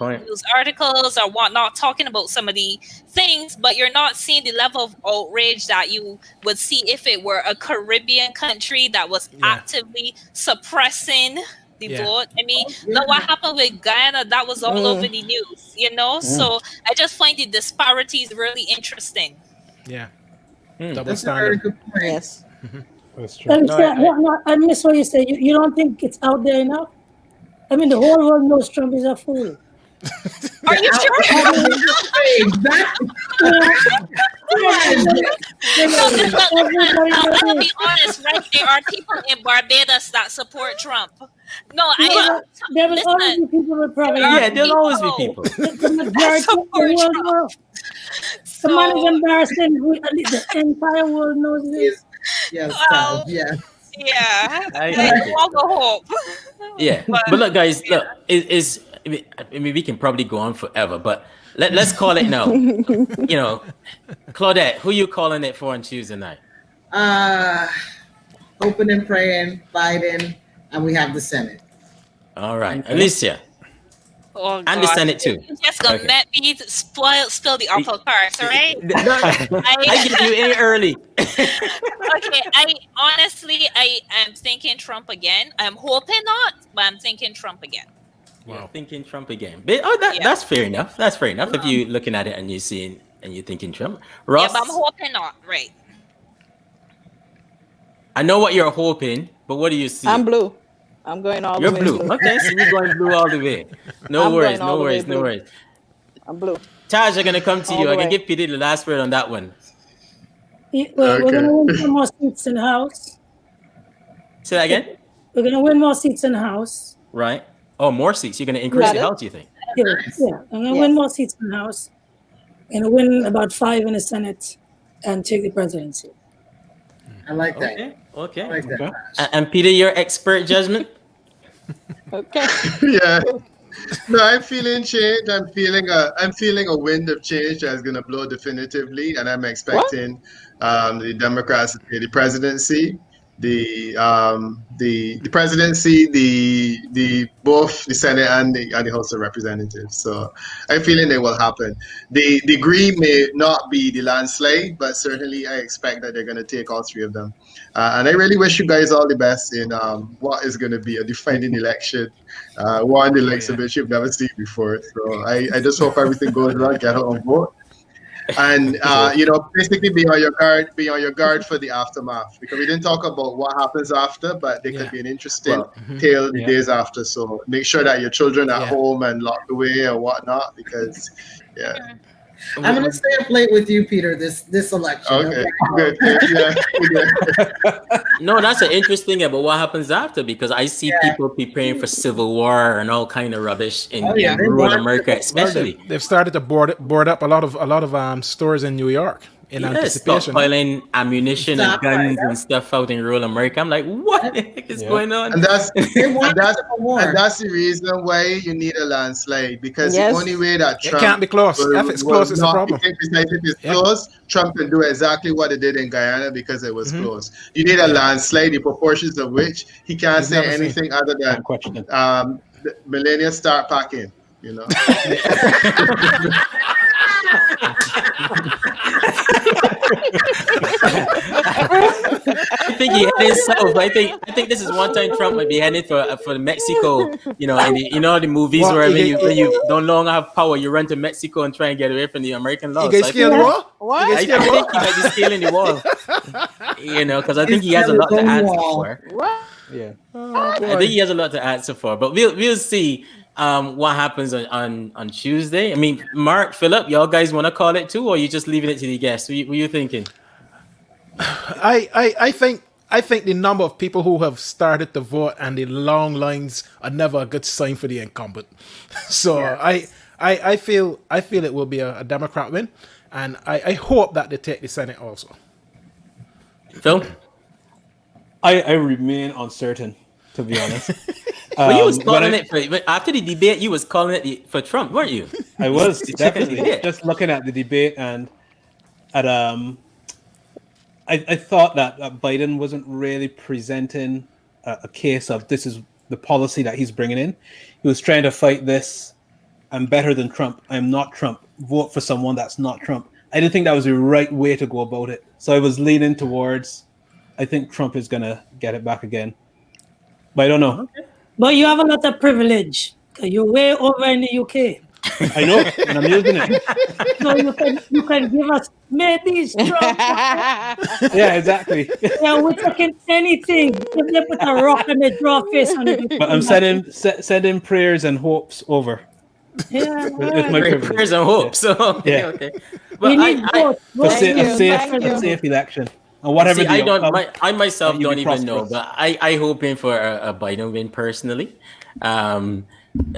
articles or whatnot talking about some of the things, but you're not seeing the level of outrage that you would see if it were a Caribbean country that was actively suppressing the vote. I mean, look what happened with Guyana. That was all over the news, So I just find the disparities really interesting. Yeah. That's a very good point. Yes. That's true. I miss what you said. You don't think it's out there enough? I mean, the whole world knows Trump is a fool. Are you sure? Exactly. No, I will be honest, right? There are people in Barbados that support Trump. No, There will always be people with propaganda. Yeah, there'll always be people. The majority of the world know. The man is embarrassing. The entire world knows this. Yes, Well, yes. Yeah, I all the hope. Yeah, but look, guys, look, I mean, we can probably go on forever, but let's call it now. Claudette, who you calling it for on Tuesday night? Hoping and praying, Biden, and we have the Senate. All right, Alicia. Oh, and the God. Senate too. You're just gonna let me spill the apple cart, right? I give you any early. Okay, I am thinking Trump again. I'm hoping not, but I'm thinking Trump again. Wow. Thinking Trump again. But, that's fair enough. That's fair enough. If you're looking at it and you're seeing and you're thinking Trump. Ross, Yeah, but I'm hoping not, right? I know what you're hoping, but what do you see? I'm blue. I'm going all the way blue. Okay, so you're going blue all the way. No worries. I'm blue. Taj, I'm gonna come to All you. the I can way. give PD the last word on that one. We're going to win some more seats in the House. Say that again? We're going to win more seats in the House. Right. Oh, more seats. You're gonna increase the House, you think? Yeah. I'm going to win more seats in the House. I'm going to win about 5 in the Senate and take the presidency. I like that. Okay. I like that. And Peter, your expert judgment? Okay. Yeah. No, I'm feeling change. I'm feeling a wind of change that's gonna blow definitively, and I'm expecting the Democrats to take the presidency, the presidency, the both the Senate and the House of Representatives. So I'm feeling it will happen. The degree may not be the landslide, but certainly I expect that they're gonna take all 3 of them. And I really wish you guys all the best in what is going to be a defining election, one the likes of which you've never seen before. So I just hope everything goes well, get out and vote. And basically be on your guard for the aftermath, because we didn't talk about what happens after, but there could be an interesting tale the days after. So make sure that your children are home and locked away or whatnot, because I'm going to stay up late with you, Peter, this election. Okay. Good. Yeah. No, that's an interesting thing about what happens after, because I see people preparing for civil war and all kind of rubbish in rural America, especially. They've started to board up a lot of stores in New York in anticipation. Stockpiling ammunition and guns and stuff out in rural America. I'm like, what the heck is going on? And that's the reason why you need a landslide, because the only way that Trump it can't be close. If it's close, it's a problem. If it's close, Trump can do exactly what he did in Guyana, because it was close. You need a landslide, the proportions of which he can't say anything other than the millennials start packing. I think he headed south. I think this is one time Trump might be headed for Mexico. The movies where when you don't longer have power, you run to Mexico and try and get away from the American laws. You scale the wall? What? I think he might be scaling the wall. Because I think he has a lot to answer for. What? Yeah. I think he has a lot to answer for, but we'll see what happens on Tuesday. I mean, Mark, Philip, y'all guys want to call it too, or are you just leaving it to the guests? What are you thinking? I think the number of people who have started to vote and the long lines are never a good sign for the incumbent. So I feel it will be a Democrat win, and I hope that they take the Senate also. Phil? I remain uncertain, to be honest. Well, you was calling it for after the debate. You was calling it for Trump, weren't you? I was definitely just looking at the debate, and I thought that Biden wasn't really presenting a case of this is the policy that he's bringing in. He was trying to fight this. I'm better than Trump. I'm not Trump. Vote for someone that's not Trump. I didn't think that was the right way to go about it. So I was leaning towards, I think Trump is going to get it back again. But I don't know. But you have a lot of privilege. You're way over in the UK. I know, and I'm using it. So you can give us maybe strong. Yeah, exactly. Yeah, we're taking anything. If they put a rock and they draw a face on it. But I'm sending prayers and hopes over Yeah, with my Great privilege. prayers and hopes. So okay, Yeah. okay. we But need both. For Both. a safe election, and whatever see, the outcome, I myself you'll don't be even know, prosperous. but I hoping for a Biden win personally.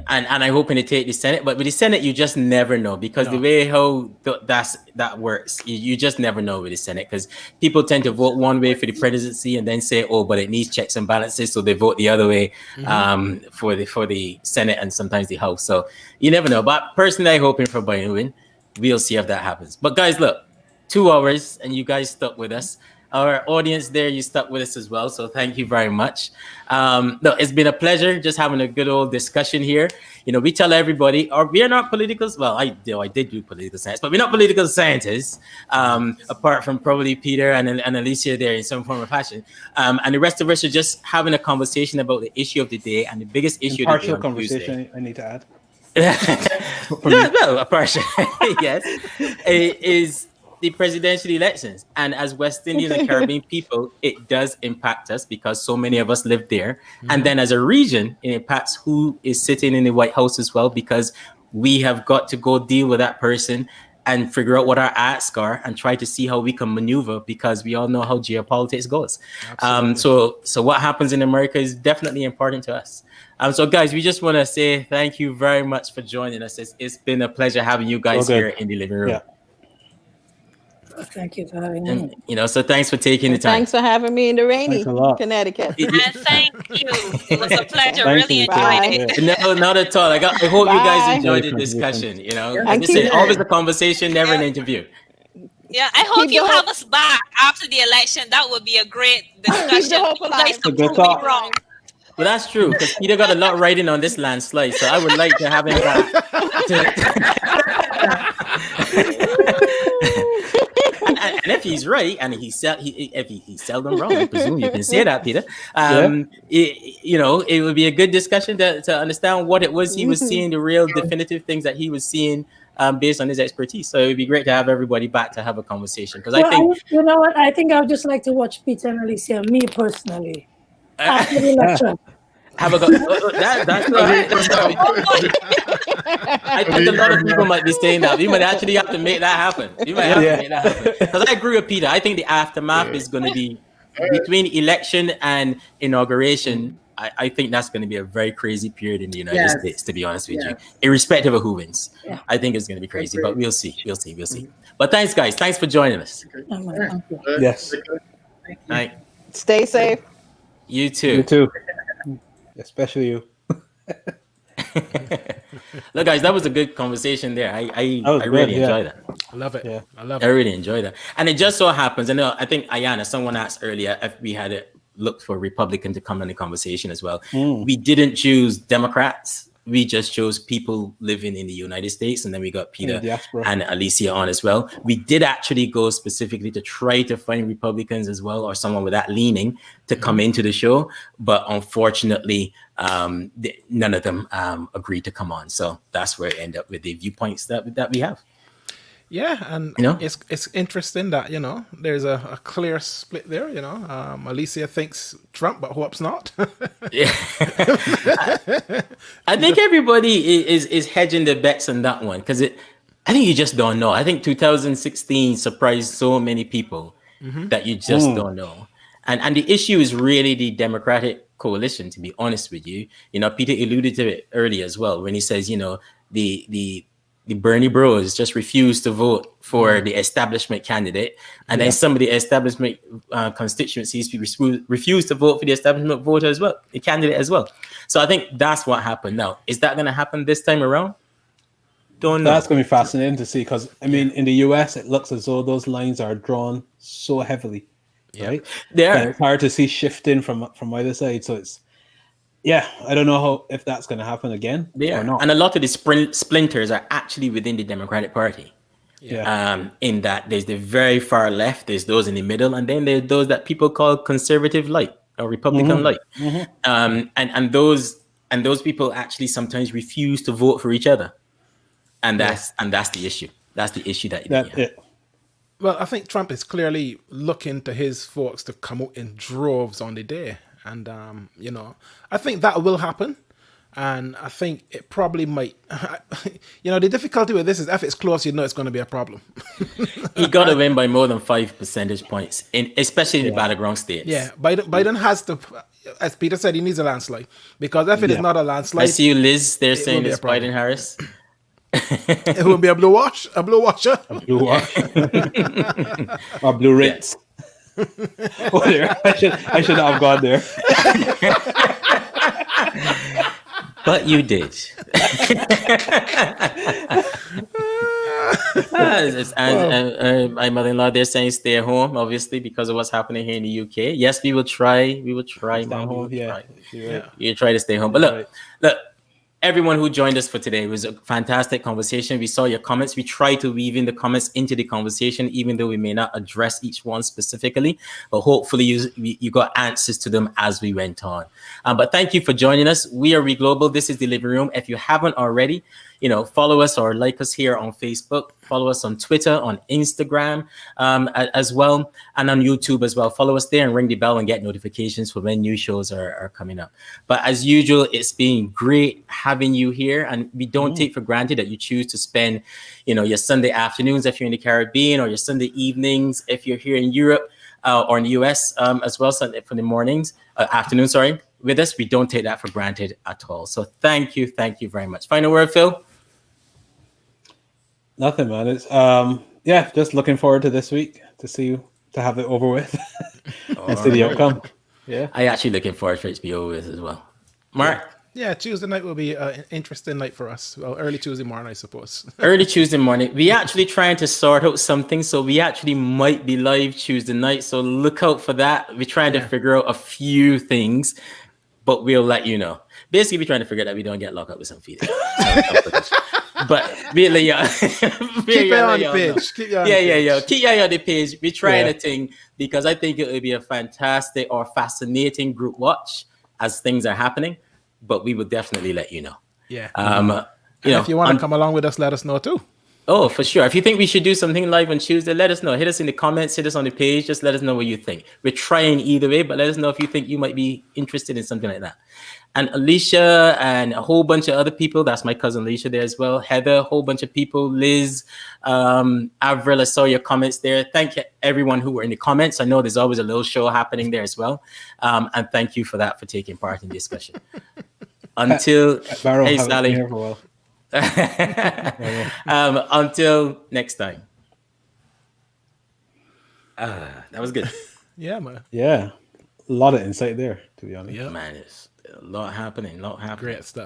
And I hoping to take the Senate, but with the Senate, you just never know because the way how that works, you just never know with the Senate because people tend to vote one way for the presidency and then say, oh, but it needs checks and balances, so they vote the other way for the Senate and sometimes the House. So you never know. But personally, I hoping for Biden win. We'll see if that happens. But guys, look, 2 hours and you guys stuck with us. Our audience there, you stuck with us as well. So thank you very much. No, it's been a pleasure just having a good old discussion here. You know, we tell everybody, or we are not political. Well, I did do political science, but we're not political scientists, apart from probably Peter and Alicia there in some form or fashion. And the rest of us are just having a conversation about the issue of the day and the biggest issue of the day Impartial on conversation. Tuesday. I need to add. No, a partial, yes, is the presidential elections. And as West Indian and Caribbean people, it does impact us because so many of us live there. And then as a region, it impacts who is sitting in the White House as well, because we have got to go deal with that person and figure out what our asks are and try to see how we can maneuver because we all know how geopolitics goes. So what happens in America is definitely important to us. So guys, we just want to say thank you very much for joining us. It's been a pleasure having you guys here in the living room. Yeah. Thank you for having me. And, you know, so thanks for taking the time. Thanks for having me in the rainy Thanks a lot. Connecticut. And thank you. It was a pleasure. Thank Really you. enjoyed it. No, not at all. I hope you guys Bye. enjoyed the Very discussion. You know, And like I said, keep- always a conversation, never an interview. Yeah, I hope Keep you the have hope- us back after the election. That would be a great the discussion. hope You alive. guys can A good prove me talk. wrong. But that's true because Peter got a lot writing on this landslide, so I would like to have him back. And if he's right, and he's seldom wrong, I presume you can say that, Peter. You know, it would be a good discussion to understand what it was he was seeing, the real definitive things that he was seeing based on his expertise. So it would be great to have everybody back to have a conversation because I think you know what? I think I would just like to watch Peter and Alicia, me personally, after the election. have a go. That's I think a lot of people might be saying that. We might actually have to make that happen. We might have to make that happen. Because I agree with Peter. I think the aftermath is going to be between election and inauguration. I think that's going to be a very crazy period in the United States, to be honest with you, irrespective of who wins. Yeah. I think it's going to be crazy, but we'll see. We'll see. But thanks, guys. Thanks for joining us. Thank you. Yes. Right. Stay safe. You too. You too. Especially you. Look, guys, that was a good conversation there. I was really good, yeah. enjoyed that. I love it. Yeah. I love I it. really enjoyed that. And it just so happens, and I think Ayana, someone asked earlier if we had looked for a Republican to come in the conversation as well. We didn't choose Democrats. We just chose people living in the United States. And then we got Peter diaspora. and Alicia on as well. We did actually go specifically to try to find Republicans as well, or someone with that leaning to come into the show. But unfortunately, none of them agreed to come on. So that's where it ended up with the viewpoints that we have. Yeah, and You know? it's interesting that there's a clear split there. Alicia thinks Trump, but hopes not. Yeah. I think everybody is hedging their bets on that one because I think you just don't know. I think 2016 surprised so many people that you just don't know. And the issue is really the Democratic coalition, to be honest with you. Peter alluded to it earlier as well when he says, the Bernie bros just refused to vote for the establishment candidate. And then some of the establishment constituencies refused to vote for the establishment voter as well, the candidate as well. So I think that's what happened. Now, is that going to happen this time around? Don't know. That's going to be fascinating to see because, in the US, it looks as though those lines are drawn so heavily. Right? There. It's hard to see shifting from either side. So I don't know if that's going to happen again or not. And a lot of the splinters are actually within the Democratic Party. Yeah. In that there's the very far left, there's those in the middle, and then there's those that people call conservative light or Republican light. And those people actually sometimes refuse to vote for each other. and that's the issue. That's the issue that That's you have. it. Well, I think Trump is clearly looking to his folks to come out in droves on the day. And, I think that will happen. And I think it probably might. The difficulty with this is if it's close, it's going to be a problem. He got to win by more than 5 percentage points, especially in the battleground states. Yeah, Biden has to, as Peter said, he needs a landslide. Because if it is not a landslide... I see you, Liz, they're will saying be a it's problem. Biden Harris. It will be a blue washer. Blue wash. Or blue rinse. Oh, there. I should not have gone there. But you did. And my mother-in-law, they're saying stay at home, obviously, because of what's happening here in the UK. Yes, we will try. We will try, Mom. home, We will yeah. try. You're right. You try to stay home. But Right. look, everyone who joined us for today, it was a fantastic conversation. We saw your comments. We try to weave in the comments into the conversation, even though we may not address each one specifically. But hopefully you got answers to them as we went on. But thank you for joining us. We are Reglobal. This is the Living Room. If you haven't already, follow us or like us here on Facebook. Follow us on Twitter, on Instagram as well, and on YouTube as well. Follow us there and ring the bell and get notifications for when new shows are coming up. But as usual, it's been great having you here, and we don't take for granted that you choose to spend, your Sunday afternoons if you're in the Caribbean, or your Sunday evenings if you're here in Europe or in the US as well, Sunday for the mornings, afternoon, sorry. With us, we don't take that for granted at all. So thank you very much. Final word, Phil? Nothing, man. It's just looking forward to this week to have it over with and see the outcome. Yeah, I actually looking forward for it to be over with as well. Mark? Yeah, Tuesday night will be an interesting night for us. Well, early Tuesday morning, I suppose. Early Tuesday morning. We actually trying to sort out something, so we actually might be live Tuesday night. So look out for that. We're trying to figure out a few things, but we'll let you know. Basically, we're trying to figure that we don't get locked up with some feeding. But really, keep your eye on the page. Keep your eye on the page. We're trying a thing because I think it would be a fantastic or fascinating group watch as things are happening. But we will definitely let you know. Yeah. If you want to come along with us, let us know too. Oh, for sure. If you think we should do something live on Tuesday, let us know. Hit us in the comments, hit us on the page. Just let us know what you think. We're trying either way, but let us know if you think you might be interested in something like that. And Alicia and a whole bunch of other people. That's my cousin Alicia there as well. Heather, a whole bunch of people. Liz, Avril, I saw your comments there. Thank you, everyone who were in the comments. I know there's always a little show happening there as well. And thank you for that, for taking part in the discussion. Until, Barrow, hey, haven't Sally. been here for a while. Until next time. That was good. Yeah, man. Yeah, a lot of insight there, to be honest. Yeah, Man, it's a lot happening. Great stuff.